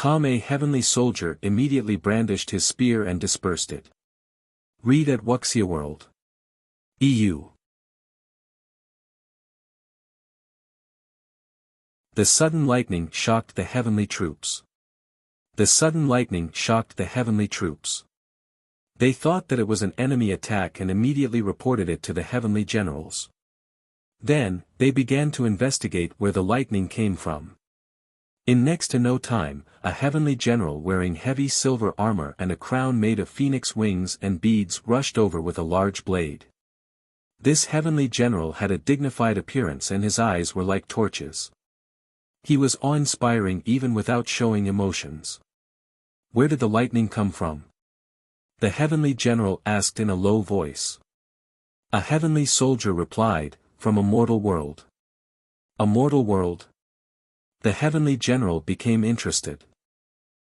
A heavenly soldier immediately brandished his spear and dispersed it. Read at Wuxia World. EU. The sudden lightning shocked the heavenly troops. The sudden lightning shocked the heavenly troops. They thought that it was an enemy attack and immediately reported it to the heavenly generals. Then, they began to investigate where the lightning came from. In next to no time, a heavenly general wearing heavy silver armor and a crown made of phoenix wings and beads rushed over with a large blade. This heavenly general had a dignified appearance and his eyes were like torches. He was awe-inspiring even without showing emotions. Where did the lightning come from? The heavenly general asked in a low voice. A heavenly soldier replied, from a mortal world. A mortal world? The heavenly general became interested.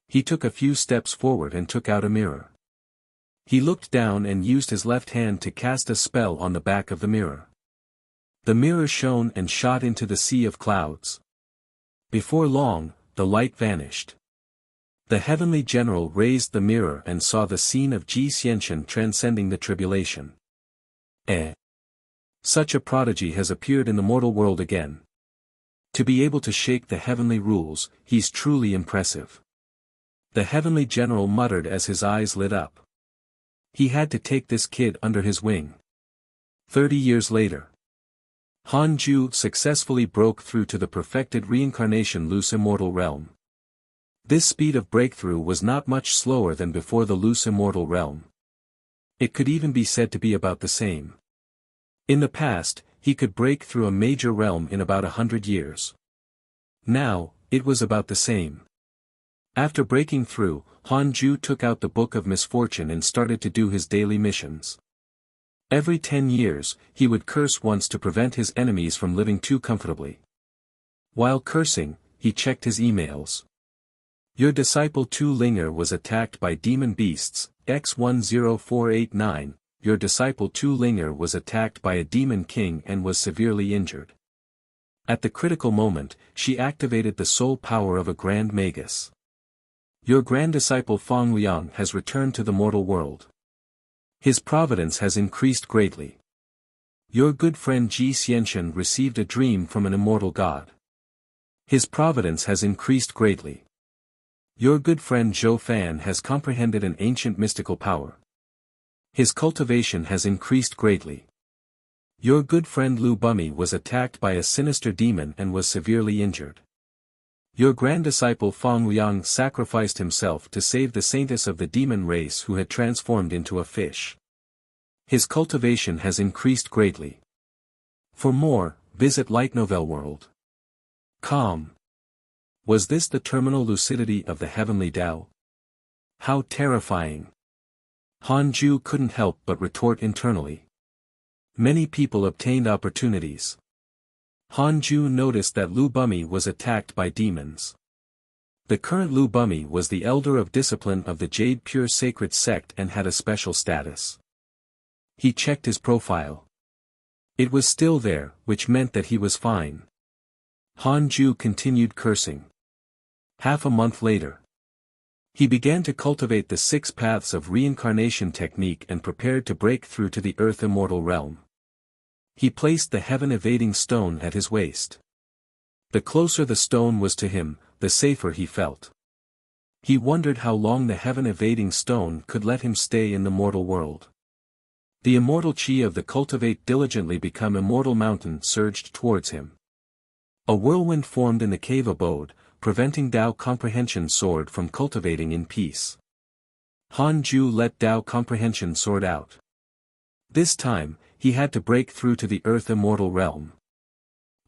He took a few steps forward and took out a mirror. He looked down and used his left hand to cast a spell on the back of the mirror. The mirror shone and shot into the sea of clouds. Before long, the light vanished. The heavenly general raised the mirror and saw the scene of Ji Xianchen transcending the tribulation. Such a prodigy has appeared in the mortal world again. To be able to shake the heavenly rules, he's truly impressive. The heavenly general muttered as his eyes lit up. He had to take this kid under his wing. 30 years later, Han Ju successfully broke through to the perfected reincarnation loose immortal realm. This speed of breakthrough was not much slower than before the loose immortal realm. It could even be said to be about the same. In the past, he could break through a major realm in about 100 years. Now, it was about the same. After breaking through, Han Ju took out the Book of Misfortune and started to do his daily missions. Every 10 years, he would curse once to prevent his enemies from living too comfortably. While cursing, he checked his emails. Your disciple Tu Linger was attacked by demon beasts, X10489, your disciple Tu Linger was attacked by a demon king and was severely injured. At the critical moment, she activated the soul power of a grand magus. Your grand disciple Fang Liang has returned to the mortal world. His providence has increased greatly. Your good friend Ji Xianxian received a dream from an immortal god. His providence has increased greatly. Your good friend Zhou Fan has comprehended an ancient mystical power. His cultivation has increased greatly. Your good friend Lu Bumi was attacked by a sinister demon and was severely injured. Your grand disciple Fang Liang sacrificed himself to save the saintess of the demon race who had transformed into a fish. His cultivation has increased greatly. For more, visit Light Novel World. Calm. Was this the terminal lucidity of the heavenly Tao? How terrifying! Han Ju couldn't help but retort internally. Many people obtained opportunities. Han Ju noticed that Lu Bumi was attacked by demons. The current Lu Bumi was the elder of discipline of the Jade Pure Sacred Sect and had a special status. He checked his profile. It was still there, which meant that he was fine. Han Ju continued cursing. Half a month later, he began to cultivate the 6 paths of reincarnation technique and prepared to break through to the earth immortal realm. He placed the heaven-evading stone at his waist. The closer the stone was to him, the safer he felt. He wondered how long the heaven-evading stone could let him stay in the mortal world. The immortal chi of the cultivate diligently become immortal mountain surged towards him. A whirlwind formed in the cave abode, preventing Tao comprehension soared from cultivating in peace. Han Ju let Tao comprehension soared out. This time, he had to break through to the earth immortal realm.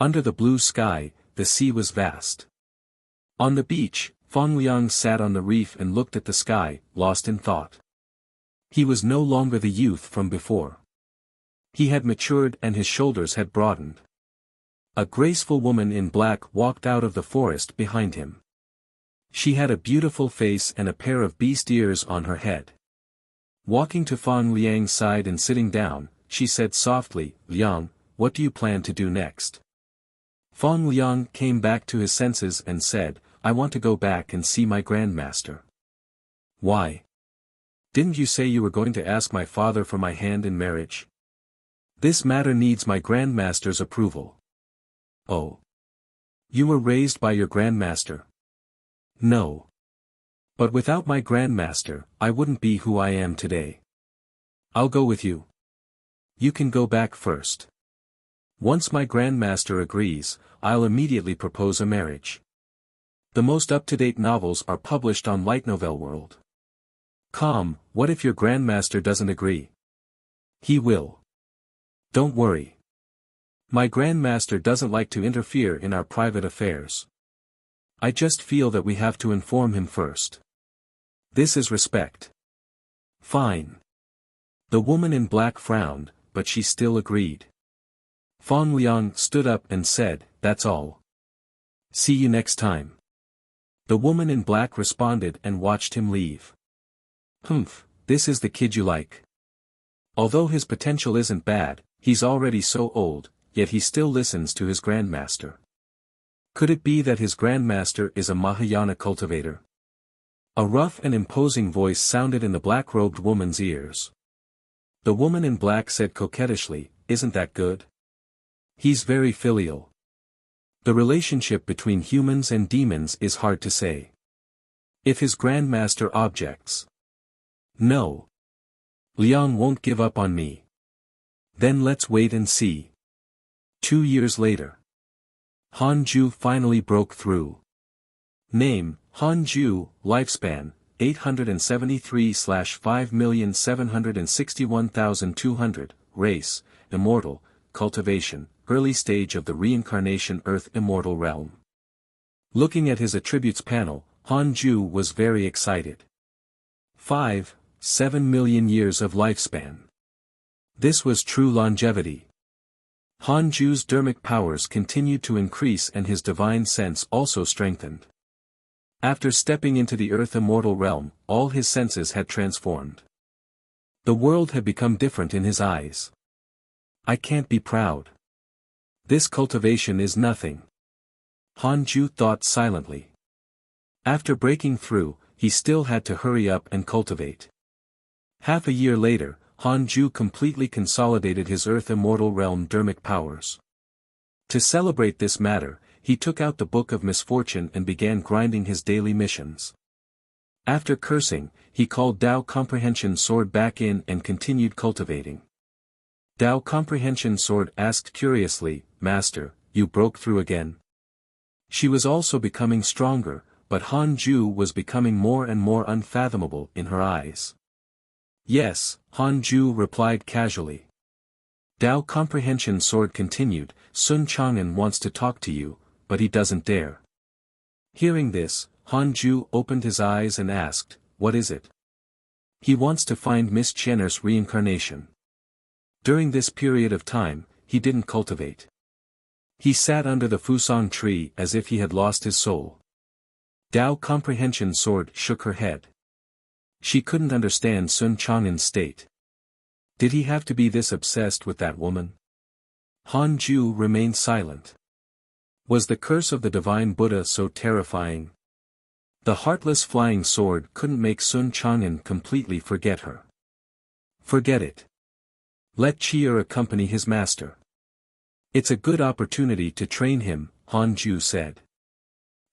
Under the blue sky, the sea was vast. On the beach, Fang Liang sat on the reef and looked at the sky, lost in thought. He was no longer the youth from before. He had matured and his shoulders had broadened. A graceful woman in black walked out of the forest behind him. She had a beautiful face and a pair of beast ears on her head. Walking to Fang Liang's side and sitting down, she said softly, "Liang, what do you plan to do next?" Fang Liang came back to his senses and said, "I want to go back and see my grandmaster." "Why? Didn't you say you were going to ask my father for my hand in marriage? This matter needs my grandmaster's approval." "Oh. You were raised by your grandmaster?" "No. But without my grandmaster, I wouldn't be who I am today." "I'll go with you." "You can go back first. Once my grandmaster agrees, I'll immediately propose a marriage." The most up-to-date novels are published on Light Novel World. Calm, what if your grandmaster doesn't agree? He will. Don't worry. My grandmaster doesn't like to interfere in our private affairs. I just feel that we have to inform him first. This is respect. Fine. The woman in black frowned, but she still agreed. Fang Liang stood up and said, "That's all. See you next time." The woman in black responded and watched him leave. "Humph, this is the kid you like. Although his potential isn't bad, he's already so old, yet he still listens to his grandmaster. Could it be that his grandmaster is a Mahayana cultivator?" A rough and imposing voice sounded in the black-robed woman's ears. The woman in black said coquettishly, "Isn't that good? He's very filial. The relationship between humans and demons is hard to say. If his grandmaster objects. No. Liang won't give up on me. Then let's wait and see." 2 years later. Han Ju finally broke through. Name, Han Ju, lifespan, 873/5,761,200, race, immortal, cultivation, early stage of the reincarnation earth immortal realm. Looking at his attributes panel, Han Ju was very excited. 7 million years of lifespan. This was true longevity. Han Ju's dermic powers continued to increase and his divine sense also strengthened. After stepping into the earth immortal realm, all his senses had transformed. The world had become different in his eyes. "I can't be proud. This cultivation is nothing. Han Ju thought silently. After breaking through, he still had to hurry up and cultivate. Half a year later, Han Ju completely consolidated his Earth Immortal Realm dermic powers. To celebrate this matter, he took out the Book of Misfortune and began grinding his daily missions. After cursing, he called Dao Comprehension Sword back in and continued cultivating. Dao Comprehension Sword asked curiously, "Master, you broke through again?" She was also becoming stronger, but Han Ju was becoming more and more unfathomable in her eyes. "Yes," Han Ju replied casually. Dao Comprehension Sword continued, "Sun Chang'an wants to talk to you, but he doesn't dare." Hearing this, Han Ju opened his eyes and asked, "What is it?" "He wants to find Miss Chenner's reincarnation." During this period of time, he didn't cultivate. He sat under the Fusang tree as if he had lost his soul. Dao Comprehension Sword shook her head. She couldn't understand Sun Chang'an's state. Did he have to be this obsessed with that woman? Han Ju remained silent. Was the curse of the divine Buddha so terrifying? The heartless flying sword couldn't make Sun Chang'an completely forget her. Forget it. Let Chi'er accompany his master. It's a good opportunity to train him, Han Ju said.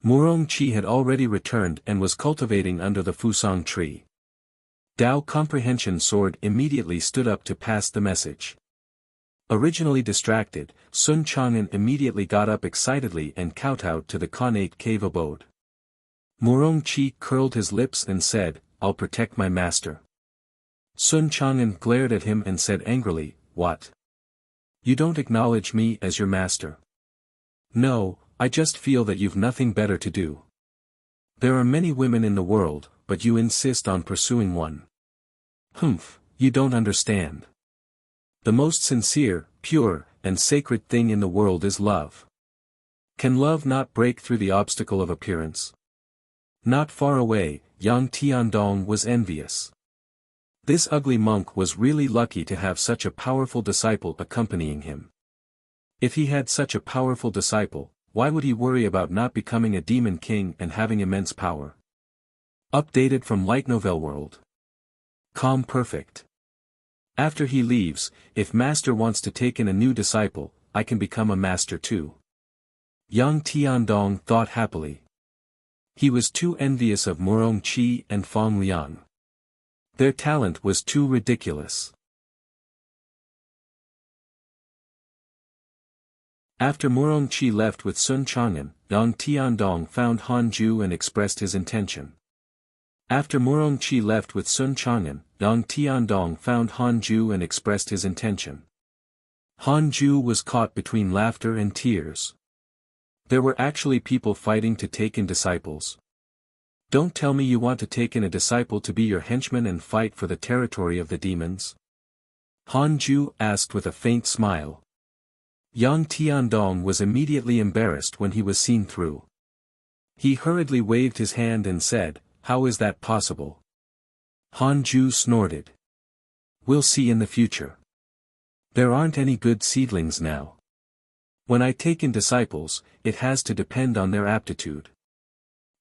Murong Chi had already returned and was cultivating under the Fusang tree. Dao Comprehension Sword immediately stood up to pass the message. Originally distracted, Sun Chang'an immediately got up excitedly and kowtowed to the Khanate cave abode. Murong Chi curled his lips and said, "I'll protect my master." Sun Chang'an glared at him and said angrily, "What? You don't acknowledge me as your master?" "No, I just feel that you've nothing better to do. There are many women in the world, but you insist on pursuing one." "Humph, you don't understand. The most sincere, pure, and sacred thing in the world is love. Can love not break through the obstacle of appearance?" Not far away, Yang Tiandong was envious. This ugly monk was really lucky to have such a powerful disciple accompanying him. If he had such a powerful disciple, why would he worry about not becoming a demon king and having immense power? Updated from Light Novel World. Calm perfect. After he leaves, if master wants to take in a new disciple, I can become a master too. Yang Tiandong thought happily. He was too envious of Murong Chi and Fong Liang. Their talent was too ridiculous. After Murong Chi left with Sun Chang'an, Yang Tiandong found Han Ju and expressed his intention. After Murong Chi left with Sun Chang'an, Yang Tiandong found Han Ju and expressed his intention. Han Ju was caught between laughter and tears. There were actually people fighting to take in disciples. Don't tell me you want to take in a disciple to be your henchman and fight for the territory of the demons? Han Ju asked with a faint smile. Yang Tiandong was immediately embarrassed when he was seen through. He hurriedly waved his hand and said, "How is that possible?" Han Ju snorted. "We'll see in the future. There aren't any good seedlings now. When I take in disciples, it has to depend on their aptitude.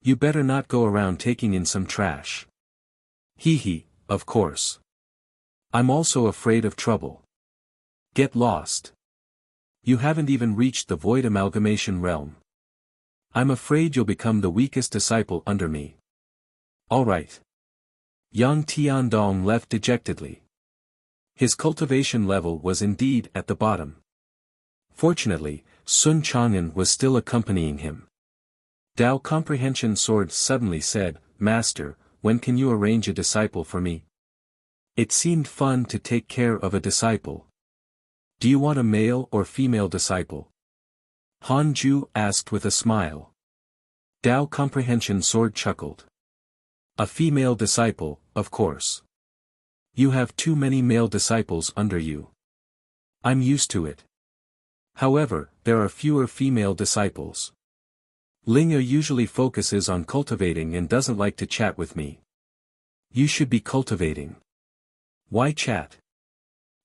You better not go around taking in some trash." "Hee, of course. I'm also afraid of trouble. Get lost. You haven't even reached the void amalgamation realm. I'm afraid you'll become the weakest disciple under me." "All right." Yang Tiandong left dejectedly. His cultivation level was indeed at the bottom. Fortunately, Sun Chang'an was still accompanying him. Dao Comprehension Sword suddenly said, "Master, when can you arrange a disciple for me? It seemed fun to take care of a disciple. Do you want a male or female disciple?" Han Ju asked with a smile. Dao Comprehension Sword chuckled. "A female disciple, of course. You have too many male disciples under you. I'm used to it. However, there are fewer female disciples. Linga usually focuses on cultivating and doesn't like to chat with me. You should be cultivating. Why chat?"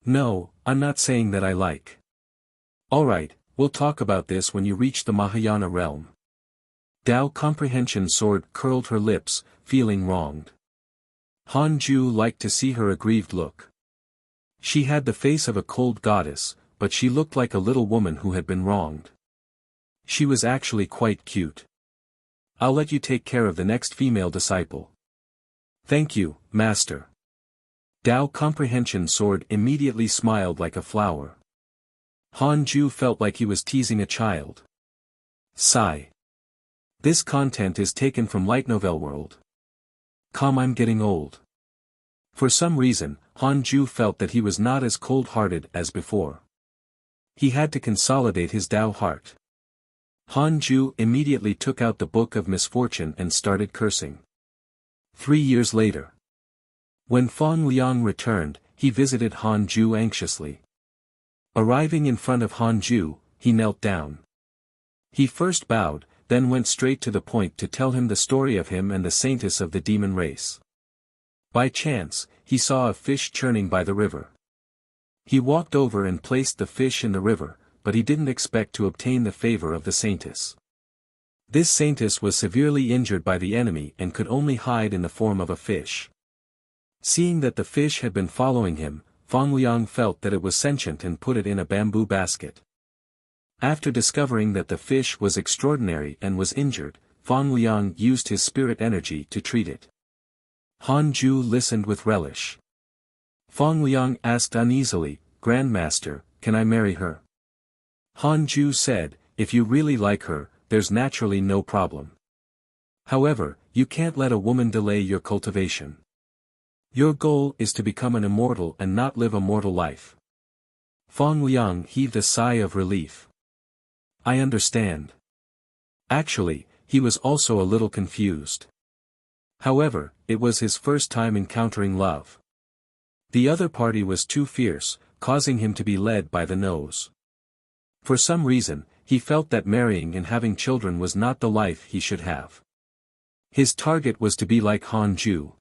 "No, I'm not saying that I like." "Alright, We'll talk about this when you reach the Mahayana realm. Dao Comprehension Sword curled her lips, feeling wronged. Han Ju liked to see her aggrieved look. She had the face of a cold goddess, but she looked like a little woman who had been wronged. She was actually quite cute. I'll let you take care of the next female disciple. Thank you, Master. Dao Comprehension Sword immediately smiled like a flower. Han Ju felt like he was teasing a child. Sigh. This content is taken from Light Novel World. I'm getting old. For some reason, Han Ju felt that he was not as cold-hearted as before. He had to consolidate his Dao heart. Han Ju immediately took out the Book of Misfortune and started cursing. 3 years later. When Fang Liang returned, he visited Han Ju anxiously. Arriving in front of Han Ju, he knelt down. He first bowed, then went straight to the point to tell him the story of him and the saintess of the demon race. By chance, he saw a fish churning by the river. He walked over and placed the fish in the river, but he didn't expect to obtain the favor of the saintess. This saintess was severely injured by the enemy and could only hide in the form of a fish. Seeing that the fish had been following him, Fang Liang felt that it was sentient and put it in a bamboo basket. After discovering that the fish was extraordinary and was injured, Fang Liang used his spirit energy to treat it. Han Ju listened with relish. Fang Liang asked uneasily, "Grandmaster, can I marry her?" Han Ju said, "If you really like her, there's naturally no problem. However, you can't let a woman delay your cultivation. Your goal is to become an immortal and not live a mortal life." Fang Liang heaved a sigh of relief. I understand. Actually, he was also a little confused. However, it was his first time encountering love. The other party was too fierce, causing him to be led by the nose. For some reason, he felt that marrying and having children was not the life he should have. His target was to be like Han Ju.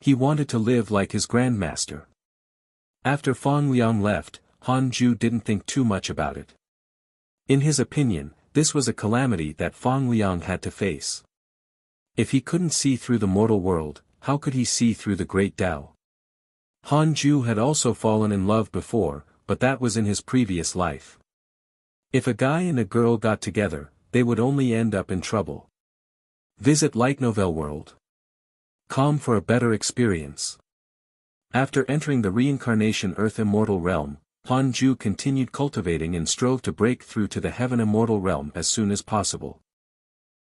He wanted to live like his grandmaster. After Fang Liang left, Han Ju didn't think too much about it. In his opinion, this was a calamity that Fang Liang had to face. If he couldn't see through the mortal world, how could he see through the great Tao? Han Ju had also fallen in love before, but that was in his previous life. If a guy and a girl got together, they would only end up in trouble. Visit Light Novel World. For a better experience. After entering the reincarnation Earth Immortal Realm, Han Ju continued cultivating and strove to break through to the Heaven Immortal Realm as soon as possible.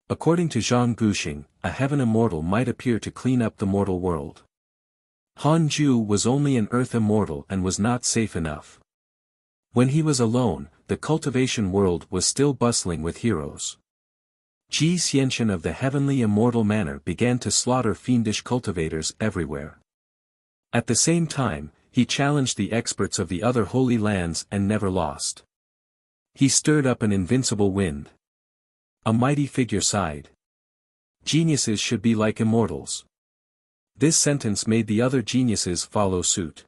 According to Zhang Guxing, a Heaven Immortal might appear to clean up the mortal world. Han Ju was only an Earth Immortal and was not safe enough. When he was alone, the cultivation world was still bustling with heroes. Ji Xianxian of the Heavenly Immortal Manor began to slaughter fiendish cultivators everywhere. At the same time, he challenged the experts of the other holy lands and never lost. He stirred up an invincible wind. A mighty figure sighed. Geniuses should be like immortals. This sentence made the other geniuses follow suit.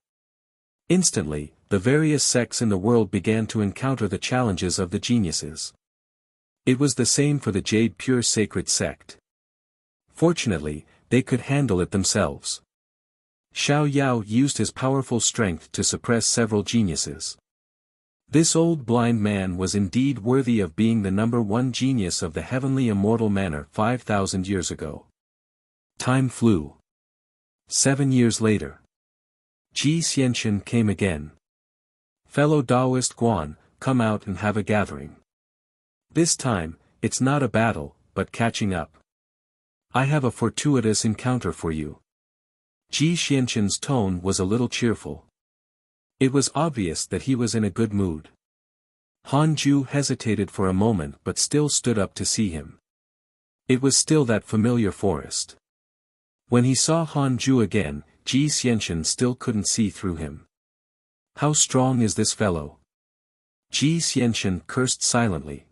Instantly, the various sects in the world began to encounter the challenges of the geniuses. It was the same for the Jade Pure Sacred sect. Fortunately, they could handle it themselves. Xiao Yao used his powerful strength to suppress several geniuses. This old blind man was indeed worthy of being the #1 genius of the Heavenly Immortal Manor 5,000 years ago. Time flew. 7 years later. Ji Xianxian came again. Fellow Taoist Guan, come out and have a gathering. This time, it's not a battle, but catching up. I have a fortuitous encounter for you. Ji Xianxian's tone was a little cheerful. It was obvious that he was in a good mood. Han Ju hesitated for a moment but still stood up to see him. It was still that familiar forest. When he saw Han Ju again, Ji Xianxian still couldn't see through him. How strong is this fellow? Ji Xianxian cursed silently.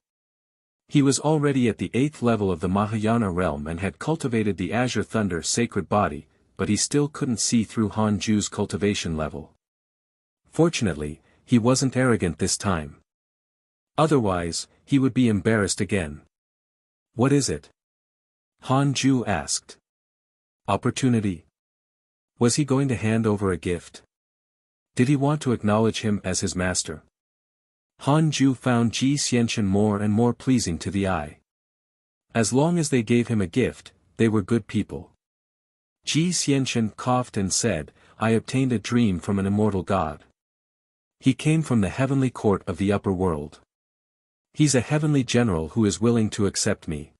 He was already at the 8th level of the Mahayana realm and had cultivated the Azure Thunder sacred body, but he still couldn't see through Han Ju's cultivation level. Fortunately, he wasn't arrogant this time. Otherwise, he would be embarrassed again. What is it? Han Ju asked. Opportunity. Was he going to hand over a gift? Did he want to acknowledge him as his master? Han Ju found Ji Xianqian more and more pleasing to the eye. As long as they gave him a gift, they were good people. Ji Xianqian coughed and said, I obtained a dream from an immortal god. He came from the heavenly court of the upper world. He's a heavenly general who is willing to accept me.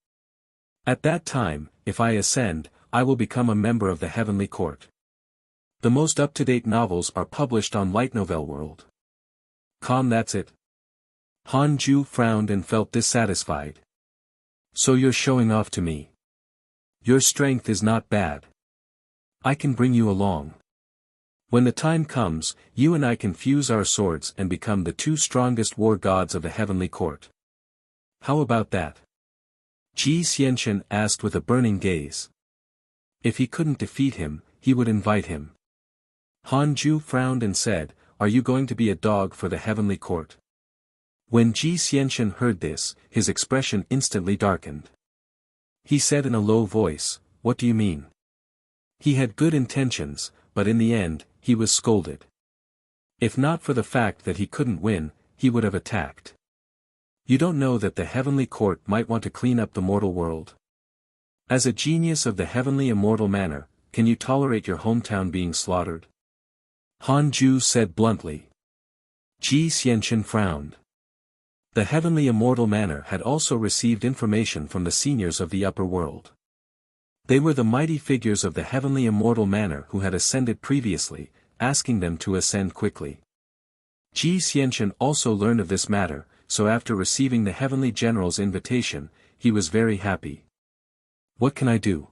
At that time, if I ascend, I will become a member of the heavenly court. The most up-to-date novels are published on Light Novel World. That's it. Han Ju frowned and felt dissatisfied. So you're showing off to me. Your strength is not bad. I can bring you along. When the time comes, you and I can fuse our swords and become the two strongest war gods of the heavenly court. How about that? Ji Xianqian asked with a burning gaze. If he couldn't defeat him, he would invite him. Han Ju frowned and said, Are you going to be a dog for the heavenly court? When Ji Xianqian heard this, his expression instantly darkened. He said in a low voice, What do you mean? He had good intentions, but in the end, he was scolded. If not for the fact that he couldn't win, he would have attacked. You don't know that the heavenly court might want to clean up the mortal world? As a genius of the heavenly immortal manner, can you tolerate your hometown being slaughtered? Han Ju said bluntly. Ji Xianqian frowned. The heavenly immortal manor had also received information from the seniors of the upper world. They were the mighty figures of the heavenly immortal manor who had ascended previously, asking them to ascend quickly. Ji Xianqian also learned of this matter, so after receiving the heavenly general's invitation, he was very happy. What can I do?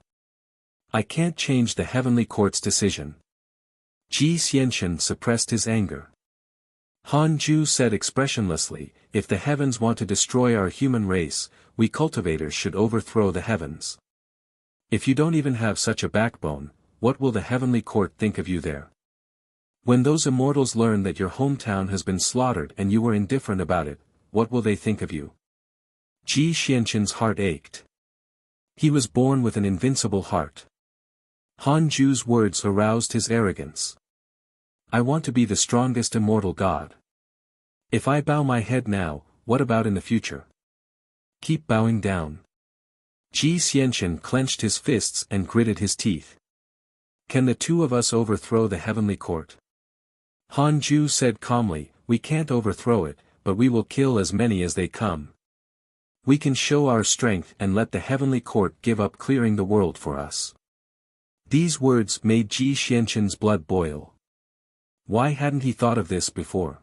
I can't change the heavenly court's decision. Ji Xianqian suppressed his anger. Han Ju said expressionlessly, If the heavens want to destroy our human race, we cultivators should overthrow the heavens. If you don't even have such a backbone, what will the heavenly court think of you there? When those immortals learn that your hometown has been slaughtered and you were indifferent about it, what will they think of you? Ji Xianqian's heart ached. He was born with an invincible heart. Han Ju's words aroused his arrogance. I want to be the strongest immortal god. If I bow my head now, what about in the future? Keep bowing down. Ji Xianqian clenched his fists and gritted his teeth. Can the two of us overthrow the heavenly court? Han Ju said calmly, We can't overthrow it, but we will kill as many as they come. We can show our strength and let the heavenly court give up clearing the world for us. These words made Ji Xianqian's blood boil. Why hadn't he thought of this before?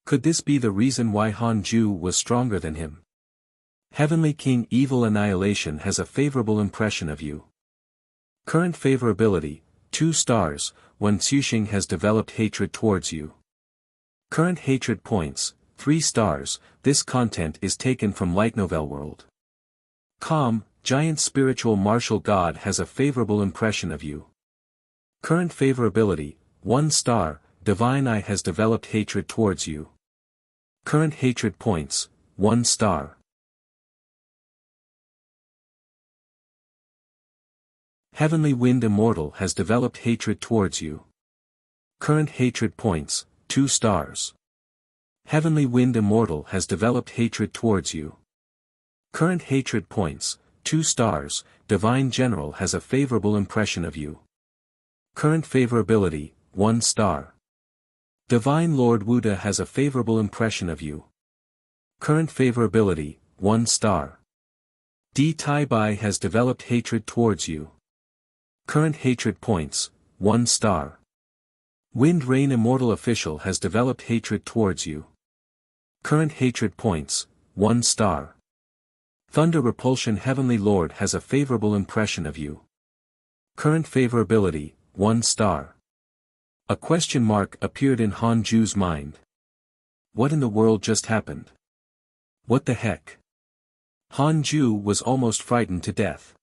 Could this be the reason why Han Ju was stronger than him? Heavenly King Evil Annihilation has a favorable impression of you. Current favorability, 2 stars, when Xuxing has developed hatred towards you. Current hatred points, 3 stars, this content is taken from Light Novel World. Giant spiritual martial god has a favorable impression of you. Current favorability, 1 star, Divine Eye has developed hatred towards you. Current hatred points, 1 star. Heavenly Wind Immortal has developed hatred towards you. Current hatred points, 2 stars. Heavenly Wind Immortal has developed hatred towards you. Current hatred points, 2 stars, Divine General has a favorable impression of you. Current favorability, 1 star. Divine Lord Wuda has a favorable impression of you. Current favorability, 1 star. D Tai Bai has developed hatred towards you. Current hatred points, 1 star. Wind Rain Immortal Official has developed hatred towards you. Current hatred points, 1 star. Thunder Repulsion Heavenly Lord has a favorable impression of you. Current favorability, 1 star. A question mark appeared in Han Ju's mind. What in the world just happened? What the heck? Han Ju was almost frightened to death.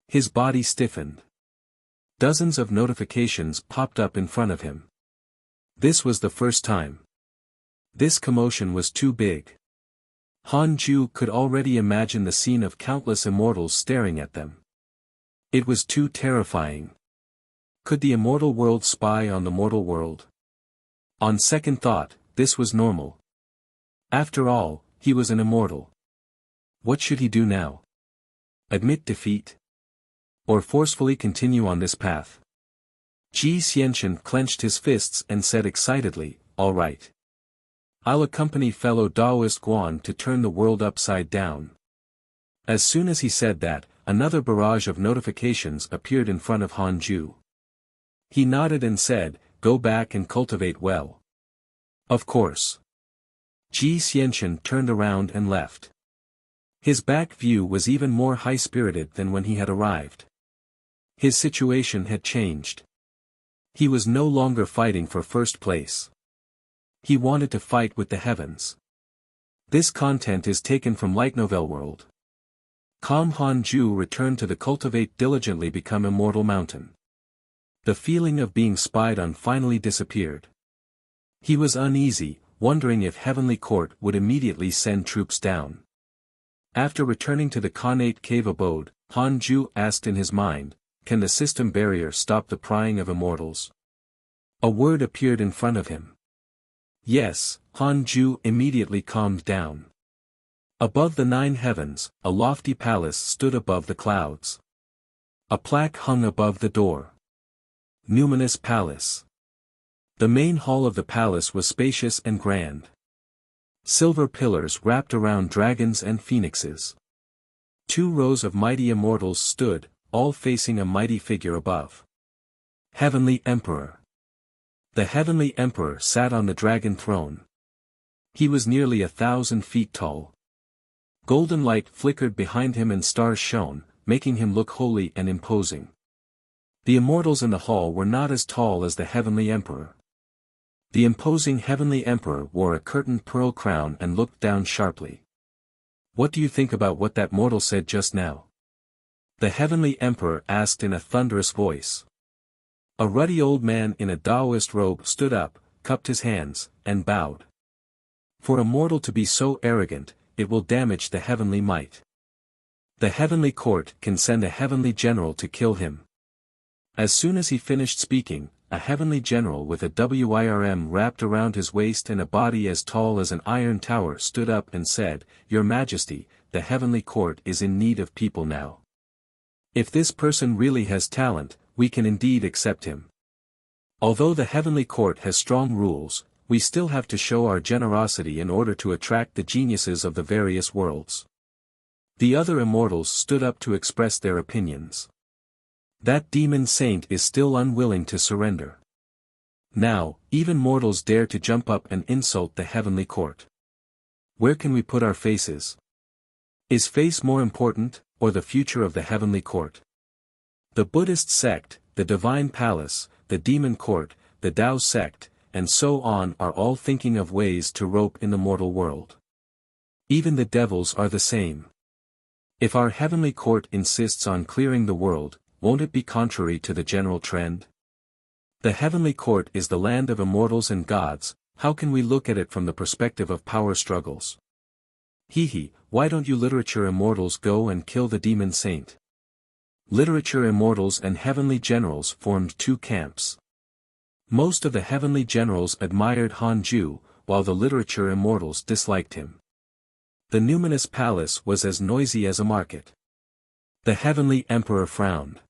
His body stiffened. Dozens of notifications popped up in front of him. This was the first time. This commotion was too big. Han Ju could already imagine the scene of countless immortals staring at them. It was too terrifying. Could the immortal world spy on the mortal world? On second thought, this was normal. After all, he was an immortal. What should he do now? Admit defeat? Or forcefully continue on this path? Ji Xianxian clenched his fists and said excitedly, "All right. I'll accompany fellow Taoist Guan to turn the world upside down." As soon as he said that, another barrage of notifications appeared in front of Han Ju. He nodded and said, "Go back and cultivate well." Of course. Ji Xianxian turned around and left. His back view was even more high-spirited than when he had arrived. His situation had changed. He was no longer fighting for first place. He wanted to fight with the heavens. This content is taken from Light Novel World. Calm Han Ju returned to the Cultivate Diligently Become Immortal Mountain. The feeling of being spied on finally disappeared. He was uneasy, wondering if Heavenly Court would immediately send troops down. After returning to the Khanate cave abode, Han Ju asked in his mind, "Can the system barrier stop the prying of immortals?" A word appeared in front of him. Yes, Han Ju immediately calmed down. Above the 9 heavens, a lofty palace stood above the clouds. A plaque hung above the door. Numinous Palace. The main hall of the palace was spacious and grand. Silver pillars wrapped around dragons and phoenixes. 2 rows of mighty immortals stood, all facing a mighty figure above. Heavenly Emperor. The Heavenly Emperor sat on the dragon throne. He was nearly 1,000 feet tall. Golden light flickered behind him and stars shone, making him look holy and imposing. The immortals in the hall were not as tall as the Heavenly Emperor. The imposing Heavenly Emperor wore a curtained pearl crown and looked down sharply. "What do you think about what that mortal said just now?" The Heavenly Emperor asked in a thunderous voice. A ruddy old man in a Taoist robe stood up, cupped his hands, and bowed. For a mortal to be so arrogant, it will damage the heavenly might. The Heavenly Court can send a heavenly general to kill him. As soon as he finished speaking, a heavenly general with a wirm wrapped around his waist and a body as tall as an iron tower stood up and said, "Your Majesty, the Heavenly Court is in need of people now. If this person really has talent, we can indeed accept him. Although the Heavenly Court has strong rules, we still have to show our generosity in order to attract the geniuses of the various worlds." The other immortals stood up to express their opinions. That demon saint is still unwilling to surrender. Now, even mortals dare to jump up and insult the Heavenly Court. Where can we put our faces? Is face more important, or the future of the Heavenly Court? The Buddhist sect, the Divine Palace, the Demon Court, the Tao sect, and so on are all thinking of ways to rope in the mortal world. Even the devils are the same. If our Heavenly Court insists on clearing the world, won't it be contrary to the general trend? The Heavenly Court is the land of immortals and gods. How can we look at it from the perspective of power struggles? Why don't you literature immortals go and kill the demon saint? Literature immortals and heavenly generals formed 2 camps. Most of the heavenly generals admired Han Ju, while the literature immortals disliked him. The numinous palace was as noisy as a market. The Heavenly Emperor frowned.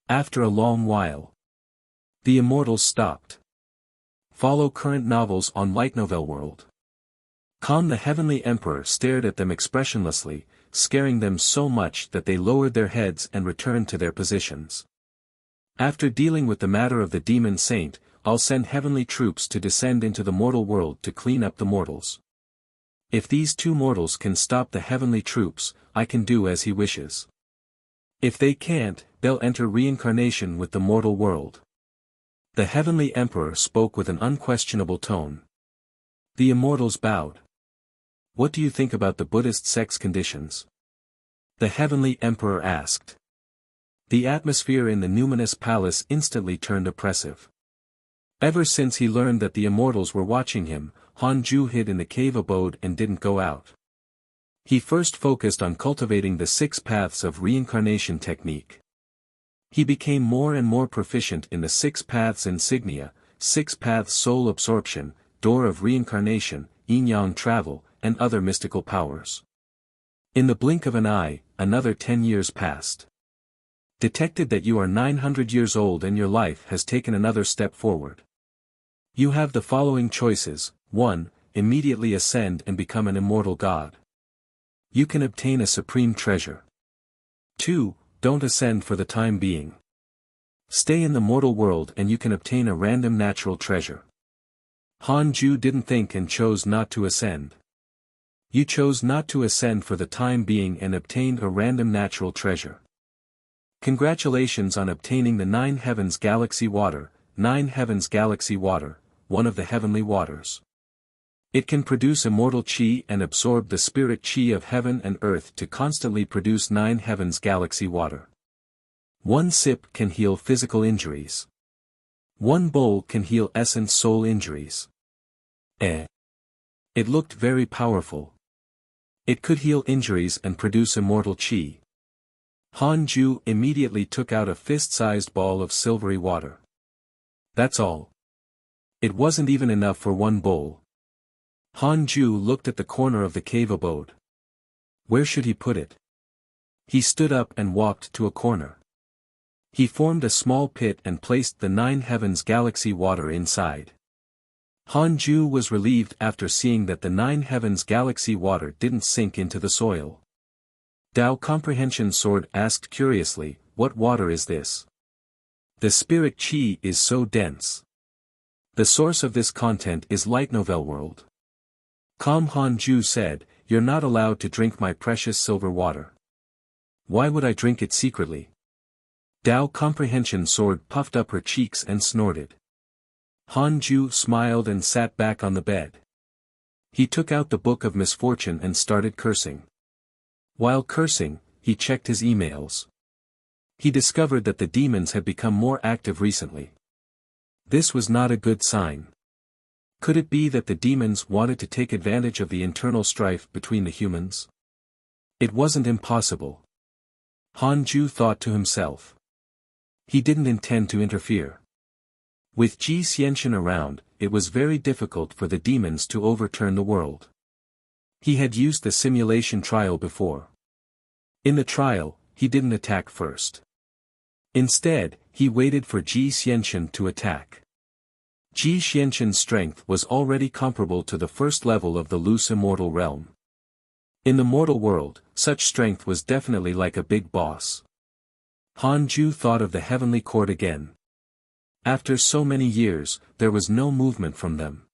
After a long while, the immortals stopped. Follow current novels on Light Novel World. The Heavenly Emperor stared at them expressionlessly, scaring them so much that they lowered their heads and returned to their positions. After dealing with the matter of the demon saint, I'll send heavenly troops to descend into the mortal world to clean up the mortals. If these 2 mortals can stop the heavenly troops, I can do as he wishes. If they can't, they'll enter reincarnation with the mortal world. The Heavenly Emperor spoke with an unquestionable tone. The immortals bowed. What do you think about the Buddhist sect's conditions? The Heavenly Emperor asked. The atmosphere in the numinous palace instantly turned oppressive. Ever since he learned that the immortals were watching him, Han Ju hid in the cave abode and didn't go out. He first focused on cultivating the 6 paths of reincarnation technique. He became more and more proficient in the 6 paths insignia, 6 paths soul absorption, door of reincarnation, yin-yang travel, and other mystical powers. In the blink of an eye, another 10 years passed. Detected that you are 900 years old and your life has taken another step forward. You have the following choices: 1. Immediately ascend and become an immortal god. You can obtain a supreme treasure. 2. Don't ascend for the time being. Stay in the mortal world and you can obtain a random natural treasure. Han Ju didn't think and chose not to ascend. You chose not to ascend for the time being and obtained a random natural treasure. Congratulations on obtaining the 9 heavens galaxy water, 9 heavens galaxy water, one of the heavenly waters. It can produce immortal chi and absorb the spirit chi of heaven and earth to constantly produce 9 heavens galaxy water. 1 sip can heal physical injuries. 1 bowl can heal essence soul injuries. It looked very powerful. It could heal injuries and produce immortal chi. Han Ju immediately took out a fist-sized ball of silvery water. That's all. It wasn't even enough for 1 bowl. Han Ju looked at the corner of the cave abode. Where should he put it? He stood up and walked to a corner. He formed a small pit and placed the 9 heavens galaxy water inside. Han Ju was relieved after seeing that the 9 heavens galaxy water didn't sink into the soil. Dao Comprehension Sword asked curiously, "What water is this? The spirit chi is so dense. The source of this content is Light Novel World." Han Ju said, "You're not allowed to drink my precious silver water." "Why would I drink it secretly?" Dao Comprehension Sword puffed up her cheeks and snorted. Han Ju smiled and sat back on the bed. He took out the Book of Misfortune and started cursing. While cursing, he checked his emails. He discovered that the demons had become more active recently. This was not a good sign. Could it be that the demons wanted to take advantage of the internal strife between the humans? It wasn't impossible. Han Ju thought to himself. He didn't intend to interfere. With Ji Xianxian around, it was very difficult for the demons to overturn the world. He had used the simulation trial before. In the trial, he didn't attack first. Instead, he waited for Ji Xianxian to attack. Ji Xianxian's strength was already comparable to the first level of the loose immortal realm. In the mortal world, such strength was definitely like a big boss. Han Ju thought of the heavenly court again. After so many years, there was no movement from them.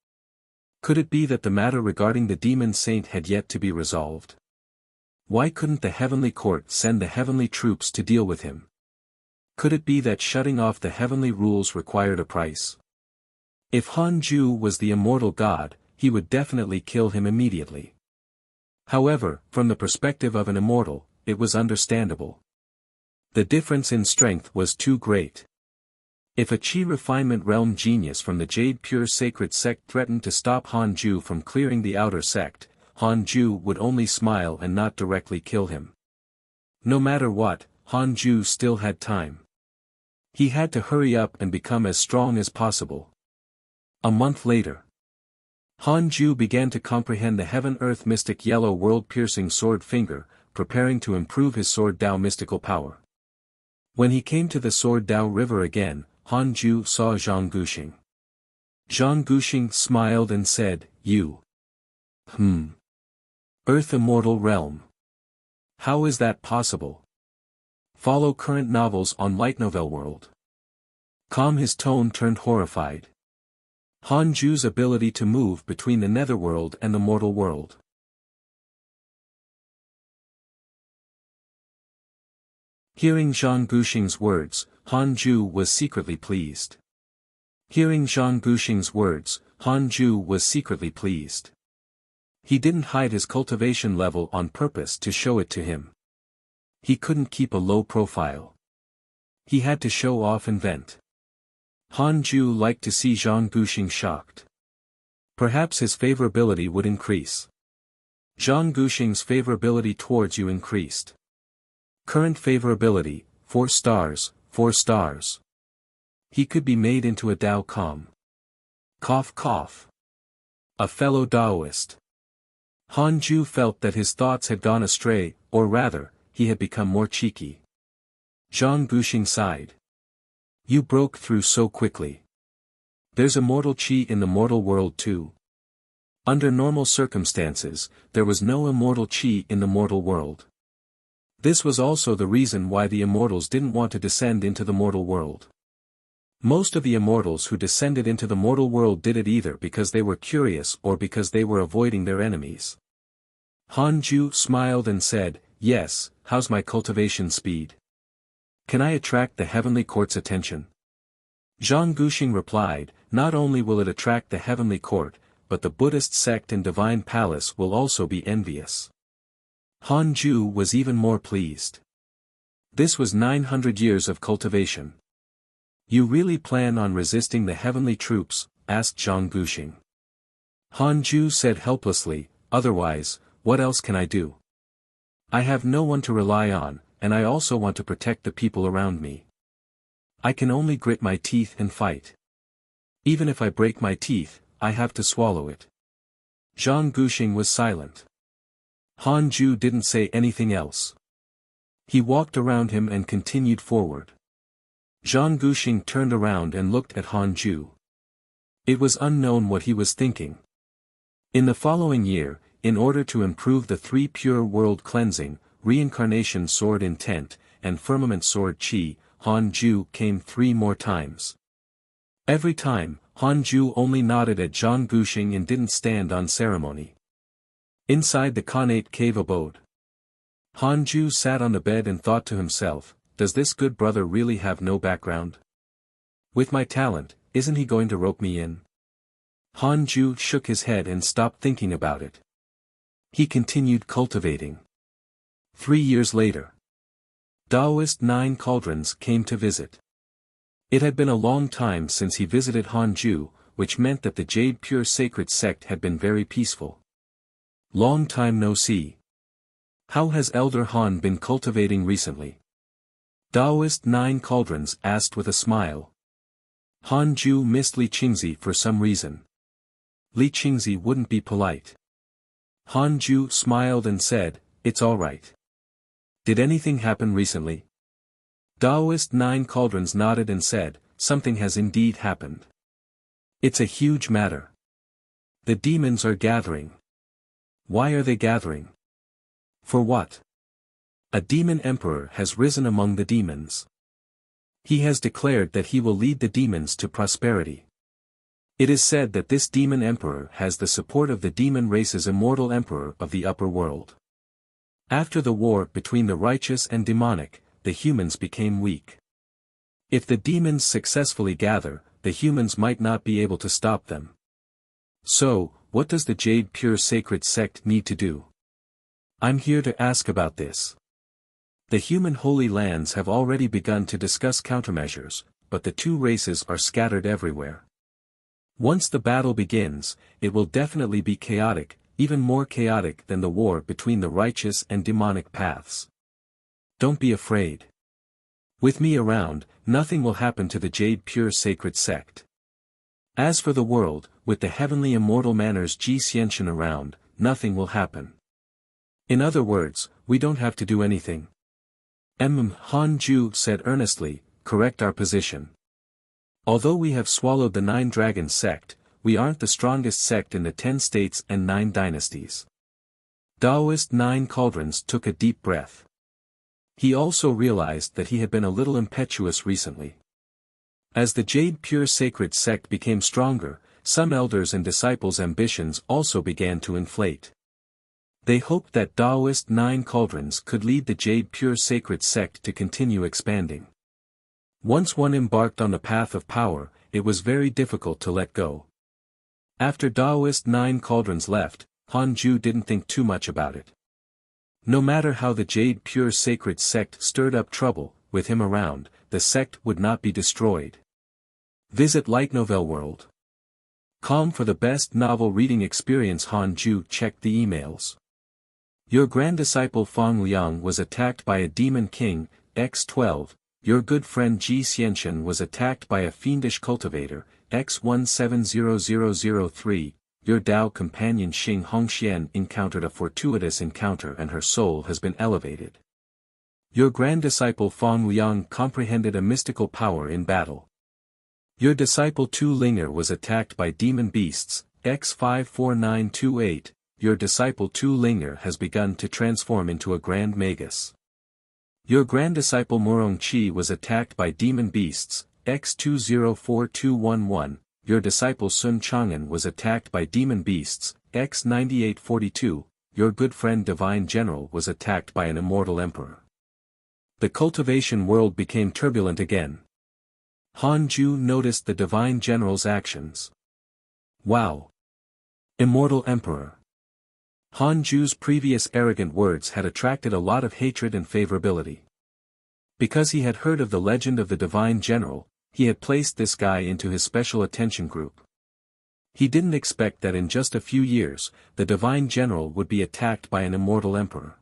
Could it be that the matter regarding the demon saint had yet to be resolved? Why couldn't the heavenly court send the heavenly troops to deal with him? Could it be that shutting off the heavenly rules required a price? If Han Ju was the immortal god, he would definitely kill him immediately. However, from the perspective of an immortal, it was understandable. The difference in strength was too great. If a Qi refinement realm genius from the Jade Pure Sacred Sect threatened to stop Han Ju from clearing the outer sect, Han Ju would only smile and not directly kill him. No matter what, Han Ju still had time. He had to hurry up and become as strong as possible. A month later, Han Ju began to comprehend the Heaven-Earth Mystic Yellow World-Piercing Sword Finger, preparing to improve his Sword Dao mystical power. When he came to the Sword Dao River again, Han Ju saw Zhang Guxing. Zhang Guxing smiled and said, "You. Earth Immortal Realm. How is that possible? Follow current novels on Light Novel World." His tone turned horrified. Han Ju's ability to move between the netherworld and the mortal world. Hearing Zhang Guxing's words, Han Ju was secretly pleased. Hearing Zhang Guxing's words, Han Ju was secretly pleased. He didn't hide his cultivation level on purpose to show it to him. He couldn't keep a low profile. He had to show off and vent. Han Ju liked to see Zhang Guxing shocked. Perhaps his favorability would increase. Zhang Guxing's favorability towards you increased. Current favorability, 4 stars, 4 stars. He could be made into a Dao Com. Cough cough. A fellow Daoist. Han Ju felt that his thoughts had gone astray, or rather, he had become more cheeky. Zhang Guxing sighed. You broke through so quickly. There's immortal qi in the mortal world too. Under normal circumstances, there was no immortal qi in the mortal world. This was also the reason why the immortals didn't want to descend into the mortal world. Most of the immortals who descended into the mortal world did it either because they were curious or because they were avoiding their enemies. Han Ju smiled and said, yes, how's my cultivation speed? Can I attract the heavenly court's attention? Zhang Guxing replied, not only will it attract the heavenly court, but the Buddhist sect and divine palace will also be envious. Han Ju was even more pleased. This was 900 years of cultivation. You really plan on resisting the heavenly troops? Asked Zhang Guxing. Han Ju said helplessly, otherwise, what else can I do? I have no one to rely on, and I also want to protect the people around me. I can only grit my teeth and fight. Even if I break my teeth, I have to swallow it. Zhang Guxing was silent. Han Ju didn't say anything else. He walked around him and continued forward. Zhang Guxing turned around and looked at Han Ju. It was unknown what he was thinking. In the following year, in order to improve the 3 pure world cleansing, reincarnation sword intent, and firmament sword qi, Han Ju came 3 more times. Every time, Han Ju only nodded at Zhang Guxing and didn't stand on ceremony. Inside the Khanate cave abode, Han Ju sat on the bed and thought to himself, does this good brother really have no background? With my talent, isn't he going to rope me in? Han Ju shook his head and stopped thinking about it. He continued cultivating. 3 years later, Taoist 9 Cauldrons came to visit. It had been a long time since he visited Han Ju, which meant that the Jade Pure Sacred Sect had been very peaceful. Long time no see. How has Elder Han been cultivating recently? Taoist 9 Cauldrons asked with a smile. Han Ju missed Li Qingzi for some reason. Li Qingzi wouldn't be polite. Han Ju smiled and said, it's alright. Did anything happen recently? Taoist 9 Cauldrons nodded and said, something has indeed happened. It's a huge matter. The demons are gathering. Why are they gathering? For what? A demon emperor has risen among the demons. He has declared that he will lead the demons to prosperity. It is said that this demon emperor has the support of the demon race's immortal emperor of the upper world. After the war between the righteous and demonic, the humans became weak. If the demons successfully gather, the humans might not be able to stop them. So, what does the Jade Pure Sacred Sect need to do? I'm here to ask about this. The human holy lands have already begun to discuss countermeasures, but the 2 races are scattered everywhere. Once the battle begins, it will definitely be chaotic, even more chaotic than the war between the righteous and demonic paths. Don't be afraid. With me around, nothing will happen to the Jade Pure Sacred Sect. As for the world, with the heavenly immortal manners Ji Xianxian around, nothing will happen. In other words, we don't have to do anything. Han Ju said earnestly, correct our position. Although we have swallowed the 9 Dragons sect, we aren't the strongest sect in the 10 states and 9 dynasties. Taoist 9 Cauldrons took a deep breath. He also realized that he had been a little impetuous recently. As the Jade Pure Sacred Sect became stronger, some elders and disciples' ambitions also began to inflate. They hoped that Taoist 9 Cauldrons could lead the Jade Pure Sacred Sect to continue expanding. Once one embarked on the path of power, it was very difficult to let go. After Taoist 9 Cauldrons left, Han Ju didn't think too much about it. No matter how the Jade Pure Sacred Sect stirred up trouble, with him around, the sect would not be destroyed. Visit Light Novel World. Com for the best novel reading experience. Han Ju checked the emails. Your grand disciple Fang Liang was attacked by a demon king, x12, your good friend Ji Xianxian was attacked by a fiendish cultivator, x170003, your Dao companion Xing Hongxian encountered a fortuitous encounter and her soul has been elevated. Your grand disciple Fang Liang comprehended a mystical power in battle. Your disciple Tu Linger was attacked by demon beasts, x54928, your disciple Tu Linger has begun to transform into a grand magus. Your grand disciple Murong Qi was attacked by demon beasts, x204211, your disciple Sun Chang'an was attacked by demon beasts, x9842, your good friend Divine General was attacked by an immortal emperor. The cultivation world became turbulent again. Han Ju noticed the Divine General's actions. Wow! Immortal Emperor. Han Ju's previous arrogant words had attracted a lot of hatred and favorability. Because he had heard of the legend of the Divine General, he had placed this guy into his special attention group. He didn't expect that in just a few years, the Divine General would be attacked by an immortal emperor.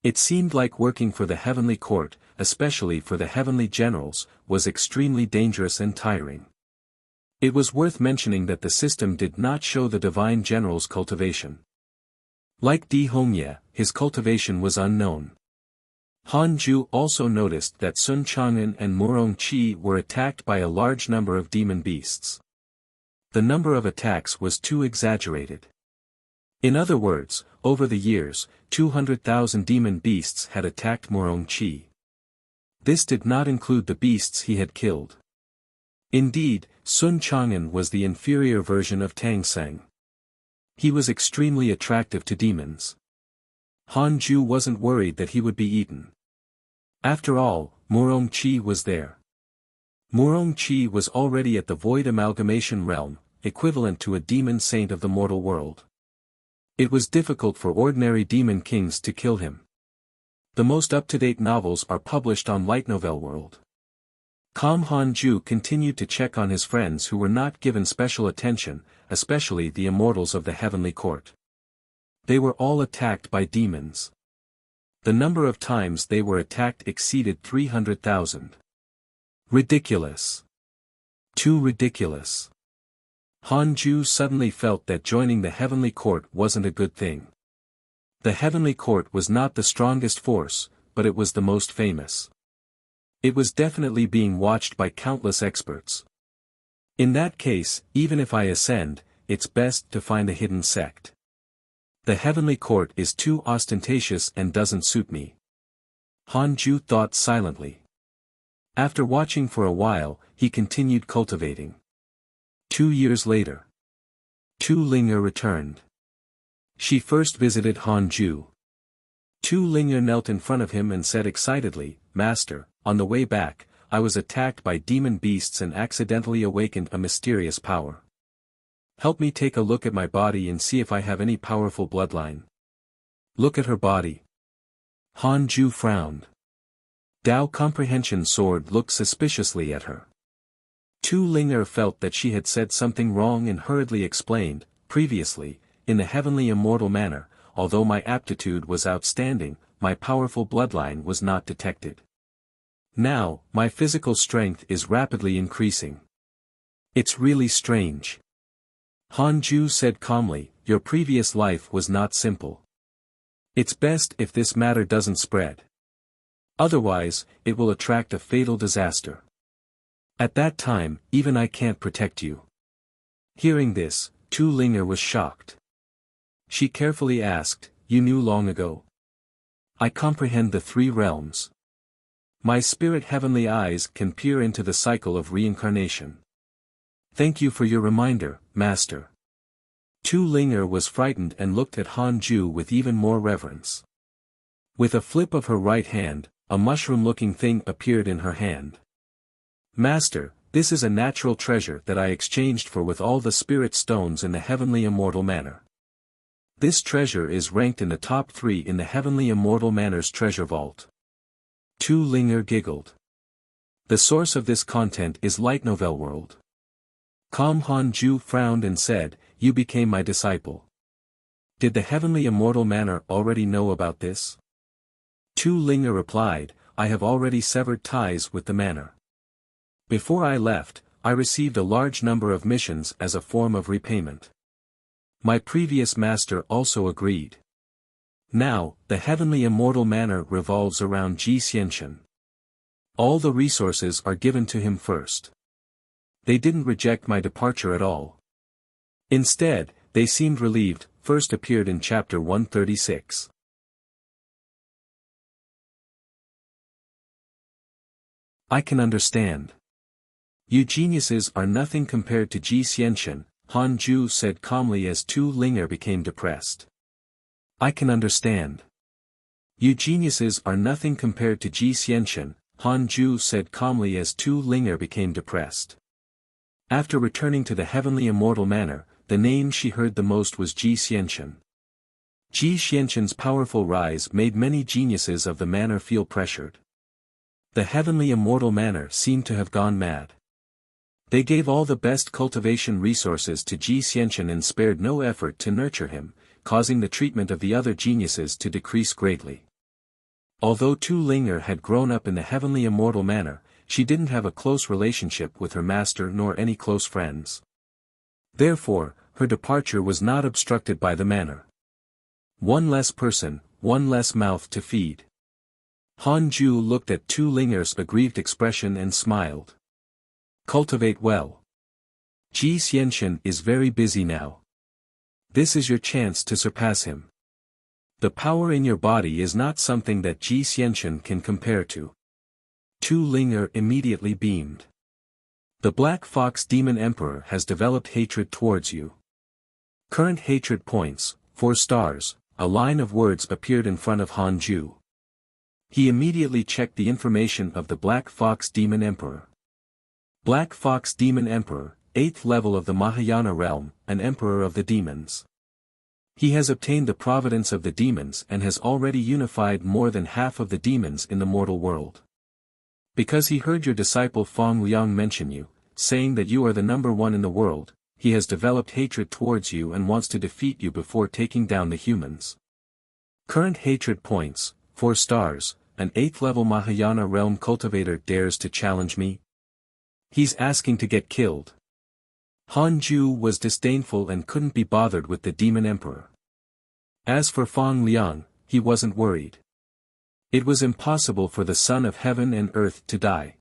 It seemed like working for the heavenly court, especially for the heavenly generals, was extremely dangerous and tiring. It was worth mentioning that the system did not show the Divine General's cultivation. Like Di Hongye, his cultivation was unknown. Han Ju also noticed that Sun Chang'an and Murong Qi were attacked by a large number of demon beasts. The number of attacks was too exaggerated. In other words, over the years, 200,000 demon beasts had attacked Murong Qi. This did not include the beasts he had killed. Indeed, Sun Chang'an was the inferior version of Tang Seng. He was extremely attractive to demons. Han Ju wasn't worried that he would be eaten. After all, Murong Qi was there. Murong Qi was already at the void amalgamation realm, equivalent to a demon saint of the mortal world. It was difficult for ordinary demon kings to kill him. The most up-to-date novels are published on Light Novel World. Han Ju continued to check on his friends who were not given special attention, especially the immortals of the heavenly court. They were all attacked by demons. The number of times they were attacked exceeded 300,000. Ridiculous. Too ridiculous. Han Ju suddenly felt that joining the heavenly court wasn't a good thing. The heavenly court was not the strongest force, but it was the most famous. It was definitely being watched by countless experts. In that case, even if I ascend, it's best to find a hidden sect. The heavenly court is too ostentatious and doesn't suit me. Han Ju thought silently. After watching for a while, he continued cultivating. 2 years later, Tu Linger returned. She first visited Han Ju. Tu Linger knelt in front of him and said excitedly, "Master, on the way back, I was attacked by demon beasts and accidentally awakened a mysterious power. Help me take a look at my body and see if I have any powerful bloodline." Look at her body. Han Ju frowned. Dao Comprehension Sword looked suspiciously at her. Tu Linger felt that she had said something wrong and hurriedly explained, "Previously, in the heavenly immortal manner, although my aptitude was outstanding, my powerful bloodline was not detected. Now, my physical strength is rapidly increasing. It's really strange." Han Ju said calmly, "Your previous life was not simple. It's best if this matter doesn't spread. Otherwise, it will attract a fatal disaster. At that time, even I can't protect you." Hearing this, Tu Linger was shocked. She carefully asked, "You knew long ago?" "I comprehend the 3 realms. My spirit heavenly eyes can peer into the cycle of reincarnation. Thank you for your reminder, Master." Tu Linger was frightened and looked at Han Ju with even more reverence. With a flip of her right hand, a mushroom-looking thing appeared in her hand. "Master, this is a natural treasure that I exchanged for with all the spirit stones in the heavenly immortal manor. This treasure is ranked in the top 3 in the heavenly immortal manor's treasure vault." Tu Linger giggled. "The source of this content is Light Novel World." Han Ju frowned and said, "You became my disciple. Did the heavenly immortal manner already know about this? Tu Linga replied, I have already severed ties with the manor. Before I left, I received a large number of missions as a form of repayment. My previous master also agreed. Now, the heavenly immortal manor revolves around Ji Xianxian. All the resources are given to him first. They didn't reject my departure at all. Instead, they seemed relieved, first appeared in chapter 136. I can understand. You geniuses are nothing compared to Ji Xianxian, Han Ju said calmly as Tu Linger became depressed. I can understand. You geniuses are nothing compared to Ji Xianxian, Han Ju said calmly as Tu Linger became depressed. After returning to the heavenly immortal manor, the name she heard the most was Ji Xianxian. Ji Xianxian's powerful rise made many geniuses of the manor feel pressured. The heavenly immortal manor seemed to have gone mad. They gave all the best cultivation resources to Ji Xianxian and spared no effort to nurture him, causing the treatment of the other geniuses to decrease greatly. Although Tu Linger had grown up in the heavenly immortal manor, she didn't have a close relationship with her master nor any close friends. Therefore, her departure was not obstructed by the manor. One less person, one less mouth to feed. Han Ju looked at Tu Linger's aggrieved expression and smiled. Cultivate well. Ji Xianxian is very busy now. This is your chance to surpass him. The power in your body is not something that Ji Xianxian can compare to. Tu Linger immediately beamed. The Black Fox Demon Emperor has developed hatred towards you. Current hatred points, 4 stars, a line of words appeared in front of Han Ju. He immediately checked the information of the Black Fox Demon Emperor. Black Fox Demon Emperor, 8th level of the Mahayana realm, an emperor of the demons. He has obtained the providence of the demons and has already unified more than half of the demons in the mortal world. Because he heard your disciple Feng Liang mention you, saying that you are the number 1 in the world, he has developed hatred towards you and wants to defeat you before taking down the humans. Current hatred points, 4 stars, an 8th level Mahayana realm cultivator dares to challenge me? He's asking to get killed. Han Ju was disdainful and couldn't be bothered with the demon emperor. As for Feng Liang, he wasn't worried. It was impossible for the son of heaven and earth to die.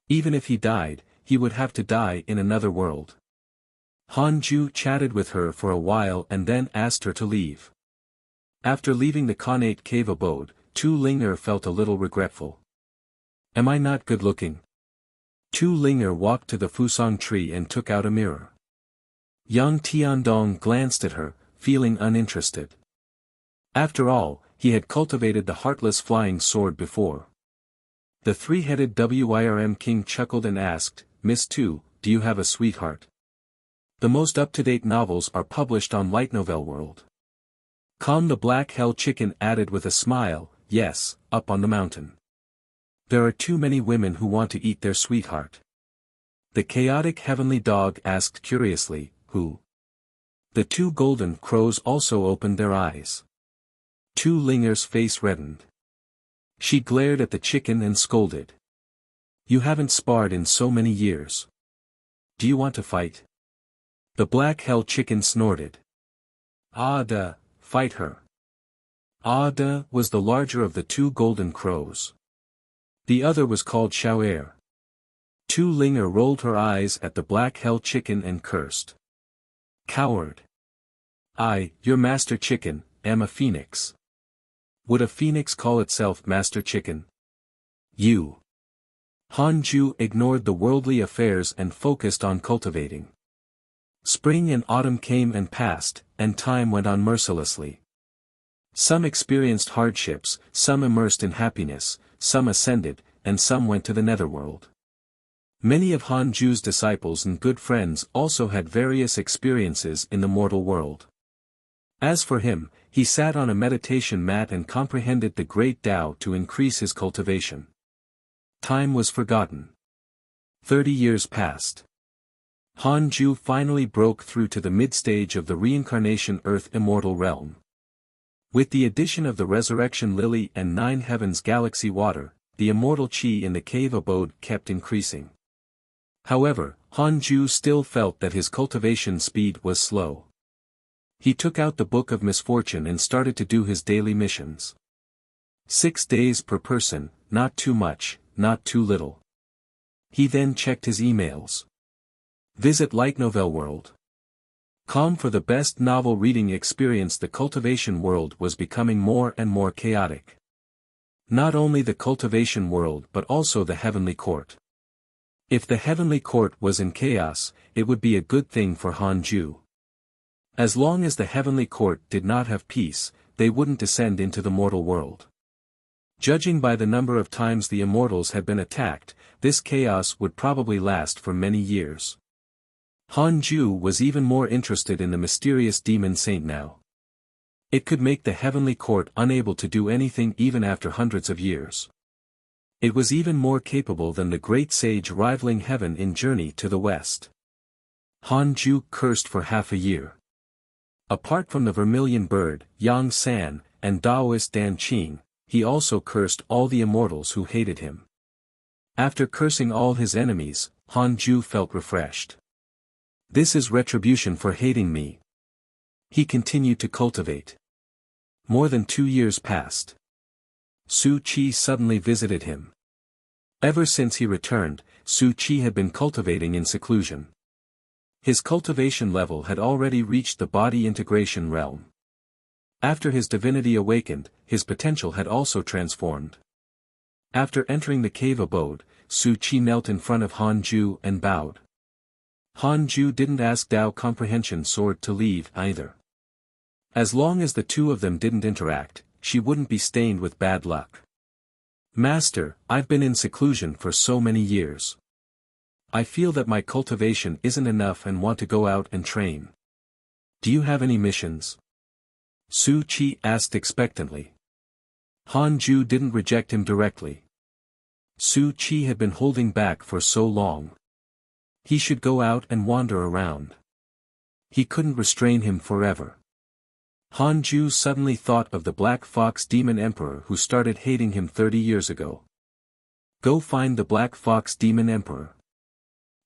Even if he died, he would have to die in another world. Han Ju chatted with her for a while and then asked her to leave. After leaving the Khanate cave abode, Tu Linger felt a little regretful. Am I not good looking? Tu Linger walked to the Fusang tree and took out a mirror. Yang Tiandong glanced at her, feeling uninterested. After all, he had cultivated the heartless flying sword before. The 3-headed Wirm king chuckled and asked, Miss Tu, do you have a sweetheart? The most up-to-date novels are published on Light Novel World. Calm the Black Hell Chicken added with a smile, yes, up on the mountain. There are too many women who want to eat their sweetheart. The chaotic heavenly dog asked curiously, who? The 2 golden crows also opened their eyes. Tu Linger's face reddened. She glared at the chicken and scolded. You haven't sparred in so many years. Do you want to fight? The Black Hell Chicken snorted. Fight her. Ada was the larger of the 2 golden crows. The other was called Xiaoer. Tu Linger rolled her eyes at the Black Hell Chicken and cursed. Coward. I, your master chicken, am a phoenix. Would a phoenix call itself master chicken? You. Han Ju ignored the worldly affairs and focused on cultivating. Spring and autumn came and passed, and time went on mercilessly. Some experienced hardships, some immersed in happiness, some ascended, and some went to the netherworld. Many of Han Ju's disciples and good friends also had various experiences in the mortal world. As for him, he sat on a meditation mat and comprehended the great Tao to increase his cultivation. Time was forgotten. 30 years passed. Han Ju finally broke through to the mid-stage of the reincarnation Earth Immortal realm. With the addition of the Resurrection Lily and 9 Heavens Galaxy Water, the immortal chi in the cave abode kept increasing. However, Han Ju still felt that his cultivation speed was slow. He took out the Book of Misfortune and started to do his daily missions. 6 days per person, not too much, not too little. He then checked his emails. Visit Light Novel World. Com for the best novel reading experience. The cultivation world was becoming more and more chaotic. Not only the cultivation world but also the heavenly court. If the heavenly court was in chaos, it would be a good thing for Han Ju. As long as the heavenly court did not have peace, they wouldn't descend into the mortal world. Judging by the number of times the immortals had been attacked, this chaos would probably last for many years. Han Ju was even more interested in the mysterious demon saint now. It could make the heavenly court unable to do anything even after hundreds of years. It was even more capable than the great sage rivaling heaven in Journey to the West. Han Ju cursed for half a year. Apart from the Vermilion Bird, Yang San, and Taoist Dan Qing, he also cursed all the immortals who hated him. After cursing all his enemies, Han Ju felt refreshed. This is retribution for hating me. He continued to cultivate. More than 2 years passed. Su Qi suddenly visited him. Ever since he returned, Su Qi had been cultivating in seclusion. His cultivation level had already reached the body integration realm. After his divinity awakened, his potential had also transformed. After entering the cave abode, Su Qi knelt in front of Han Ju and bowed. Han Ju didn't ask Dao Comprehension Sword to leave either. As long as the two of them didn't interact, she wouldn't be stained with bad luck. Master, I've been in seclusion for so many years. I feel that my cultivation isn't enough and want to go out and train. Do you have any missions? Su Qi asked expectantly. Han Ju didn't reject him directly. Su Qi had been holding back for so long. He should go out and wander around. He couldn't restrain him forever. Han Ju suddenly thought of the Black Fox Demon Emperor who started hating him 30 years ago. Go find the Black Fox Demon Emperor.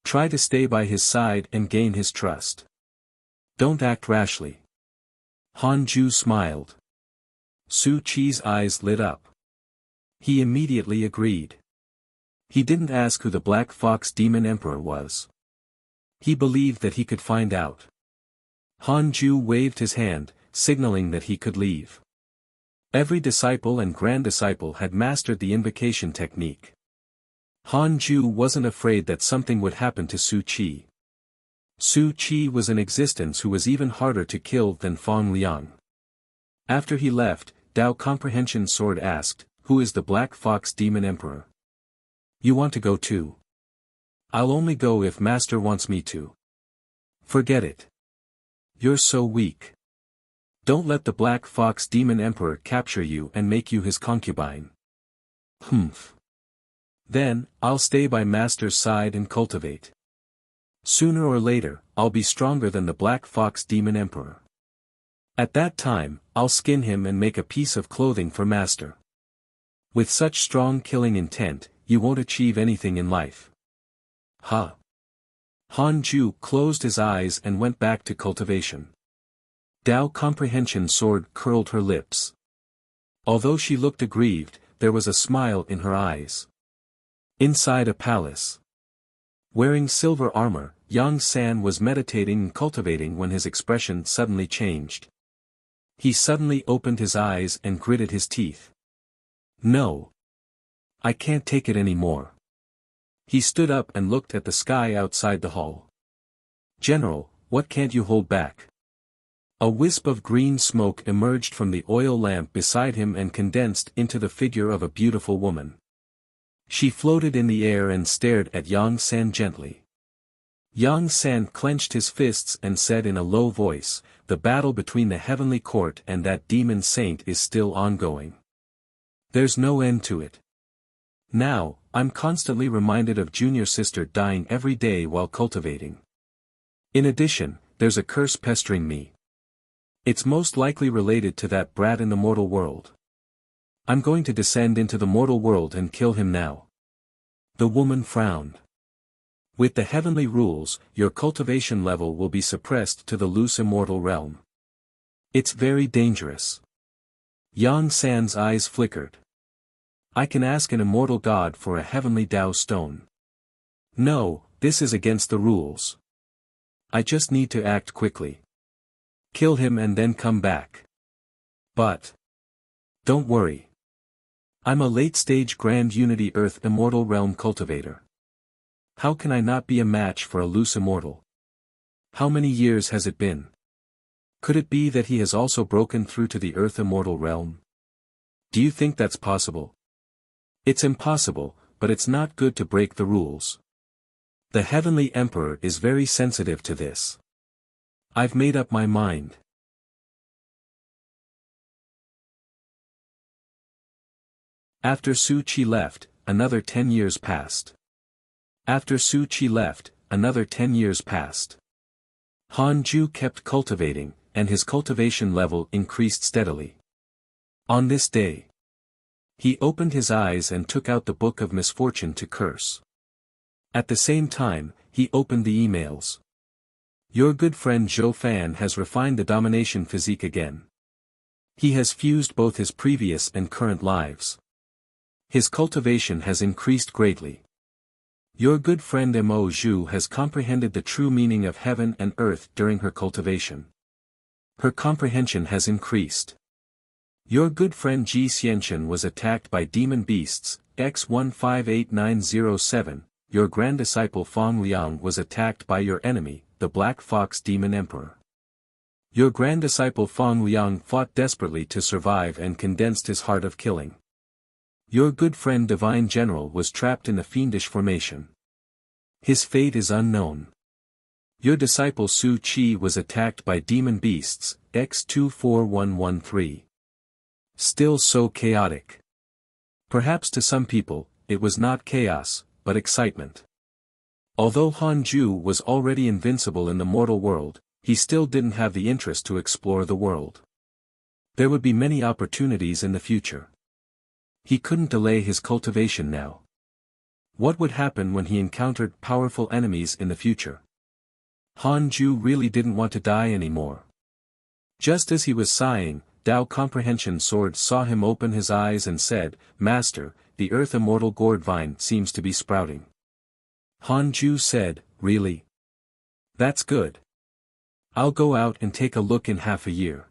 Try to stay by his side and gain his trust. Don't act rashly. Han Ju smiled. Su Qi's eyes lit up. He immediately agreed. He didn't ask who the Black Fox Demon Emperor was. He believed that he could find out. Han Ju waved his hand, signaling that he could leave. Every disciple and grand disciple had mastered the invocation technique. Han Ju wasn't afraid that something would happen to Su Qi. Su Qi was an existence who was even harder to kill than Fong Liang. After he left, Dao Comprehension Sword asked, "Who is the Black Fox Demon Emperor? You want to go too? I'll only go if Master wants me to." "Forget it. You're so weak. Don't let the Black Fox Demon Emperor capture you and make you his concubine." "Humph. Then, I'll stay by Master's side and cultivate. Sooner or later, I'll be stronger than the Black Fox Demon Emperor. At that time, I'll skin him and make a piece of clothing for Master. With such strong killing intent, you won't achieve anything in life." "Huh." Han Ju closed his eyes and went back to cultivation. Dao Comprehension Sword curled her lips. Although she looked aggrieved, there was a smile in her eyes. Inside a palace. Wearing silver armor, Yang San was meditating and cultivating when his expression suddenly changed. He suddenly opened his eyes and gritted his teeth. "No. I can't take it anymore." He stood up and looked at the sky outside the hall. "General, what can't you hold back?" A wisp of green smoke emerged from the oil lamp beside him and condensed into the figure of a beautiful woman. She floated in the air and stared at Yang San gently. Yang San clenched his fists and said in a low voice, "The battle between the heavenly court and that demon saint is still ongoing. There's no end to it. Now, I'm constantly reminded of junior sister dying every day while cultivating. In addition, there's a curse pestering me. It's most likely related to that brat in the mortal world. I'm going to descend into the mortal world and kill him now. The woman frowned. With the heavenly rules, your cultivation level will be suppressed to the loose immortal realm. It's very dangerous. Yang San's eyes flickered. I can ask an immortal god for a heavenly Tao stone. No, this is against the rules. I just need to act quickly. Kill him and then come back. But don't worry. I'm a late-stage Grand Unity Earth Immortal Realm cultivator. How can I not be a match for a loose immortal? How many years has it been? Could it be that he has also broken through to the Earth Immortal Realm? Do you think that's possible? It's impossible, but it's not good to break the rules. The Heavenly Emperor is very sensitive to this. I've made up my mind. After Su Qi left, another 10 years passed. After Su Qi left, another 10 years passed. Han Ju kept cultivating, and his cultivation level increased steadily. On this day, he opened his eyes and took out the Book of Misfortune to curse. At the same time, he opened the emails. Your good friend Zhou Fan has refined the domination physique again. He has fused both his previous and current lives. His cultivation has increased greatly. Your good friend Mo Zhu has comprehended the true meaning of heaven and earth during her cultivation. Her comprehension has increased. Your good friend Ji Xianchen was attacked by demon beasts, X158907. Your grand disciple Fang Liang was attacked by your enemy, the Black Fox Demon Emperor. Your grand disciple Fang Liang fought desperately to survive and condensed his heart of killing. Your good friend Divine General was trapped in the fiendish formation. His fate is unknown. Your disciple Su Qi was attacked by demon beasts, X24113. Still so chaotic. Perhaps to some people, it was not chaos, but excitement. Although Han Ju was already invincible in the mortal world, he still didn't have the interest to explore the world. There would be many opportunities in the future. He couldn't delay his cultivation now. What would happen when he encountered powerful enemies in the future? Han Ju really didn't want to die anymore. Just as he was sighing, Tao Comprehension Sword saw him open his eyes and said, Master, the Earth Immortal Gourd Vine seems to be sprouting. Han Ju said, Really? That's good. I'll go out and take a look in half a year.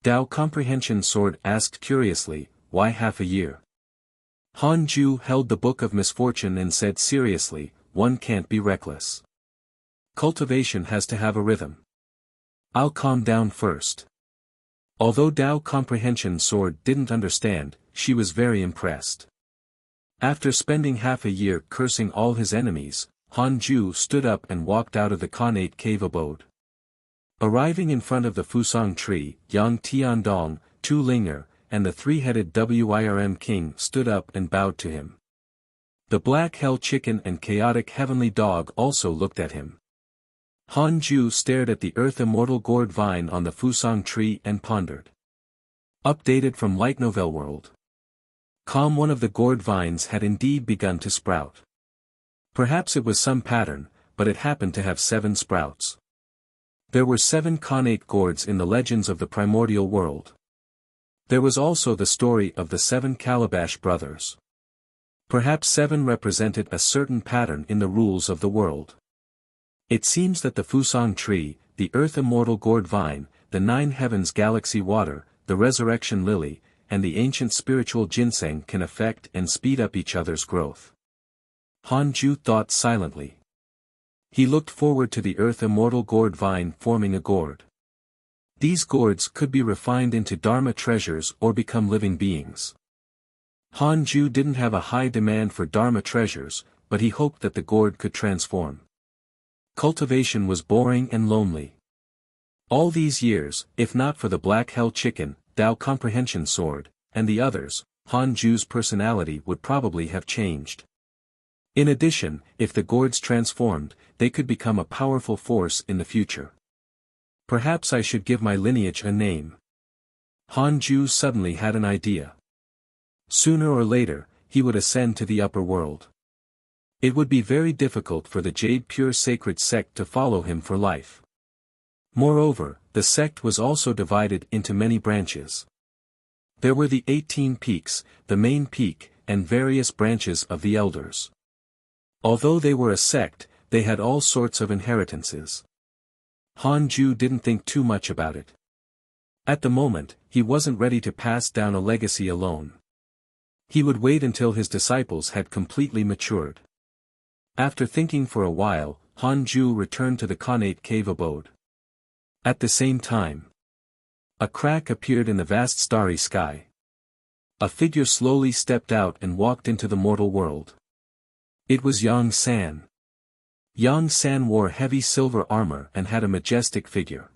Tao Comprehension Sword asked curiously, Why half a year? Han Ju held the Book of Misfortune and said seriously, One can't be reckless. Cultivation has to have a rhythm. I'll calm down first. Although Tao Comprehension Sword didn't understand, she was very impressed. After spending half a year cursing all his enemies, Han Ju stood up and walked out of the Khanate cave abode. Arriving in front of the Fusang tree, Yang Tiandong, Tu Linger, and the three-headed Wirm king stood up and bowed to him. The black hell chicken and chaotic heavenly dog also looked at him. Han Ju stared at the Earth Immortal Gourd Vine on the Fusang tree and pondered. Updated from Light Novel World. One of the gourd vines had indeed begun to sprout. Perhaps it was some pattern, but it happened to have 7 sprouts. There were 7 Khanate gourds in the legends of the primordial world. There was also the story of the 7 Calabash brothers. Perhaps 7 represented a certain pattern in the rules of the world. It seems that the Fusang tree, the Earth Immortal Gourd Vine, the 9 Heavens Galaxy Water, the Resurrection Lily, and the ancient spiritual ginseng can affect and speed up each other's growth. Han Ju thought silently. He looked forward to the Earth Immortal Gourd Vine forming a gourd. These gourds could be refined into Dharma treasures or become living beings. Han Ju didn't have a high demand for Dharma treasures, but he hoped that the gourd could transform. Cultivation was boring and lonely. All these years, if not for the Black Hell Chicken, Tao Comprehension Sword, and the others, Han Ju's personality would probably have changed. In addition, if the gourds transformed, they could become a powerful force in the future. Perhaps I should give my lineage a name. Han Ju suddenly had an idea. Sooner or later, he would ascend to the upper world. It would be very difficult for the Jade Pure Sacred Sect to follow him for life. Moreover, the sect was also divided into many branches. There were the 18 peaks, the main peak, and various branches of the elders. Although they were a sect, they had all sorts of inheritances. Han Ju didn't think too much about it. At the moment, he wasn't ready to pass down a legacy alone. He would wait until his disciples had completely matured. After thinking for a while, Han Ju returned to the connate cave abode. At the same time, a crack appeared in the vast starry sky. A figure slowly stepped out and walked into the mortal world. It was Yang San. Yang San wore heavy silver armor and had a majestic figure.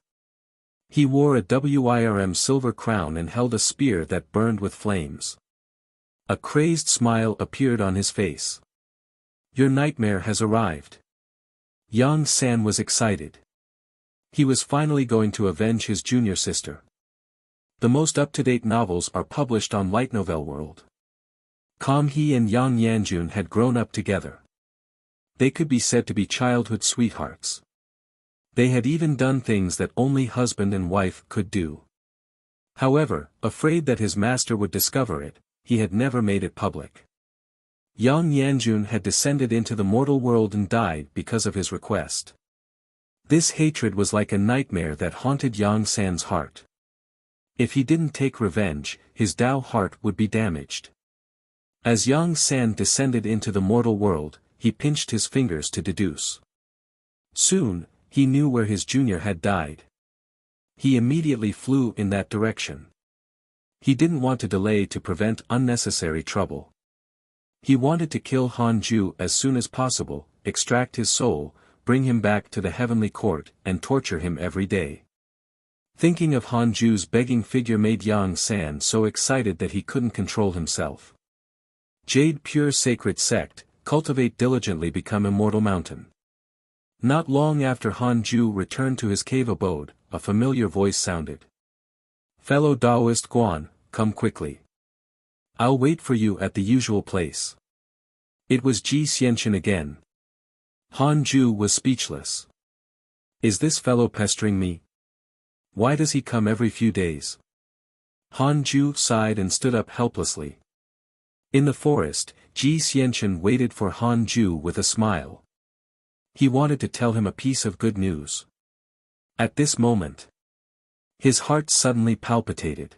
He wore a WIRM silver crown and held a spear that burned with flames. A crazed smile appeared on his face. Your nightmare has arrived. Yang San was excited. He was finally going to avenge his junior sister. The most up-to-date novels are published on Light Novel World. Kam Hee and Yang Yanjun had grown up together. They could be said to be childhood sweethearts. They had even done things that only husband and wife could do. However, afraid that his master would discover it, he had never made it public. Yang Yanjun had descended into the mortal world and died because of his request. This hatred was like a nightmare that haunted Yang San's heart. If he didn't take revenge, his Tao heart would be damaged. As Yang San descended into the mortal world, he pinched his fingers to deduce. Soon, he knew where his junior had died. He immediately flew in that direction. He didn't want to delay to prevent unnecessary trouble. He wanted to kill Han Ju as soon as possible, extract his soul, bring him back to the heavenly court, and torture him every day. Thinking of Han Ju's begging figure made Yang San so excited that he couldn't control himself. Jade Pure Sacred Sect, cultivate diligently become immortal mountain. Not long after Han Ju returned to his cave abode, a familiar voice sounded. Fellow Taoist Guan, come quickly. I'll wait for you at the usual place. It was Ji Xianqian again. Han Ju was speechless. Is this fellow pestering me? Why does he come every few days? Han Ju sighed and stood up helplessly. In the forest, Ji Xianqian waited for Han Ju with a smile. He wanted to tell him a piece of good news. At this moment, his heart suddenly palpitated.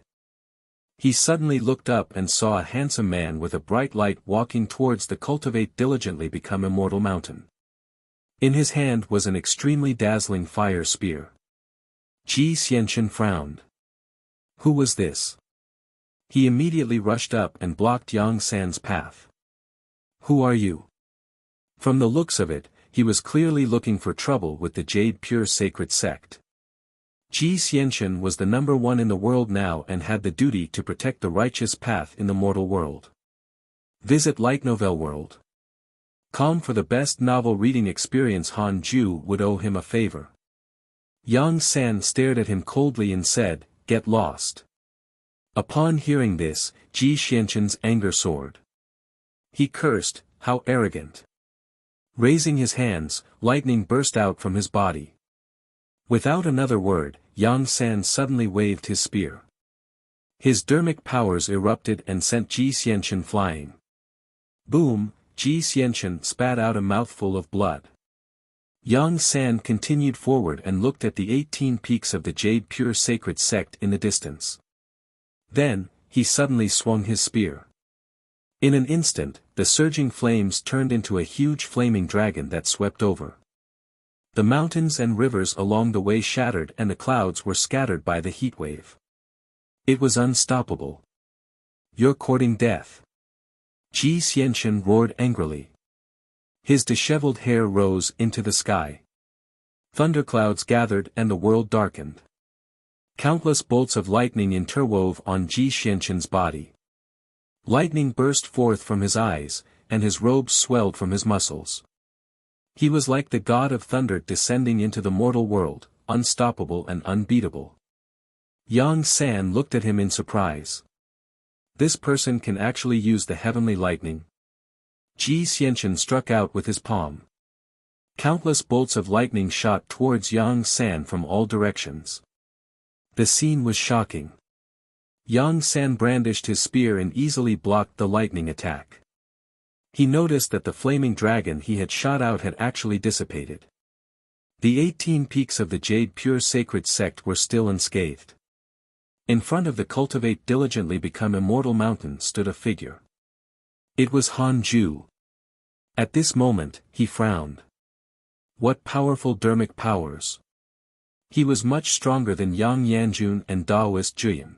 He suddenly looked up and saw a handsome man with a bright light walking towards the cultivate diligently become immortal mountain. In his hand was an extremely dazzling fire spear. Ji Xianqian frowned. Who was this? He immediately rushed up and blocked Yang San's path. Who are you? From the looks of it, he was clearly looking for trouble with the Jade Pure Sacred Sect. Ji Xianqian was the number one in the world now and had the duty to protect the righteous path in the mortal world. Visit Light Novel World. Com for the best novel reading experience. Han Ju would owe him a favor. Yang San stared at him coldly and said, "Get lost." Upon hearing this, Ji Xianqian's anger soared. He cursed, "How arrogant." Raising his hands, lightning burst out from his body. Without another word, Yang San suddenly waved his spear. His dermic powers erupted and sent Ji Xianqian flying. Boom, Ji Xianqian spat out a mouthful of blood. Yang San continued forward and looked at the 18 peaks of the Jade Pure Sacred Sect in the distance. Then, he suddenly swung his spear. In an instant, the surging flames turned into a huge flaming dragon that swept over. The mountains and rivers along the way shattered and the clouds were scattered by the heat wave. It was unstoppable. You're courting death. Ji Xianqian roared angrily. His disheveled hair rose into the sky. Thunderclouds gathered and the world darkened. Countless bolts of lightning interwove on Ji Xianqian's body. Lightning burst forth from his eyes, and his robes swelled from his muscles. He was like the god of thunder descending into the mortal world, unstoppable and unbeatable. Yang San looked at him in surprise. This person can actually use the heavenly lightning. Ji Xianchen struck out with his palm. Countless bolts of lightning shot towards Yang San from all directions. The scene was shocking. Yang San brandished his spear and easily blocked the lightning attack. He noticed that the flaming dragon he had shot out had actually dissipated. The 18 peaks of the Jade Pure Sacred Sect were still unscathed. In front of the Cultivate Diligently Become Immortal mountain stood a figure. It was Han Ju. At this moment, he frowned. What powerful dermic powers! He was much stronger than Yang Yanjun and Daoist Juyan.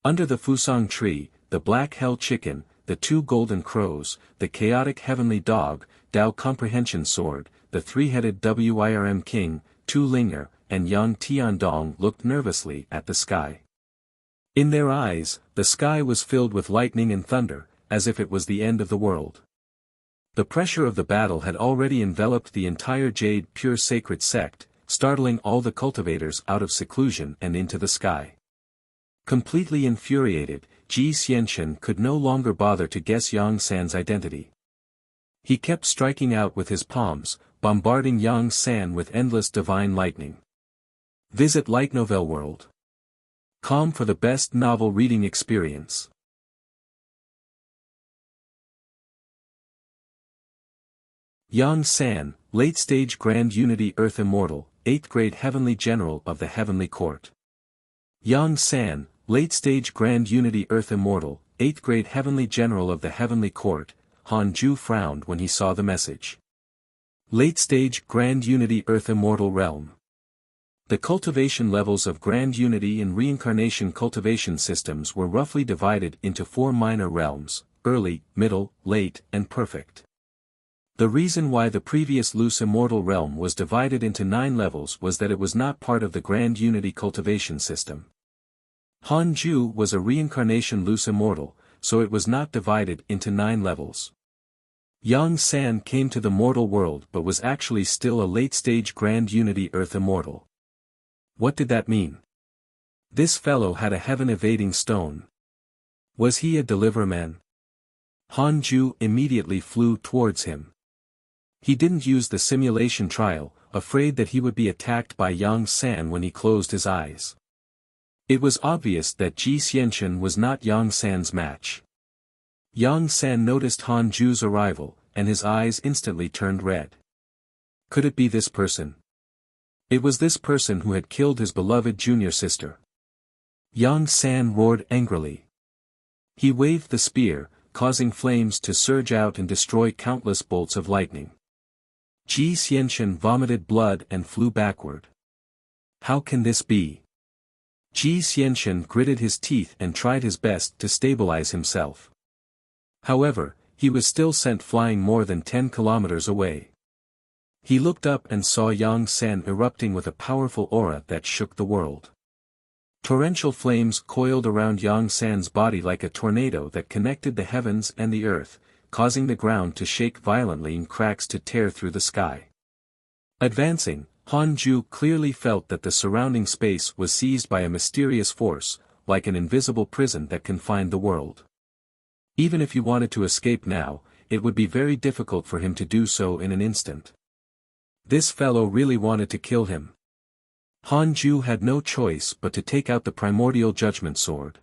Under the Fusang tree, the Black Hell Chicken, the 2 golden crows, the chaotic heavenly dog, Dao Comprehension Sword, the 3-headed Wirm King, Tu Linger, and Yang Tiandong looked nervously at the sky. In their eyes, the sky was filled with lightning and thunder, as if it was the end of the world. The pressure of the battle had already enveloped the entire Jade Pure Sacred Sect, startling all the cultivators out of seclusion and into the sky. Completely infuriated, Ji Xianchen could no longer bother to guess Yang San's identity. He kept striking out with his palms, bombarding Yang San with endless divine lightning. Visit Light Novel World. Com for the best novel reading experience. Yang San, late-stage Grand Unity Earth Immortal, 8th grade Heavenly General of the Heavenly Court. Yang San, late-stage Grand Unity Earth Immortal, 8th grade Heavenly General of the Heavenly Court. Han Ju frowned when he saw the message. Late-stage Grand Unity Earth Immortal Realm. The cultivation levels of Grand Unity and Reincarnation cultivation systems were roughly divided into 4 minor realms: early, middle, late, and perfect. The reason why the previous loose immortal realm was divided into 9 levels was that it was not part of the Grand Unity cultivation system. Han Ju was a reincarnation loose immortal, so it was not divided into 9 levels. Yang San came to the mortal world but was actually still a late-stage Grand Unity Earth Immortal. What did that mean? This fellow had a heaven-evading stone. Was he a deliverman? Han Ju immediately flew towards him. He didn't use the simulation trial, afraid that he would be attacked by Yang San when he closed his eyes. It was obvious that Ji Xianchen was not Yang San's match. Yang San noticed Han Ju's arrival, and his eyes instantly turned red. Could it be this person? It was this person who had killed his beloved junior sister. Yang San roared angrily. He waved the spear, causing flames to surge out and destroy countless bolts of lightning. Ji Xianchen vomited blood and flew backward. How can this be? Ji Xianchen gritted his teeth and tried his best to stabilize himself. However, he was still sent flying more than 10 kilometers away. He looked up and saw Yang San erupting with a powerful aura that shook the world. Torrential flames coiled around Yang San's body like a tornado that connected the heavens and the earth, causing the ground to shake violently and cracks to tear through the sky. Advancing, Han Ju clearly felt that the surrounding space was seized by a mysterious force, like an invisible prison that confined the world. Even if he wanted to escape now, it would be very difficult for him to do so in an instant. This fellow really wanted to kill him. Han Ju had no choice but to take out the primordial judgment sword.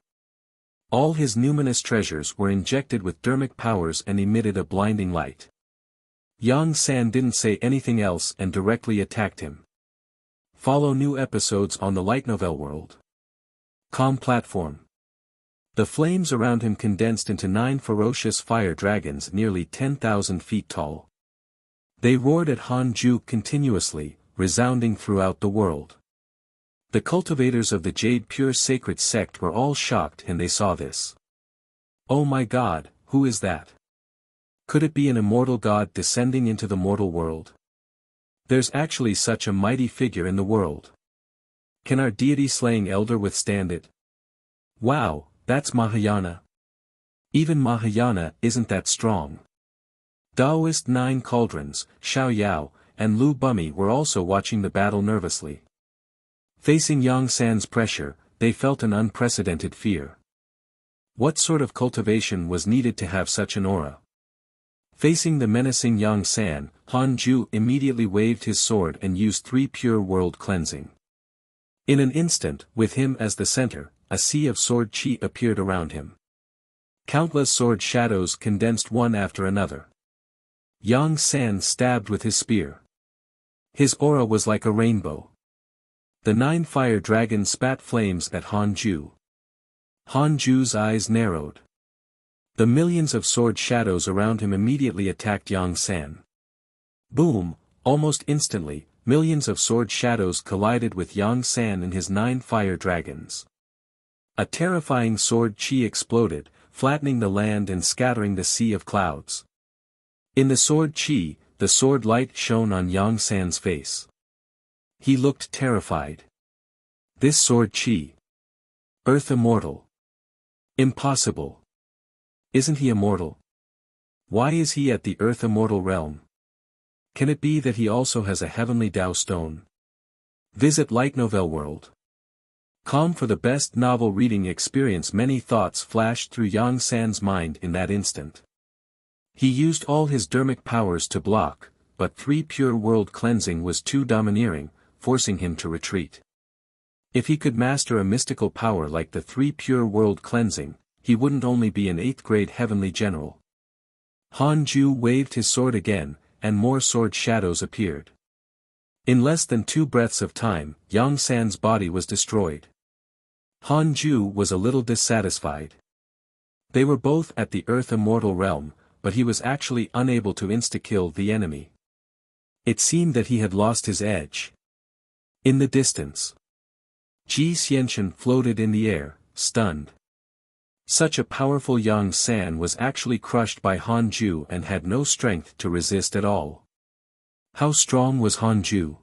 All his numinous treasures were injected with dermic powers and emitted a blinding light. Yang San didn't say anything else and directly attacked him. Follow new episodes on the Light Novel World. Com platform. The flames around him condensed into 9 ferocious fire dragons nearly 10,000 feet tall. They roared at Han Ju continuously, resounding throughout the world. The cultivators of the Jade Pure Sacred Sect were all shocked when they saw this. Oh my God, who is that? Could it be an immortal god descending into the mortal world? There's actually such a mighty figure in the world. Can our deity-slaying elder withstand it? Wow, that's Mahayana. Even Mahayana isn't that strong. Daoist Nine Cauldrons, Xiao Yao, and Lu Bumi were also watching the battle nervously. Facing Yang San's pressure, they felt an unprecedented fear. What sort of cultivation was needed to have such an aura? Facing the menacing Yang San, Han Ju immediately waved his sword and used 3 pure world cleansing. In an instant, with him as the center, a sea of sword chi appeared around him. Countless sword shadows condensed one after another. Yang San stabbed with his spear. His aura was like a rainbow. The 9 fire dragons spat flames at Han Ju. Han Ju's eyes narrowed. The millions of sword shadows around him immediately attacked Yang San. Boom! Almost instantly, millions of sword shadows collided with Yang San and his 9 fire dragons. A terrifying sword chi exploded, flattening the land and scattering the sea of clouds. In the sword chi, the sword light shone on Yang San's face. He looked terrified. This sword chi. Earth immortal. Impossible. Isn't he immortal? Why is he at the Earth immortal realm? Can it be that he also has a heavenly Tao stone? Visit Light Novel World. Com for the best novel reading experience. Many thoughts flashed through Yang San's mind in that instant. He used all his dermic powers to block, but 3 pure world cleansing was too domineering, forcing him to retreat. If he could master a mystical power like the 3 pure world cleansing, he wouldn't only be an 8th grade heavenly general. Han Ju waved his sword again, and more sword shadows appeared. In less than 2 breaths of time, Yang San's body was destroyed. Han Ju was a little dissatisfied. They were both at the Earth immortal realm, but he was actually unable to insta-kill the enemy. It seemed that he had lost his edge. In the distance, Ji Xianqian floated in the air, stunned. Such a powerful Yang San was actually crushed by Han Ju and had no strength to resist at all. How strong was Han Ju?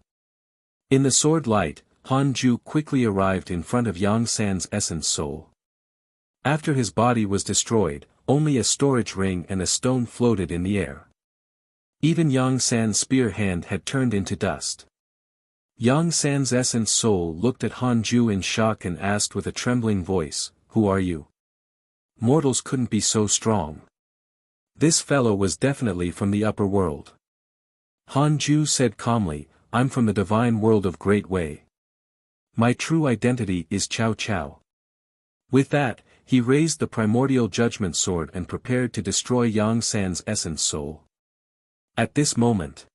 In the sword light, Han Ju quickly arrived in front of Yang San's essence soul. After his body was destroyed, only a storage ring and a stone floated in the air. Even Yang San's spear hand had turned into dust. Yang San's essence soul looked at Han Ju in shock and asked with a trembling voice, "Who are you? Mortals couldn't be so strong. This fellow was definitely from the upper world." Han Ju said calmly, "I'm from the divine world of Great Wei. My true identity is Cao Cao." With that, he raised the primordial judgment sword and prepared to destroy Yang San's essence soul. At this moment,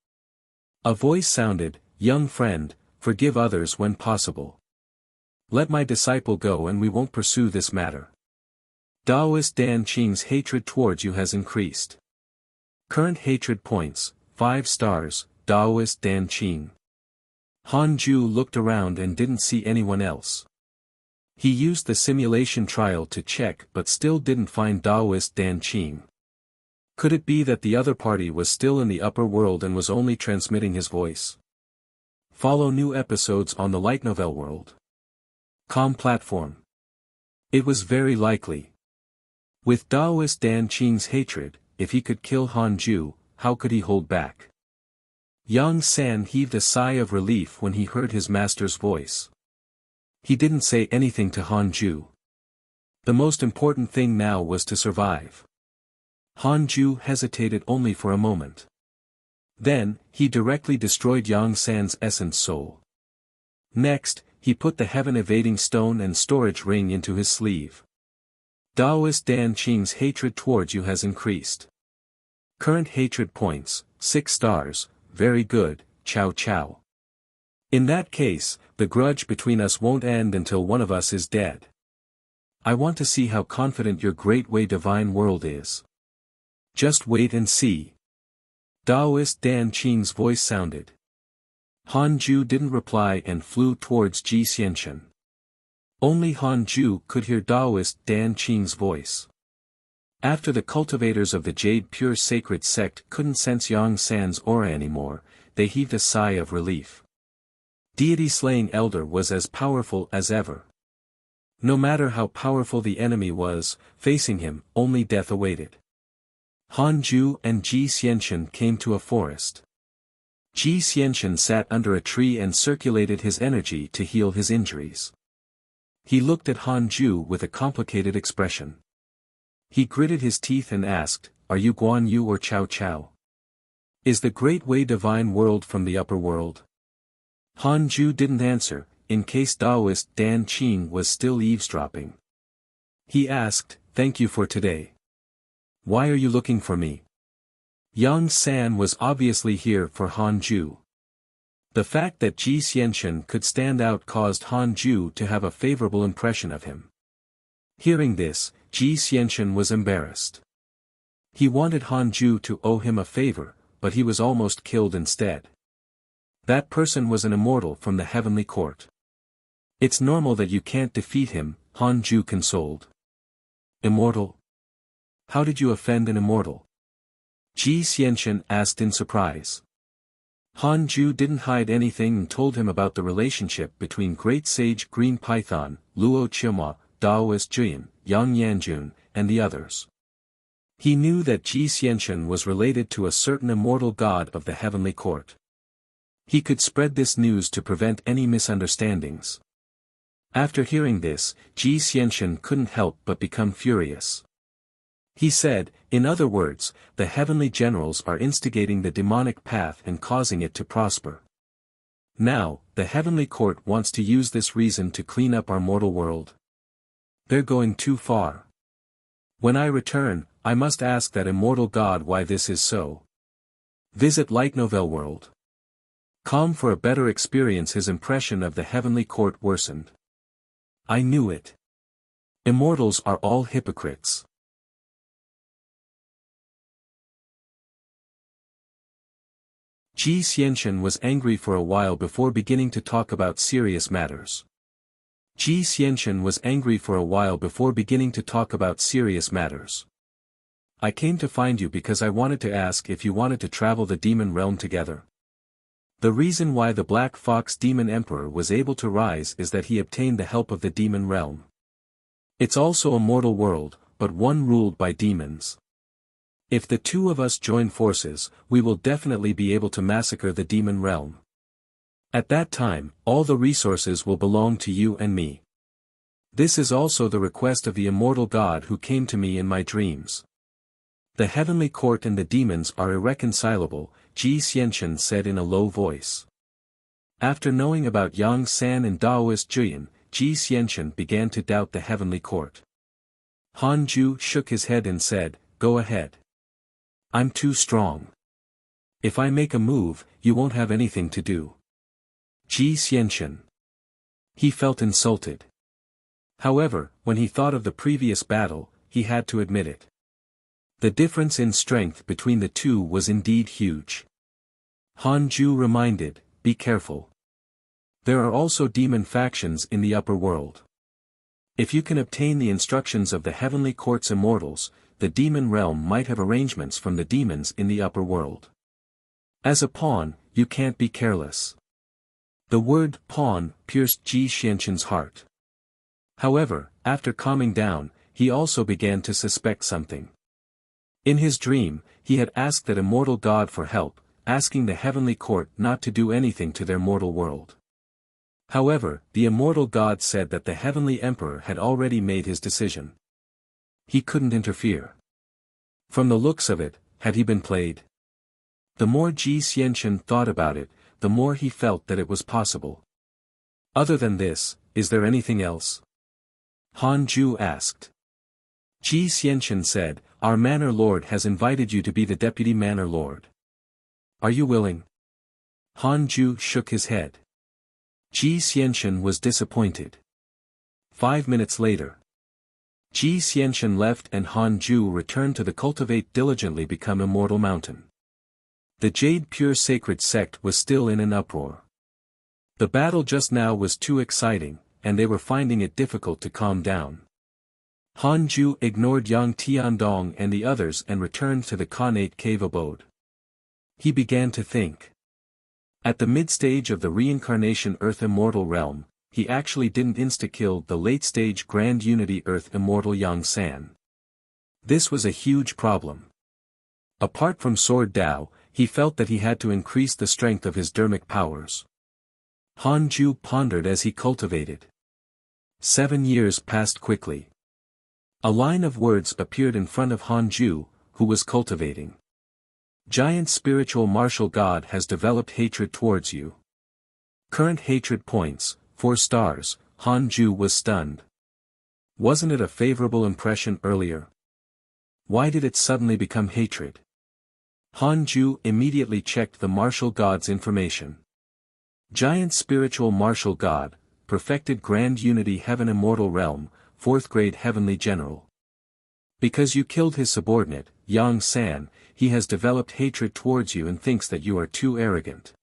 a voice sounded, "Young friend, forgive others when possible. Let my disciple go and we won't pursue this matter. Daoist Dan Qing's hatred towards you has increased. Current hatred points, 5 stars, Daoist Dan Qing." Han Ju looked around and didn't see anyone else. He used the simulation trial to check but still didn't find Daoist Dan Qing. Could it be that the other party was still in the upper world and was only transmitting his voice? Follow new episodes on the Light Novel World. Com platform. It was very likely. With Daoist Dan Qing's hatred, if he could kill Han Ju, how could he hold back? Yang San heaved a sigh of relief when he heard his master's voice. He didn't say anything to Han Ju. The most important thing now was to survive. Han Ju hesitated only for a moment. Then, he directly destroyed Yang San's essence soul. Next, he put the heaven-evading stone and storage ring into his sleeve. Daoist Dan Qing's hatred towards you has increased. Current hatred points, 6 stars, very good, Cao Cao. In that case, the grudge between us won't end until one of us is dead. I want to see how confident your Great Wei divine world is. Just wait and see. Daoist Dan Qing's voice sounded. Han Ju didn't reply and flew towards Ji Xianqian. Only Han Ju could hear Daoist Dan Qing's voice. After the cultivators of the Jade Pure Sacred Sect couldn't sense Yang San's aura anymore, they heaved a sigh of relief. Deity-slaying Elder was as powerful as ever. No matter how powerful the enemy was, facing him, only death awaited. Han Ju and Ji Xianxian came to a forest. Ji Xianxian sat under a tree and circulated his energy to heal his injuries. He looked at Han Ju with a complicated expression. He gritted his teeth and asked, "Are you Guan Yu or Cao Cao? Is the Great Way divine world from the upper world?" Han Ju didn't answer, in case Taoist Dan Qing was still eavesdropping. He asked, "Thank you for today. Why are you looking for me?" Yang San was obviously here for Han Ju. The fact that Ji Xianxian could stand out caused Han Ju to have a favorable impression of him. Hearing this, Ji Xianxian was embarrassed. He wanted Han Ju to owe him a favor, but he was almost killed instead. That person was an immortal from the heavenly court. "It's normal that you can't defeat him," Han Ju consoled. "Immortal? How did you offend an immortal?" Ji Xianxian asked in surprise. Han Ju didn't hide anything and told him about the relationship between Great Sage Green Python, Luo Qima, Daoist Juyan, Yang Yanjun, and the others. He knew that Ji Xianxian was related to a certain immortal god of the heavenly court. He could spread this news to prevent any misunderstandings. After hearing this, Ji Xianxian couldn't help but become furious. He said, "In other words, the heavenly generals are instigating the demonic path and causing it to prosper. Now, the heavenly court wants to use this reason to clean up our mortal world. They're going too far. When I return, I must ask that immortal god why this is so." Visit Light Novel World. Com for a better experience. His impression of the heavenly court worsened. "I knew it. Immortals are all hypocrites." Ji Xianxian was angry for a while before beginning to talk about serious matters. Ji Xianxian was angry for a while before beginning to talk about serious matters. "I came to find you because I wanted to ask if you wanted to travel the demon realm together. The reason why the Black Fox Demon Emperor was able to rise is that he obtained the help of the demon realm. It's also a mortal world, but one ruled by demons. If the two of us join forces, we will definitely be able to massacre the demon realm. At that time, all the resources will belong to you and me. This is also the request of the immortal god who came to me in my dreams." "The heavenly court and the demons are irreconcilable," Ji Xianxian said in a low voice. After knowing about Yang San and Daoist Juyan, Ji Xianxian began to doubt the heavenly court. Han Ju shook his head and said, "Go ahead. I'm too strong. If I make a move, you won't have anything to do." Ji Xianxian. He felt insulted. However, when he thought of the previous battle, he had to admit it. The difference in strength between the two was indeed huge. Han Ju reminded, "Be careful. There are also demon factions in the upper world. If you can obtain the instructions of the heavenly court's immortals, the demon realm might have arrangements from the demons in the upper world. As a pawn, you can't be careless." The word pawn pierced Ji Xianxian's heart. However, after calming down, he also began to suspect something. In his dream, he had asked that immortal god for help, asking the heavenly court not to do anything to their mortal world. However, the immortal god said that the heavenly emperor had already made his decision. He couldn't interfere. From the looks of it, had he been played? The more Ji Xianxian thought about it, the more he felt that it was possible. "Other than this, is there anything else?" Han Ju asked. Ji Xianxian said, "Our manor lord has invited you to be the deputy manor lord. Are you willing?" Han Ju shook his head. Ji Xianxian was disappointed. 5 minutes later, Ji Xianxian left and Han Ju returned to the Cultivate Diligently Become Immortal Mountain. The Jade Pure Sacred Sect was still in an uproar. The battle just now was too exciting, and they were finding it difficult to calm down. Han Ju ignored Yang Tiandong and the others and returned to the Khanate cave abode. He began to think. At the mid-stage of the Reincarnation Earth Immortal Realm, he actually didn't insta-kill the late-stage Grand Unity Earth Immortal Yang San. This was a huge problem. Apart from Sword Dao, he felt that he had to increase the strength of his dermic powers. Han Ju pondered as he cultivated. 7 years passed quickly. A line of words appeared in front of Han Ju, who was cultivating. Giant spiritual martial god has developed hatred towards you. Current hatred points, 4 stars. Han Ju was stunned. Wasn't it a favorable impression earlier? Why did it suddenly become hatred? Han Ju immediately checked the martial god's information. Giant spiritual martial god, perfected grand unity heaven immortal realm, 4th grade heavenly general. Because you killed his subordinate, Yang San, he has developed hatred towards you and thinks that you are too arrogant.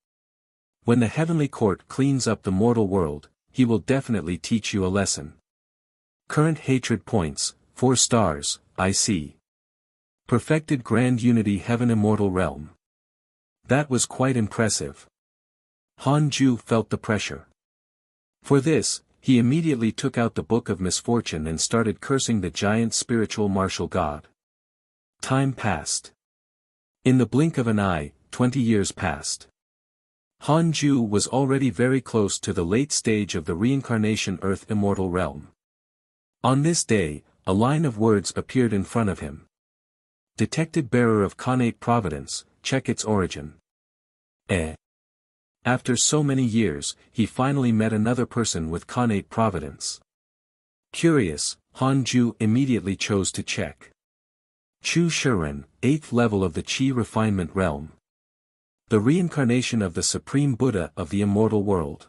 When the heavenly court cleans up the mortal world, he will definitely teach you a lesson. Current hatred points, 4 stars, I see. Perfected grand unity heaven immortal realm. That was quite impressive. Han Ju felt the pressure. For this, he immediately took out the Book of Misfortune and started cursing the giant spiritual martial god. Time passed. In the blink of an eye, 20 years passed. Han Ju was already very close to the late stage of the reincarnation Earth immortal realm. On this day, a line of words appeared in front of him. Detected bearer of connate providence, check its origin. After so many years, he finally met another person with connate providence. Curious, Han Ju immediately chose to check. Chu Shiren, 8th level of the Qi refinement realm. The reincarnation of the Supreme Buddha of the immortal world.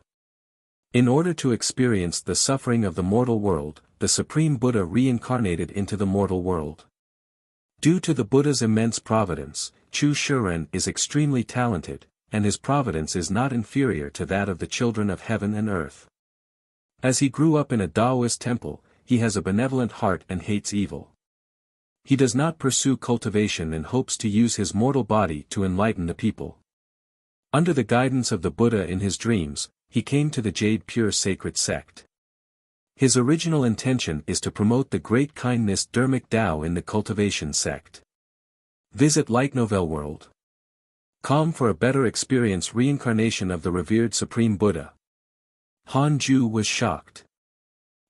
In order to experience the suffering of the mortal world, the Supreme Buddha reincarnated into the mortal world. Due to the Buddha's immense providence, Chu Shiren is extremely talented, and his providence is not inferior to that of the children of heaven and earth. As he grew up in a Taoist temple, he has a benevolent heart and hates evil. He does not pursue cultivation and hopes to use his mortal body to enlighten the people. Under the guidance of the Buddha in his dreams, he came to the Jade Pure Sacred Sect. His original intention is to promote the great kindness Dermic Tao in the cultivation sect. Visit Light Novel World. Com for a better experience reincarnation of the revered Supreme Buddha. Han Ju was shocked.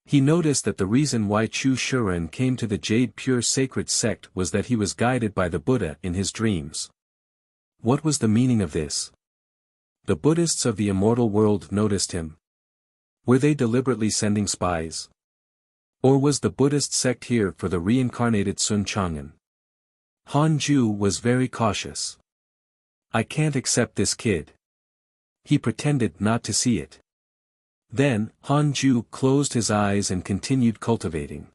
He noticed that the reason why Chu Shiren came to the Jade Pure Sacred Sect was that he was guided by the Buddha in his dreams. What was the meaning of this? The Buddhists of the immortal world noticed him. Were they deliberately sending spies? Or was the Buddhist sect here for the reincarnated Sun Chang'an? Han Ju was very cautious. I can't accept this kid. He pretended not to see it. Then, Han Ju closed his eyes and continued cultivating.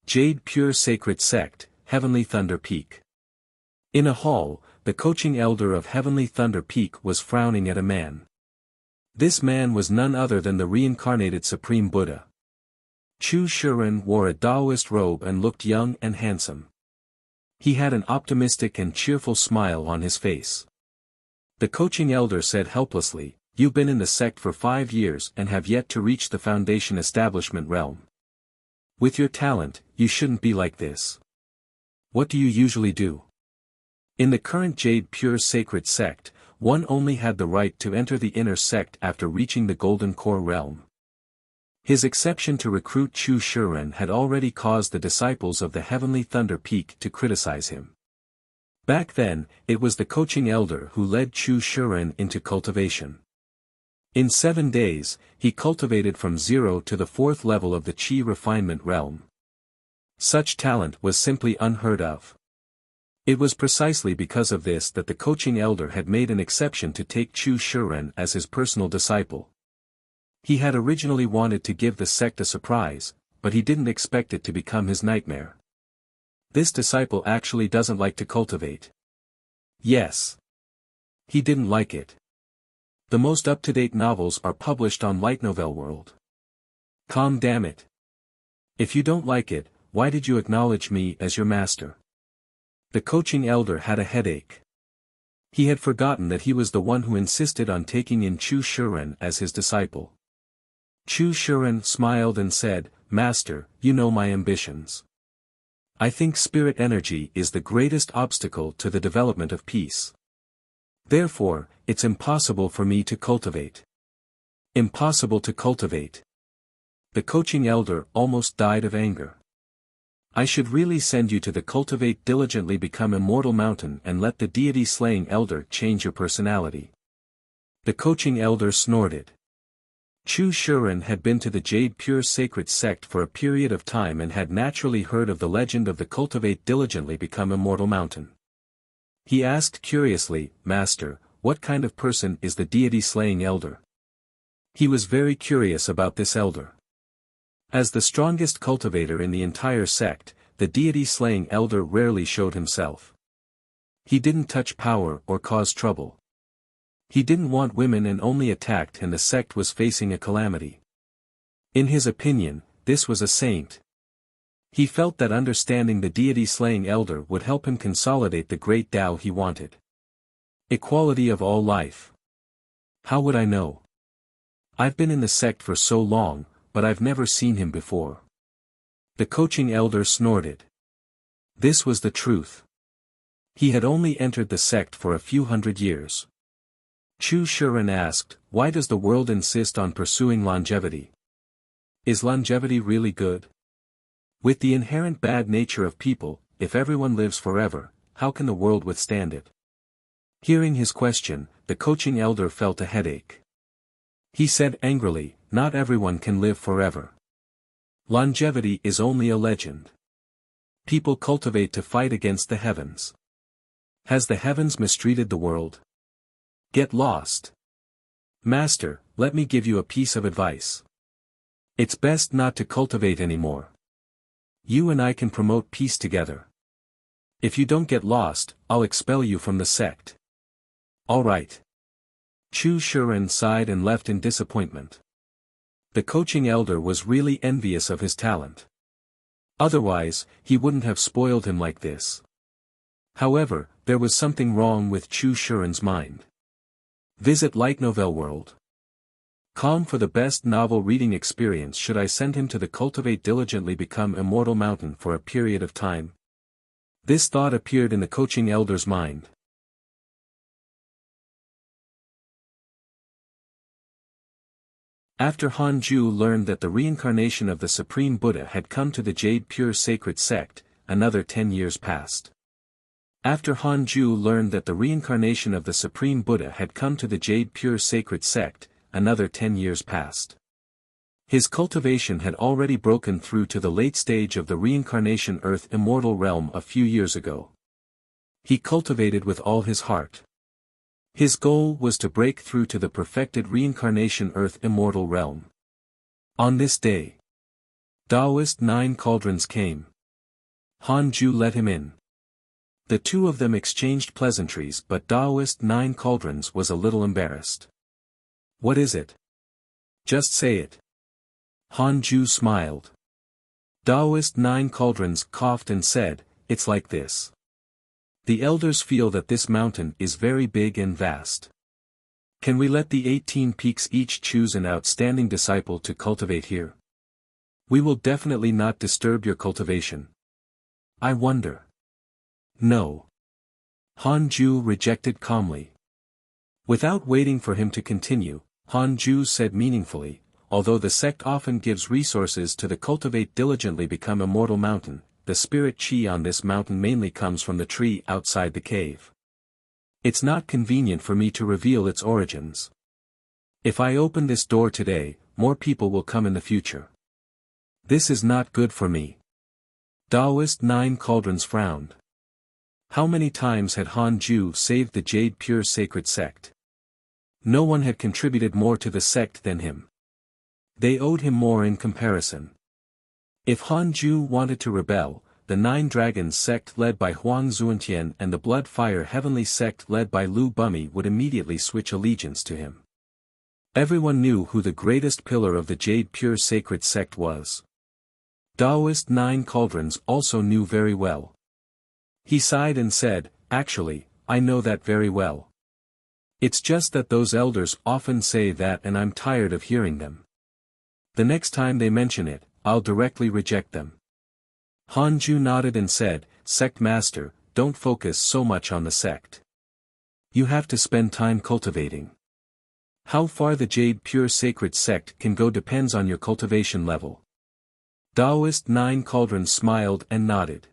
Jade Pure Sacred Sect, Heavenly Thunder Peak. In a hall, the coaching elder of Heavenly Thunder Peak was frowning at a man. This man was none other than the reincarnated Supreme Buddha. Chu Shiren wore a Taoist robe and looked young and handsome. He had an optimistic and cheerful smile on his face. The coaching elder said helplessly, "You've been in the sect for 5 years and have yet to reach the foundation establishment realm. With your talent, you shouldn't be like this. What do you usually do?" In the current Jade Pure Sacred Sect, one only had the right to enter the inner sect after reaching the Golden Core realm. His exception to recruit Chu Shiren had already caused the disciples of the Heavenly Thunder Peak to criticize him. Back then, it was the coaching elder who led Chu Shiren into cultivation. In 7 days, he cultivated from 0 to the 4th level of the Qi refinement realm. Such talent was simply unheard of. It was precisely because of this that the coaching elder had made an exception to take Chu Shiren as his personal disciple. He had originally wanted to give the sect a surprise, but he didn't expect it to become his nightmare. This disciple actually doesn't like to cultivate. Yes. He didn't like it. The most up-to-date novels are published on Light Novel World. Damn it. If you don't like it, why did you acknowledge me as your master? The coaching elder had a headache. He had forgotten that he was the one who insisted on taking in Chu Shiren as his disciple. Chu Shiren smiled and said, "Master, you know my ambitions. I think spirit energy is the greatest obstacle to the development of peace. Therefore, it's impossible for me to cultivate. Impossible to cultivate. The coaching elder almost died of anger. I should really send you to the Cultivate Diligently Become Immortal mountain and let the deity-slaying elder change your personality. The coaching elder snorted. Chu Shuren had been to the Jade Pure Sacred Sect for a period of time and had naturally heard of the legend of the Cultivate Diligently Become Immortal mountain. He asked curiously, Master, what kind of person is the deity-slaying elder? He was very curious about this elder. As the strongest cultivator in the entire sect, the deity-slaying elder rarely showed himself. He didn't touch power or cause trouble. He didn't want women and only attacked when the sect was facing a calamity. In his opinion, this was a saint. He felt that understanding the deity-slaying elder would help him consolidate the great Tao he wanted. Equality of all life. How would I know? I've been in the sect for so long, but I've never seen him before. The coaching elder snorted. This was the truth. He had only entered the sect for a few hundred years. Chu Shuren asked, why does the world insist on pursuing longevity? Is longevity really good? With the inherent bad nature of people, if everyone lives forever, how can the world withstand it? Hearing his question, the coaching elder felt a headache. He said angrily, not everyone can live forever. Longevity is only a legend. People cultivate to fight against the heavens. Has the heavens mistreated the world? Get lost. Master, let me give you a piece of advice. It's best not to cultivate anymore. You and I can promote peace together. If you don't get lost, I'll expel you from the sect. All right. Chu Shuren sighed and left in disappointment. The coaching elder was really envious of his talent. Otherwise, he wouldn't have spoiled him like this. However, there was something wrong with Chu Shuren's mind. Visit Light Novel World. Com for the best novel reading experience. Should I send him to the Cultivate Diligently Become Immortal mountain for a period of time? This thought appeared in the coaching elder's mind. After Han Ju learned that the reincarnation of the Supreme Buddha had come to the Jade Pure Sacred Sect, another 10 years passed. After Han Ju learned that the reincarnation of the Supreme Buddha had come to the Jade Pure Sacred Sect, another 10 years passed. His cultivation had already broken through to the late stage of the reincarnation Earth Immortal realm a few years ago. He cultivated with all his heart. His goal was to break through to the perfected reincarnation Earth Immortal realm. On this day, Taoist 9 cauldrons came. Han Ju let him in. The two of them exchanged pleasantries, but Taoist 9 cauldrons was a little embarrassed. What is it? Just say it. Han Ju smiled. Taoist 9 cauldrons coughed and said, it's like this. The elders feel that this mountain is very big and vast. Can we let the 18 peaks each choose an outstanding disciple to cultivate here? We will definitely not disturb your cultivation. I wonder. No. Han Ju rejected calmly. Without waiting for him to continue, Han Ju said meaningfully, although the sect often gives resources to the Cultivate Diligently Become Immortal mountain, the spirit chi on this mountain mainly comes from the tree outside the cave. It's not convenient for me to reveal its origins. If I open this door today, more people will come in the future. This is not good for me. Taoist 9 cauldrons frowned. How many times had Han Ju saved the Jade Pure Sacred Sect? No one had contributed more to the sect than him. They owed him more in comparison. If Han Ju wanted to rebel, the 9 Dragons sect led by Huang Zuantian and the Blood Fire Heavenly sect led by Lu Bumi would immediately switch allegiance to him. Everyone knew who the greatest pillar of the Jade Pure Sacred Sect was. Taoist 9 cauldrons also knew very well. He sighed and said, actually, I know that very well. It's just that those elders often say that and I'm tired of hearing them. The next time they mention it, I'll directly reject them. Hanju nodded and said, "Sect Master, don't focus so much on the sect. You have to spend time cultivating. How far the Jade Pure Sacred Sect can go depends on your cultivation level." Taoist Nine Cauldrons smiled and nodded.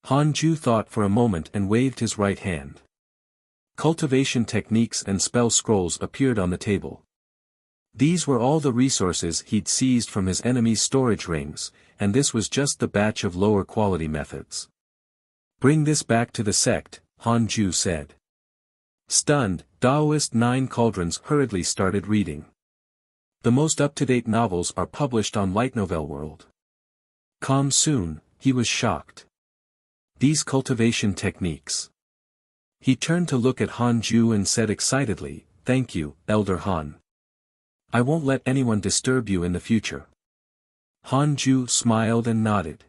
Hanju thought for a moment and waved his right hand. Cultivation techniques and spell scrolls appeared on the table. These were all the resources he'd seized from his enemy's storage rings, and this was just the batch of lower quality methods. "Bring this back to the sect," Hanju said. Stunned, Taoist Nine Cauldrons hurriedly started reading. The most up-to-date novels are published on Light Novel World. Come soon, he was shocked. These cultivation techniques. He turned to look at Hanju and said excitedly, "Thank you, Elder Han. I won't let anyone disturb you in the future." Hanju smiled and nodded.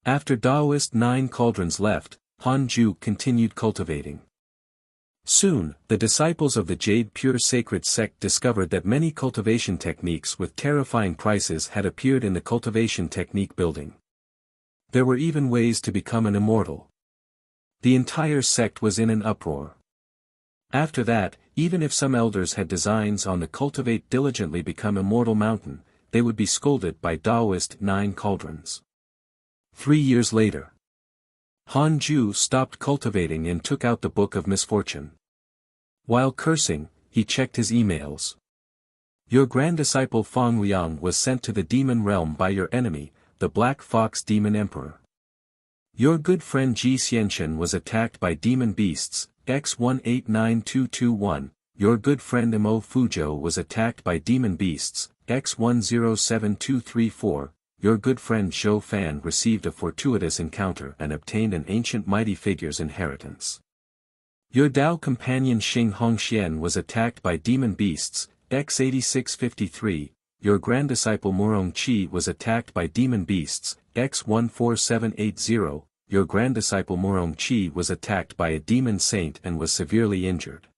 After Taoist Nine Cauldrons left, Hanju continued cultivating. Soon, the disciples of the Jade Pure Sacred Sect discovered that many cultivation techniques with terrifying prices had appeared in the cultivation technique building. There were even ways to become an immortal. The entire sect was in an uproar. After that, even if some elders had designs on the Cultivate Diligently Become Immortal mountain, they would be scolded by Taoist Nine Cauldrons. 3 years later, Hanju stopped cultivating and took out the Book of Misfortune. While cursing, he checked his emails. "Your grand disciple Feng Liang was sent to the demon realm by your enemy, the Black Fox Demon Emperor. Your good friend Ji Xianchen was attacked by demon beasts, X189221, your good friend Imo Fuzhou was attacked by demon beasts, X107234, your good friend Zhou Fan received a fortuitous encounter and obtained an ancient mighty figure's inheritance. Your Dao companion Xing Hongxian was attacked by demon beasts, X8653, your grand disciple Murong Qi was attacked by demon beasts, X14780, your grand disciple Murong Qi was attacked by a demon saint and was severely injured.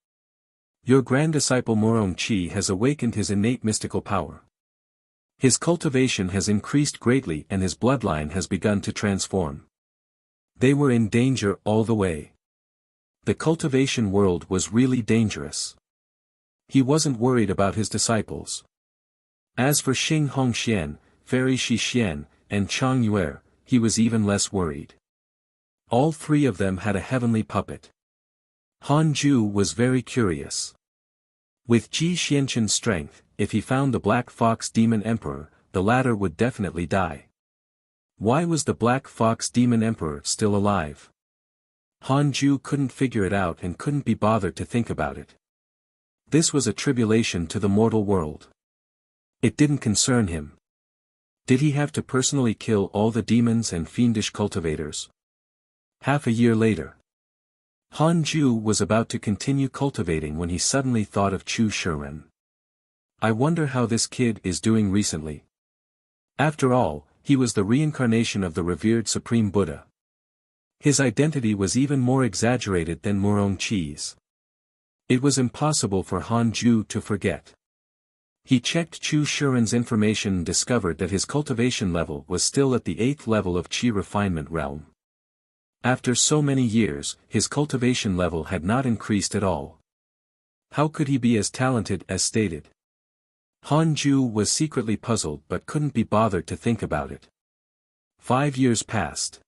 Your grand disciple Murong Qi has awakened his innate mystical power. His cultivation has increased greatly and his bloodline has begun to transform. They were in danger all the way. The cultivation world was really dangerous. He wasn't worried about his disciples. As for Xing Hongxian, Fairy Shixian, and Chang Yue, he was even less worried. All three of them had a heavenly puppet. Hanju was very curious. With Ji Xianchen's strength, if he found the Black Fox Demon Emperor, the latter would definitely die. Why was the Black Fox Demon Emperor still alive? Hanju couldn't figure it out and couldn't be bothered to think about it. This was a tribulation to the mortal world. It didn't concern him. Did he have to personally kill all the demons and fiendish cultivators? Half a year later, Hanju was about to continue cultivating when he suddenly thought of Chu Shiren. I wonder how this kid is doing recently. After all, he was the reincarnation of the revered Supreme Buddha. His identity was even more exaggerated than Murong Qi's. It was impossible for Hanju to forget. He checked Chu Shiren's information and discovered that his cultivation level was still at the 8th level of Qi refinement realm. After so many years, his cultivation level had not increased at all. How could he be as talented as stated? Hanju was secretly puzzled but couldn't be bothered to think about it. 5 years passed.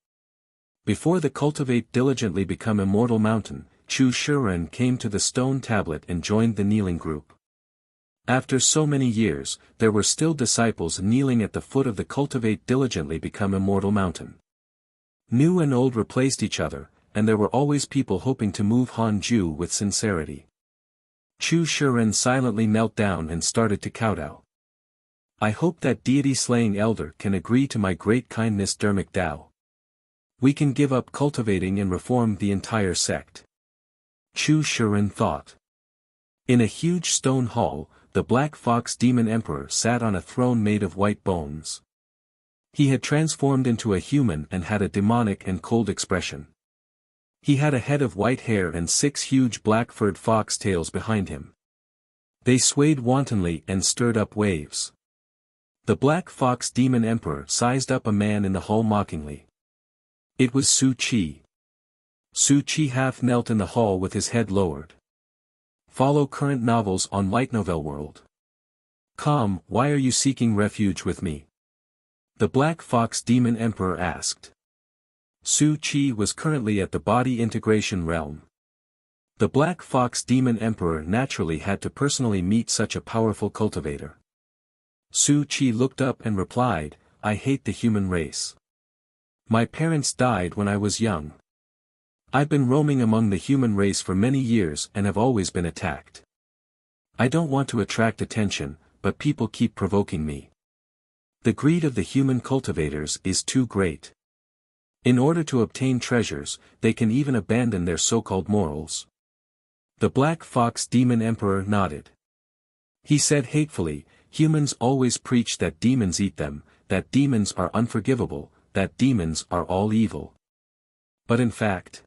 Before the Cultivate Diligently Become Immortal mountain, Chu Shiren came to the stone tablet and joined the kneeling group. After so many years, there were still disciples kneeling at the foot of the Cultivate Diligently Become Immortal mountain. New and old replaced each other, and there were always people hoping to move Hanju with sincerity. Chu Shiren silently knelt down and started to kowtow. I hope that deity-slaying elder can agree to my great kindness Dermic Tao. We can give up cultivating and reform the entire sect. Chu Shiren thought. In a huge stone hall, the Black Fox Demon Emperor sat on a throne made of white bones. He had transformed into a human and had a demonic and cold expression. He had a head of white hair and 6 huge black-furred fox tails behind him. They swayed wantonly and stirred up waves. The Black Fox Demon Emperor sized up a man in the hall mockingly. It was Su Qi. Su Qi half knelt in the hall with his head lowered. Follow current novels on Light Novel World. Why are you seeking refuge with me? The Black Fox Demon Emperor asked. Su Qi was currently at the body integration realm. The Black Fox Demon Emperor naturally had to personally meet such a powerful cultivator. Su Qi looked up and replied, I hate the human race. My parents died when I was young. I've been roaming among the human race for many years and have always been attacked. I don't want to attract attention, but people keep provoking me. The greed of the human cultivators is too great. In order to obtain treasures, they can even abandon their so-called morals. The Black Fox Demon Emperor nodded. He said hatefully, humans always preach that demons eat them, that demons are unforgivable, that demons are all evil. But in fact,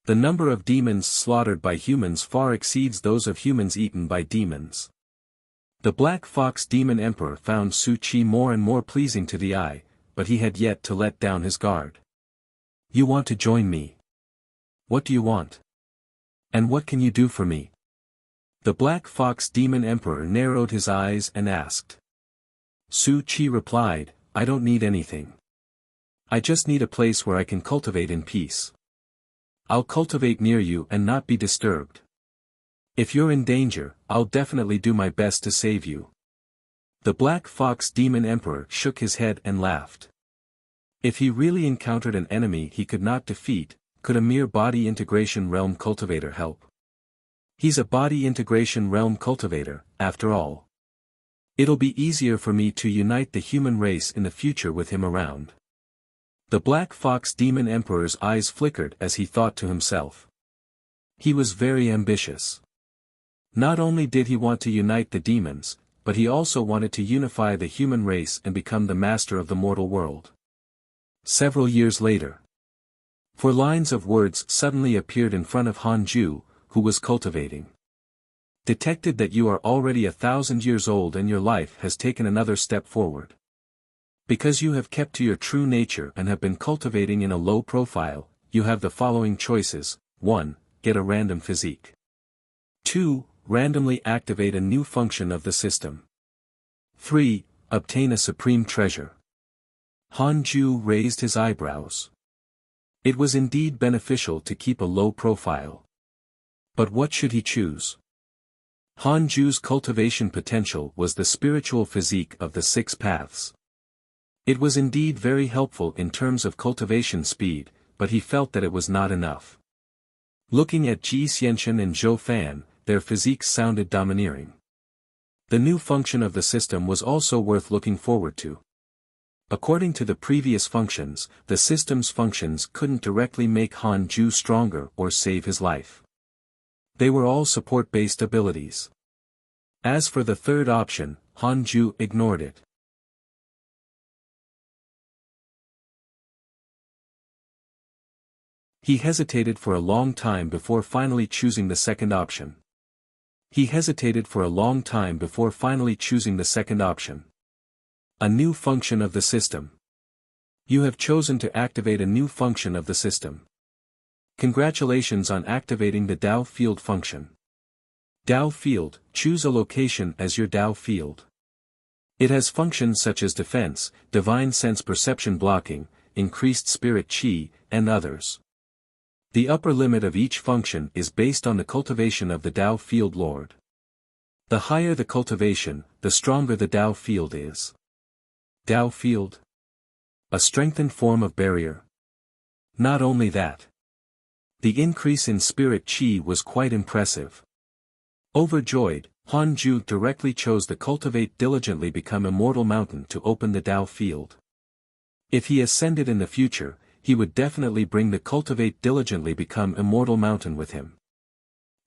the number of demons slaughtered by humans far exceeds those of humans eaten by demons. The Black Fox Demon Emperor found Su Qi more and more pleasing to the eye, but he had yet to let down his guard. You want to join me? What do you want? And what can you do for me? The Black Fox Demon Emperor narrowed his eyes and asked. Su Qi replied, I don't need anything. I just need a place where I can cultivate in peace. I'll cultivate near you and not be disturbed. If you're in danger, I'll definitely do my best to save you. The Black Fox Demon Emperor shook his head and laughed. If he really encountered an enemy he could not defeat, could a mere body integration realm cultivator help? He's a body integration realm cultivator, after all. It'll be easier for me to unite the human race in the future with him around. The Black Fox Demon Emperor's eyes flickered as he thought to himself. He was very ambitious. Not only did he want to unite the demons, but he also wanted to unify the human race and become the master of the mortal world. Several years later, 4 lines of words suddenly appeared in front of Han Ju, who was cultivating. Detected that you are already 1,000 years old and your life has taken another step forward. Because you have kept to your true nature and have been cultivating in a low profile, you have the following choices. 1. Get a random physique. 2. Randomly activate a new function of the system. 3. Obtain a supreme treasure. Han Ju raised his eyebrows. It was indeed beneficial to keep a low profile. But what should he choose? Han Ju's cultivation potential was the spiritual physique of the 6 paths. It was indeed very helpful in terms of cultivation speed, but he felt that it was not enough. Looking at Ji Xianchen and Zhou Fan, their physiques sounded domineering. The new function of the system was also worth looking forward to. According to the previous functions, the system's functions couldn't directly make Han Ju stronger or save his life. They were all support-based abilities. As for the third option, Han Ju ignored it. He hesitated for a long time before finally choosing the second option. A new function of the system. You have chosen to activate a new function of the system. Congratulations on activating the Dao Field function. Dao Field, choose a location as your Dao Field. It has functions such as defense, divine sense perception blocking, increased spirit chi, and others. The upper limit of each function is based on the cultivation of the Dao Field Lord. The higher the cultivation, the stronger the Dao Field is. Dao Field? A strengthened form of barrier. Not only that. The increase in spirit chi was quite impressive. Overjoyed, Han Ju directly chose the Cultivate Diligently Become Immortal Mountain to open the Dao Field. If he ascended in the future, he would definitely bring the Cultivate Diligently Become Immortal Mountain with him.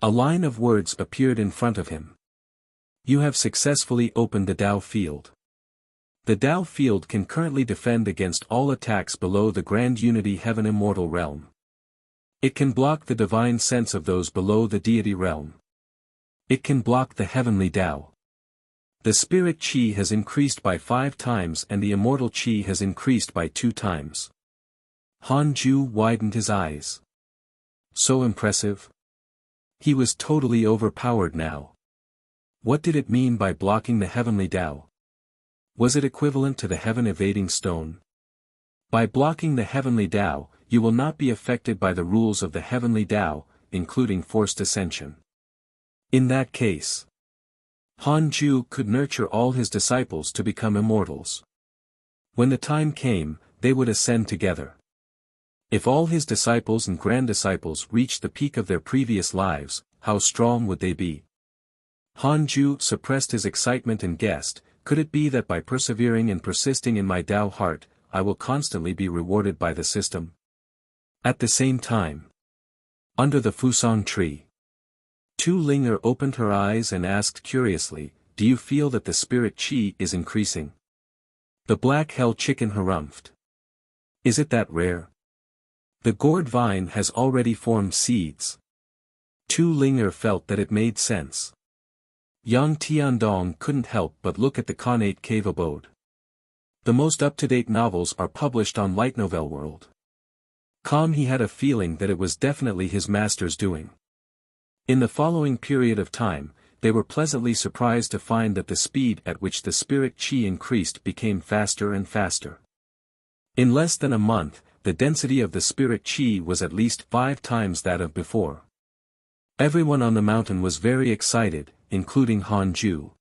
A line of words appeared in front of him. You have successfully opened the Dao Field. The Dao Field can currently defend against all attacks below the Grand Unity Heaven Immortal Realm. It can block the divine sense of those below the Deity Realm. It can block the Heavenly Dao. The spirit chi has increased by 5 times and the immortal chi has increased by 2 times. Han Ju widened his eyes. So impressive. He was totally overpowered now. What did it mean by blocking the heavenly Tao? Was it equivalent to the heaven-evading stone? By blocking the heavenly Tao, you will not be affected by the rules of the heavenly Tao, including forced ascension. In that case, Han Ju could nurture all his disciples to become immortals. When the time came, they would ascend together. If all his disciples and grand-disciples reached the peak of their previous lives, how strong would they be? Han Ju suppressed his excitement and guessed, could it be that by persevering and persisting in my Tao heart, I will constantly be rewarded by the system? At the same time, under the Fusang tree, Tu Linger opened her eyes and asked curiously, do you feel that the spirit chi is increasing? The black hell chicken harumphed. Is it that rare? The gourd vine has already formed seeds. Tu Linger felt that it made sense. Yang Tiandong couldn't help but look at the Connate cave abode. The most up-to-date novels are published on Light Novel World. He had a feeling that it was definitely his master's doing. In the following period of time, they were pleasantly surprised to find that the speed at which the spirit chi increased became faster and faster. In less than a month, the density of the spirit chi was at least 5 times that of before. Everyone on the mountain was very excited, including Han Ju.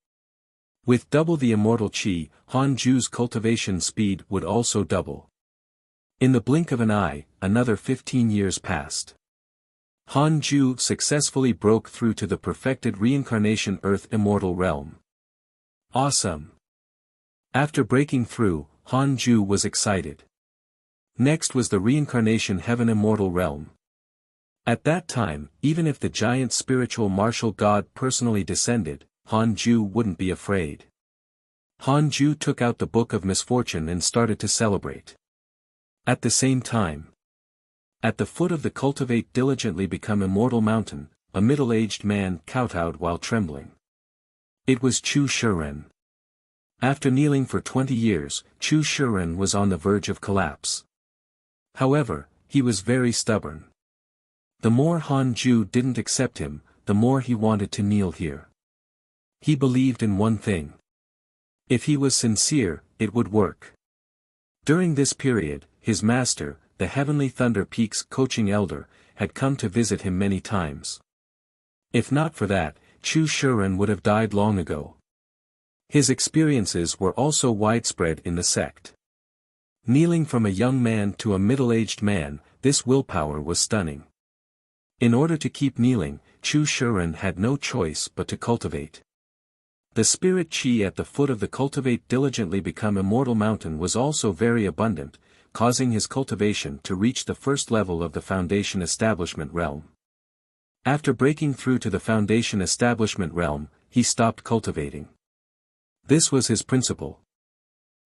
With double the immortal chi, Han Ju's cultivation speed would also double. In the blink of an eye, another 15 years passed. Han Ju successfully broke through to the perfected reincarnation Earth Immortal Realm. Awesome! After breaking through, Han Ju was excited. Next was the reincarnation Heaven Immortal Realm. At that time, even if the giant spiritual martial god personally descended, Han Ju wouldn't be afraid. Han Ju took out the Book of Misfortune and started to celebrate. At the same time, at the foot of the Cultivate diligently become immortal mountain, a middle-aged man kowtowed while trembling. It was Chu Shiren. After kneeling for 20 years, Chu Shiren was on the verge of collapse. However, he was very stubborn. The more Han Ju didn't accept him, the more he wanted to kneel here. He believed in one thing. If he was sincere, it would work. During this period, his master, the Heavenly Thunder Peak's coaching elder, had come to visit him many times. If not for that, Chu Shiren would have died long ago. His experiences were also widespread in the sect. Kneeling from a young man to a middle-aged man, this willpower was stunning. In order to keep kneeling, Chu Shiren had no choice but to cultivate. The spirit chi at the foot of the Cultivate diligently become immortal mountain was also very abundant, causing his cultivation to reach the first level of the Foundation Establishment realm. After breaking through to the Foundation Establishment realm, he stopped cultivating. This was his principle.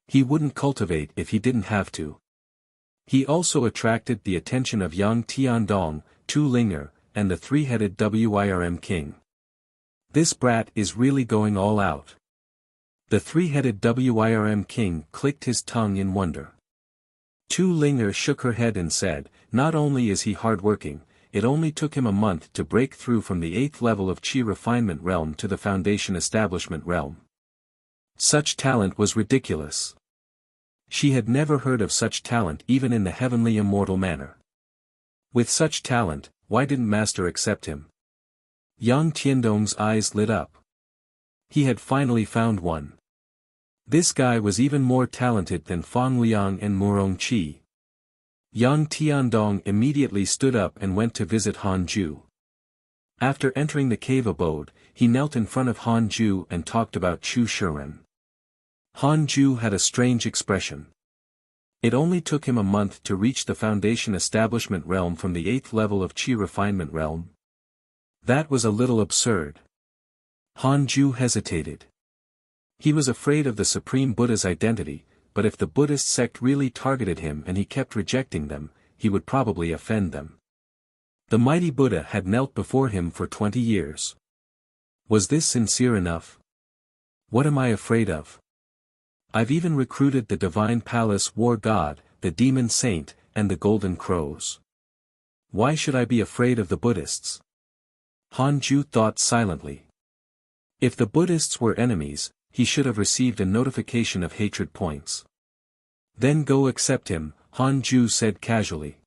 He wouldn't cultivate if he didn't have to. He also attracted the attention of Yang Tiandong, Tu Linger, and the three-headed Wirm king. This brat is really going all out. The three-headed Wirm king clicked his tongue in wonder. Tu Linger shook her head and said, not only is he hardworking, it only took him a month to break through from the 8th level of Qi refinement realm to the Foundation Establishment realm. Such talent was ridiculous. She had never heard of such talent even in the heavenly immortal manner. With such talent, why didn't Master accept him? Yang Tiandong's eyes lit up. He had finally found one. This guy was even more talented than Fang Liang and Murong Qi. Yang Tiandong immediately stood up and went to visit Han Ju. After entering the cave abode, he knelt in front of Han Ju and talked about Chu Shiren. Han Ju had a strange expression. It only took him a month to reach the Foundation Establishment realm from the 8th level of Qi refinement realm. That was a little absurd. Han Ju hesitated. He was afraid of the Supreme Buddha's identity, but if the Buddhist sect really targeted him and he kept rejecting them, he would probably offend them. The mighty Buddha had knelt before him for 20 years. Was this sincere enough? What am I afraid of? I've even recruited the Divine Palace War God, the Demon Saint, and the Golden Crows. Why should I be afraid of the Buddhists? Han Ju thought silently. If the Buddhists were enemies, he should have received a notification of hatred points. Then go accept him, Han Ju said casually.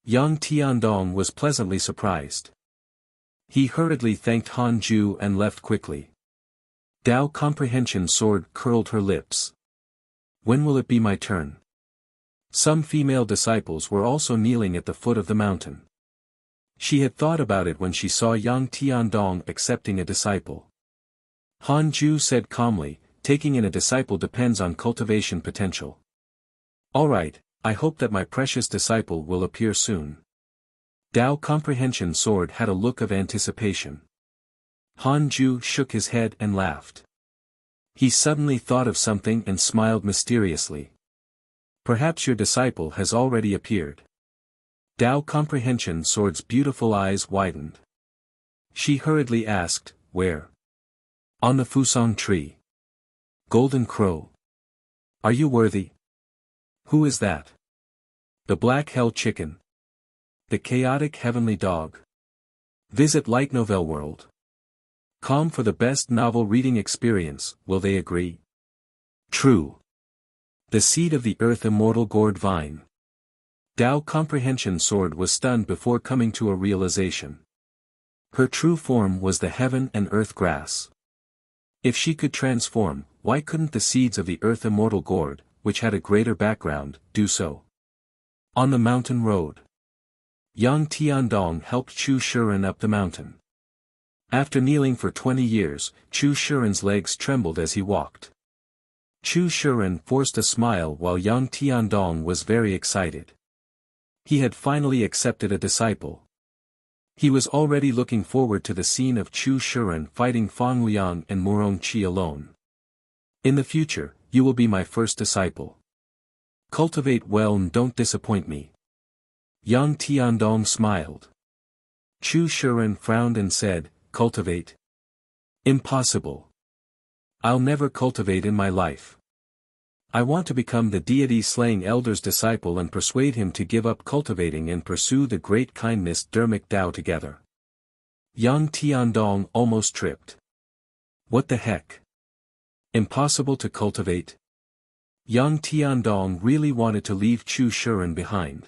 Yang Tiandong was pleasantly surprised. He hurriedly thanked Han Ju and left quickly. Dao Comprehension Sword curled her lips. When will it be my turn? Some female disciples were also kneeling at the foot of the mountain. She had thought about it when she saw Yang Tiandong accepting a disciple. Han Ju said calmly, taking in a disciple depends on cultivation potential. Alright, I hope that my precious disciple will appear soon. Dao Comprehension Sword had a look of anticipation. Han Ju shook his head and laughed. He suddenly thought of something and smiled mysteriously. Perhaps your disciple has already appeared. Dao Comprehension Sword's beautiful eyes widened. She hurriedly asked, where? On the Fusang tree. Golden Crow. Are you worthy? Who is that? The Black Hell Chicken. The Chaotic Heavenly Dog. Visit Light Novel World. Com for the best novel reading experience, will they agree? True. The Seed of the Earth Immortal Gourd Vine. Dao Comprehension Sword was stunned before coming to a realization. Her true form was the heaven and earth grass. If she could transform, why couldn't the seeds of the Earth Immortal Gourd, which had a greater background, do so? On the mountain road. Yang Tiandong helped Chu Shuren up the mountain. After kneeling for 20 years, Chu Shuren's legs trembled as he walked. Chu Shuren forced a smile while Yang Tiandong was very excited. He had finally accepted a disciple. He was already looking forward to the scene of Chu Shuren fighting Fang Liang and Murong Qi alone. In the future, you will be my first disciple. Cultivate well and don't disappoint me. Yang Tiandong smiled. Chu Shuren frowned and said, cultivate? Impossible. I'll never cultivate in my life. I want to become the deity-slaying elder's disciple and persuade him to give up cultivating and pursue the great kindness Dharmic Tao together. Yang Tiandong almost tripped. What the heck? Impossible to cultivate? Yang Tiandong really wanted to leave Chu Shuren behind.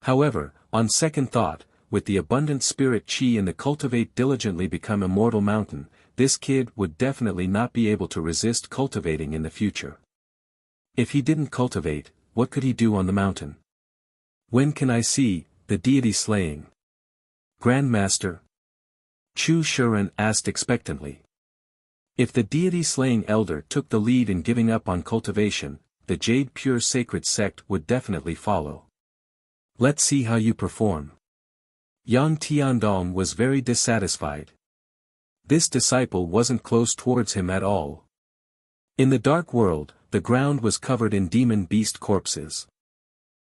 However, on second thought, with the abundant spirit Qi in the cultivate diligently become immortal mountain, this kid would definitely not be able to resist cultivating in the future. If he didn't cultivate, what could he do on the mountain? When can I see the deity slaying? Grandmaster? Chu Shuren asked expectantly. If the deity-slaying elder took the lead in giving up on cultivation, the Jade Pure Sacred Sect would definitely follow. Let's see how you perform. Yang Tiandong was very dissatisfied. This disciple wasn't close towards him at all. In the dark world, the ground was covered in demon beast corpses.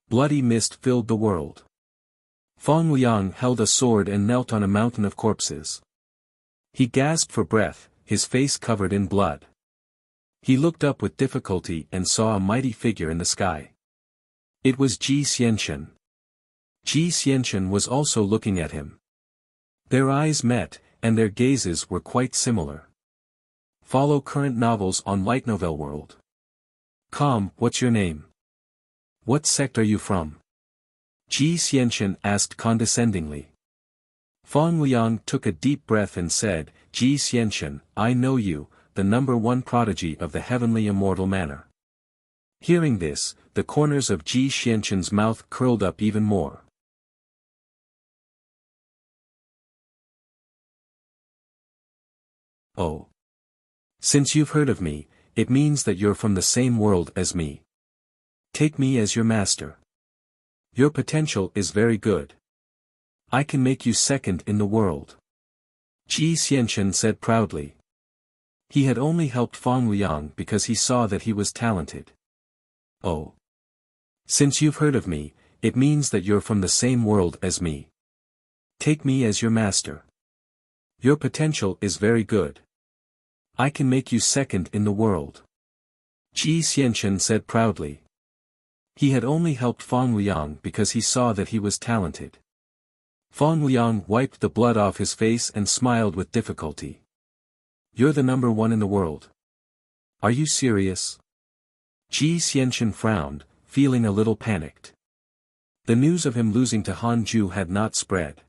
Bloody mist filled the world. Fang Liang held a sword and knelt on a mountain of corpses. He gasped for breath, his face covered in blood. He looked up with difficulty and saw a mighty figure in the sky. It was Ji Xianxian. Ji Xianxian was also looking at him. Their eyes met, and their gazes were quite similar. Follow current novels on Light Novel World. What's your name? What sect are you from? Ji Xianxian asked condescendingly. Fang Liang took a deep breath and said, Ji Xianxian, I know you, the #1 prodigy of the heavenly immortal manner. Hearing this, the corners of Ji Xianxian's mouth curled up even more. Oh. Since you've heard of me, it means that you're from the same world as me. Take me as your master. Your potential is very good. I can make you second in the world. Ji Xianxian said proudly. He had only helped Fang Liang because he saw that he was talented. Oh. Since you've heard of me, it means that you're from the same world as me. Take me as your master. Your potential is very good. I can make you second in the world. Ji Xianchen said proudly. He had only helped Fang Liang because he saw that he was talented. Fang Liang wiped the blood off his face and smiled with difficulty. You're the number one in the world. Are you serious? Ji Xianchen frowned, feeling a little panicked. The news of him losing to Han Ju had not spread.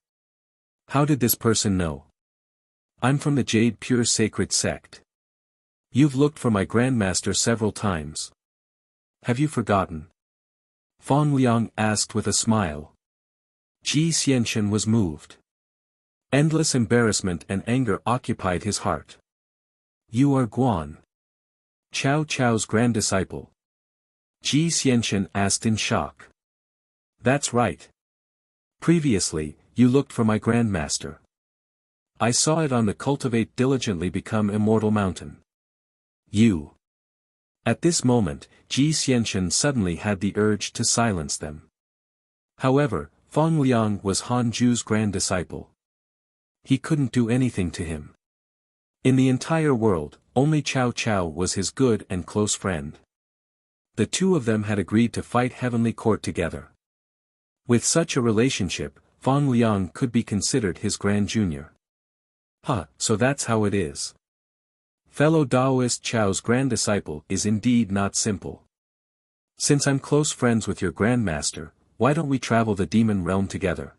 How did this person know? I'm from the Jade Pure Sacred Sect. You've looked for my grandmaster several times. Have you forgotten? Fang Liang asked with a smile. Ji Xianchen was moved. Endless embarrassment and anger occupied his heart. You are Guan Chao Chao's grand disciple? Ji Xianchen asked in shock. That's right. Previously, you looked for my grandmaster. I saw it on the Cultivate Diligently Become Immortal mountain. You. At this moment, Ji Xianchen suddenly had the urge to silence them. However, Fang Liang was Han Ju's grand disciple. He couldn't do anything to him. In the entire world, only Cao Cao was his good and close friend. The two of them had agreed to fight Heavenly Court together. With such a relationship, Fang Liang could be considered his grand junior. So that's how it is. Fellow Taoist Chao's grand disciple is indeed not simple. Since I'm close friends with your grandmaster, why don't we travel the demon realm together?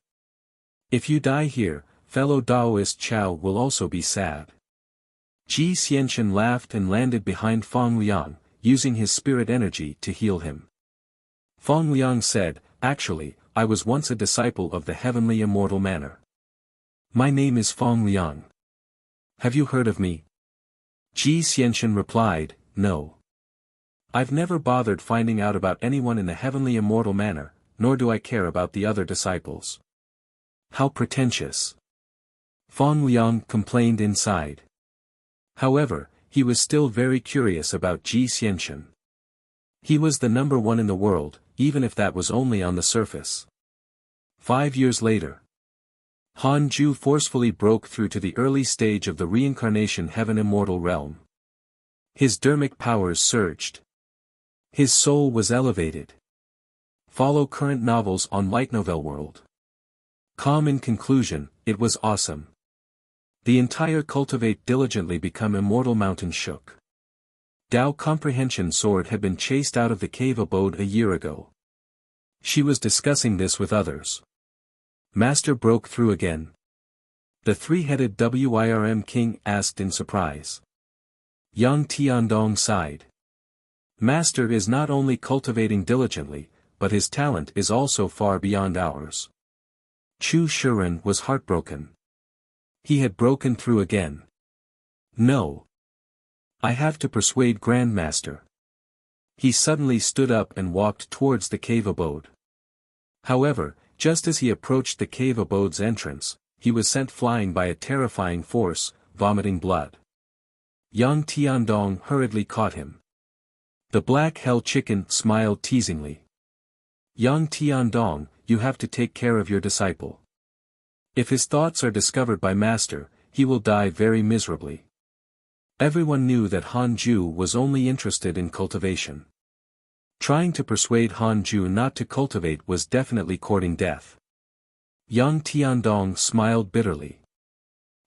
If you die here, fellow Taoist Chao will also be sad. Ji Xianchen laughed and landed behind Fang Liang, using his spirit energy to heal him. Fang Liang said, actually, I was once a disciple of the heavenly immortal manner. My name is Fang Liang. Have you heard of me? Ji Xianchen replied, no. I've never bothered finding out about anyone in the heavenly immortal manner, nor do I care about the other disciples. How pretentious. Fang Liang complained inside. However, he was still very curious about Ji Xianchen. He was the number one in the world, even if that was only on the surface. 5 years later. Han Ju forcefully broke through to the early stage of the reincarnation heaven immortal realm. His dermic powers surged. His soul was elevated. Follow current novels on Light Novel World. In conclusion, it was awesome. The entire Cultivate Diligently Become Immortal mountain shook. Dao Comprehension Sword had been chased out of the cave abode a year ago. She was discussing this with others. Master broke through again. The three-headed Wirm king asked in surprise. Yang Tiandong sighed. Master is not only cultivating diligently, but his talent is also far beyond ours. Chu Shiren was heartbroken. He had broken through again. No. I have to persuade Grandmaster. He suddenly stood up and walked towards the cave abode. However, just as he approached the cave abode's entrance, he was sent flying by a terrifying force, vomiting blood. Yang Tiandong hurriedly caught him. The black hell chicken smiled teasingly. Yang Tiandong, you have to take care of your disciple. If his thoughts are discovered by Master, he will die very miserably. Everyone knew that Han Ju was only interested in cultivation. Trying to persuade Han Ju not to cultivate was definitely courting death. Yang Tiandong smiled bitterly.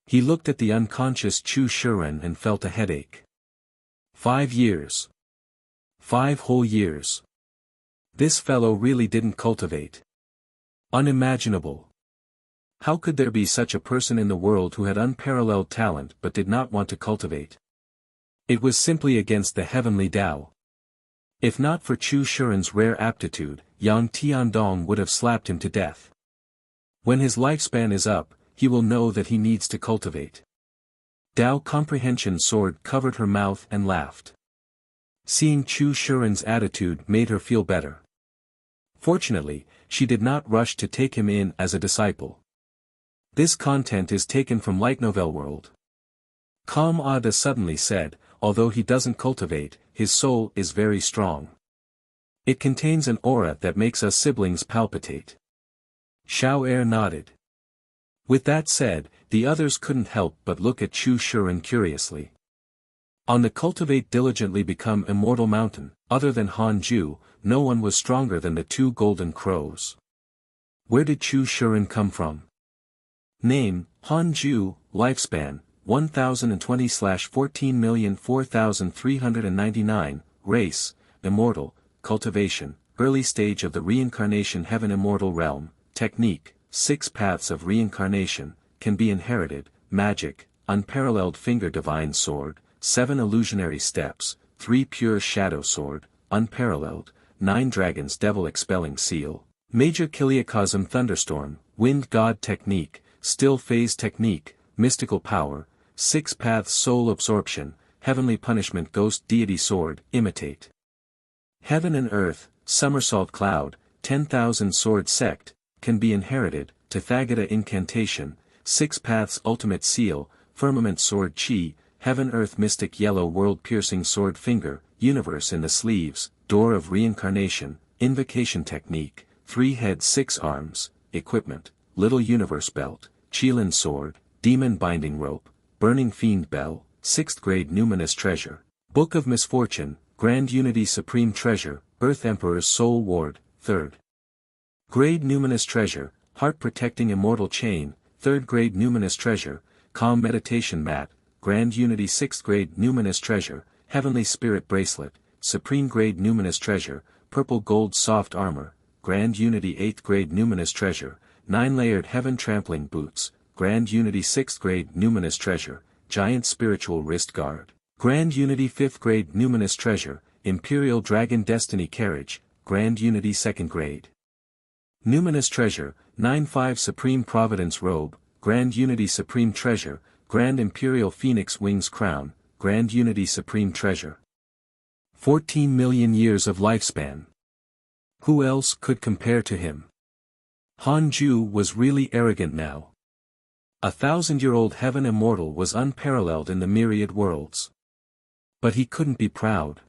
He looked at the unconscious Chu Shiren and felt a headache. 5 years. 5 whole years. This fellow really didn't cultivate. Unimaginable. How could there be such a person in the world who had unparalleled talent but did not want to cultivate? It was simply against the heavenly Tao. If not for Chu Shiren's rare aptitude, Yang Tiandong would have slapped him to death. When his lifespan is up, he will know that he needs to cultivate. Dao Comprehension Sword covered her mouth and laughed. Seeing Chu Shiren's attitude made her feel better. Fortunately, she did not rush to take him in as a disciple. This content is taken from Light Novel World. Ada suddenly said, although he doesn't cultivate, his soul is very strong. It contains an aura that makes us siblings palpitate. Xiao Er nodded. With that said, the others couldn't help but look at Chu Shiren curiously. On the cultivate diligently become immortal mountain, other than Han Ju, no one was stronger than the two golden crows. Where did Chu Shuren come from? Name, Han Ju, lifespan, 1020/14,004,399, race, immortal, cultivation, early stage of the reincarnation heaven immortal realm, technique, 6 paths of reincarnation, can be inherited, magic, unparalleled finger divine sword, 7 illusionary steps, 3 pure shadow sword, unparalleled, 9 dragons devil expelling seal, major kiliacosm thunderstorm, wind god technique, still phase technique, mystical power, 6 paths soul absorption, heavenly punishment ghost deity sword, imitate. Heaven and earth, somersault cloud, 10,000 sword sect, can be inherited, Tathagata incantation, 6 paths ultimate seal, firmament sword chi, heaven earth mystic yellow world piercing sword finger, universe in the sleeves, door of reincarnation, invocation technique, 3 heads 6 arms, equipment, little universe belt, Qilin sword, demon binding rope, burning fiend bell, 6th grade numinous treasure, book of misfortune, grand unity supreme treasure, earth emperor's soul ward, 3rd grade numinous treasure, heart protecting immortal chain, 3rd grade numinous treasure, calm meditation mat, grand unity 6th grade numinous treasure, heavenly spirit bracelet, supreme grade numinous treasure, purple gold soft armor, grand unity 8th grade numinous treasure, 9-layered heaven trampling boots, grand unity 6th grade numinous treasure, giant spiritual wrist guard, grand unity 5th grade numinous treasure, imperial dragon destiny carriage, grand unity 2nd grade numinous treasure, 9-5 supreme providence robe, grand unity supreme treasure, grand imperial phoenix wings crown, grand unity supreme treasure. 14 million years of lifespan. Who else could compare to him? Han Ju was really arrogant now. 1,000-year-old heaven immortal was unparalleled in the myriad worlds. But he couldn't be proud.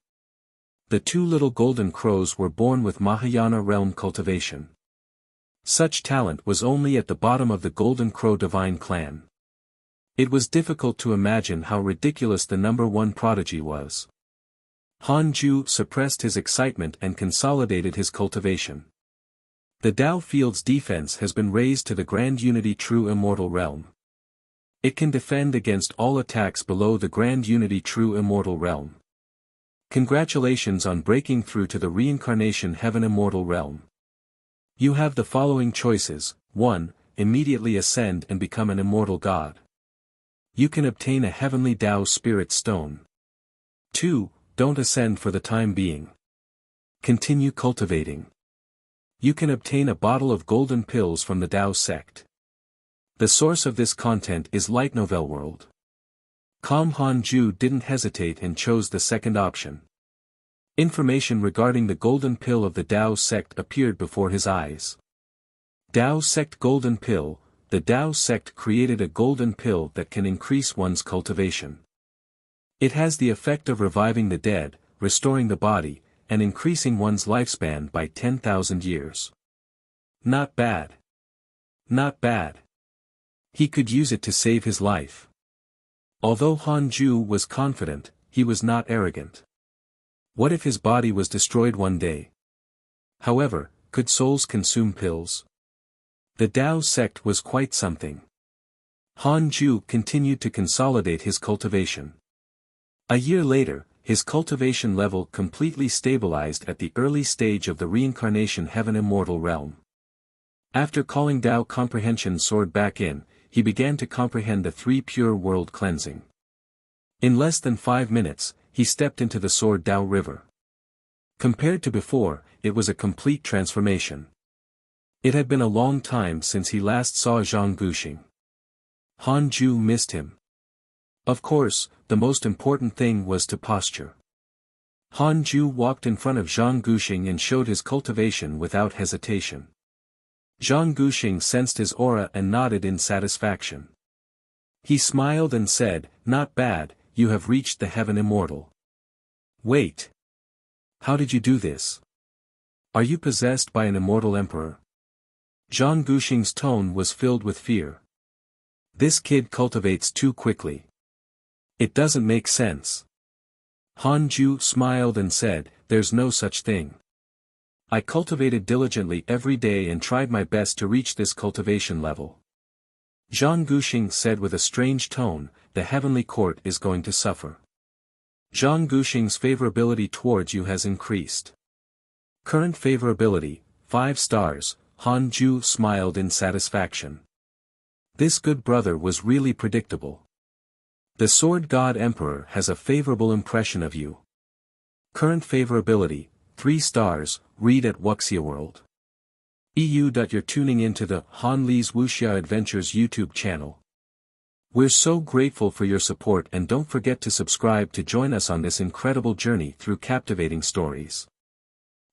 The 2 little golden crows were born with Mahayana realm cultivation. Such talent was only at the bottom of the golden crow divine clan. It was difficult to imagine how ridiculous the number 1 prodigy was. Han Ju suppressed his excitement and consolidated his cultivation. The Dao Field's defense has been raised to the Grand Unity True Immortal Realm. It can defend against all attacks below the Grand Unity True Immortal Realm. Congratulations on breaking through to the Reincarnation Heaven Immortal Realm. You have the following choices: 1. Immediately ascend and become an immortal god. You can obtain a heavenly Dao Spirit Stone. 2. Don't ascend for the time being. Continue cultivating. You can obtain a bottle of golden pills from the Dao sect. The source of this content is Light Novel World. Han Ju didn't hesitate and chose the second option. Information regarding the golden pill of the Dao sect appeared before his eyes. Dao sect golden pill. The Dao sect created a golden pill that can increase one's cultivation. It has the effect of reviving the dead, restoring the body, and increasing one's lifespan by 10,000 years. Not bad. Not bad. He could use it to save his life. Although Han Ju was confident, he was not arrogant. What if his body was destroyed one day? However, could souls consume pills? The Dao sect was quite something. Han Ju continued to consolidate his cultivation. A year later, his cultivation level completely stabilized at the early stage of the Reincarnation Heaven Immortal Realm. After calling Dao Comprehension Sword back in, he began to comprehend the 3 pure world cleansing. In less than 5 minutes, he stepped into the Sword Dao River. Compared to before, it was a complete transformation. It had been a long time since he last saw Zhang Guxing. Han Ju missed him. Of course, the most important thing was to posture. Han Ju walked in front of Zhang Guxing and showed his cultivation without hesitation. Zhang Guxing sensed his aura and nodded in satisfaction. He smiled and said, "Not bad, you have reached the heaven immortal." Wait. How did you do this? Are you possessed by an immortal emperor? Zhang Guxing's tone was filled with fear. This kid cultivates too quickly. It doesn't make sense. Han Ju smiled and said, "There's no such thing. I cultivated diligently every day and tried my best to reach this cultivation level." Zhang Guxing said with a strange tone, "The heavenly court is going to suffer. Zhang Guxing's favorability towards you has increased." Current favorability, 5 stars, Han Ju smiled in satisfaction. This good brother was really predictable. The Sword God Emperor has a favorable impression of you. Current favorability, 3 stars, read at Wuxia World. You're tuning into the Han Li's Wuxia Adventures YouTube channel. We're so grateful for your support, and don't forget to subscribe to join us on this incredible journey through captivating stories.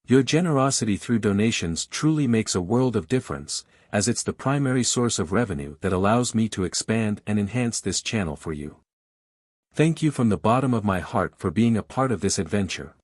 Your generosity through donations truly makes a world of difference, as it's the primary source of revenue that allows me to expand and enhance this channel for you. Thank you from the bottom of my heart for being a part of this adventure.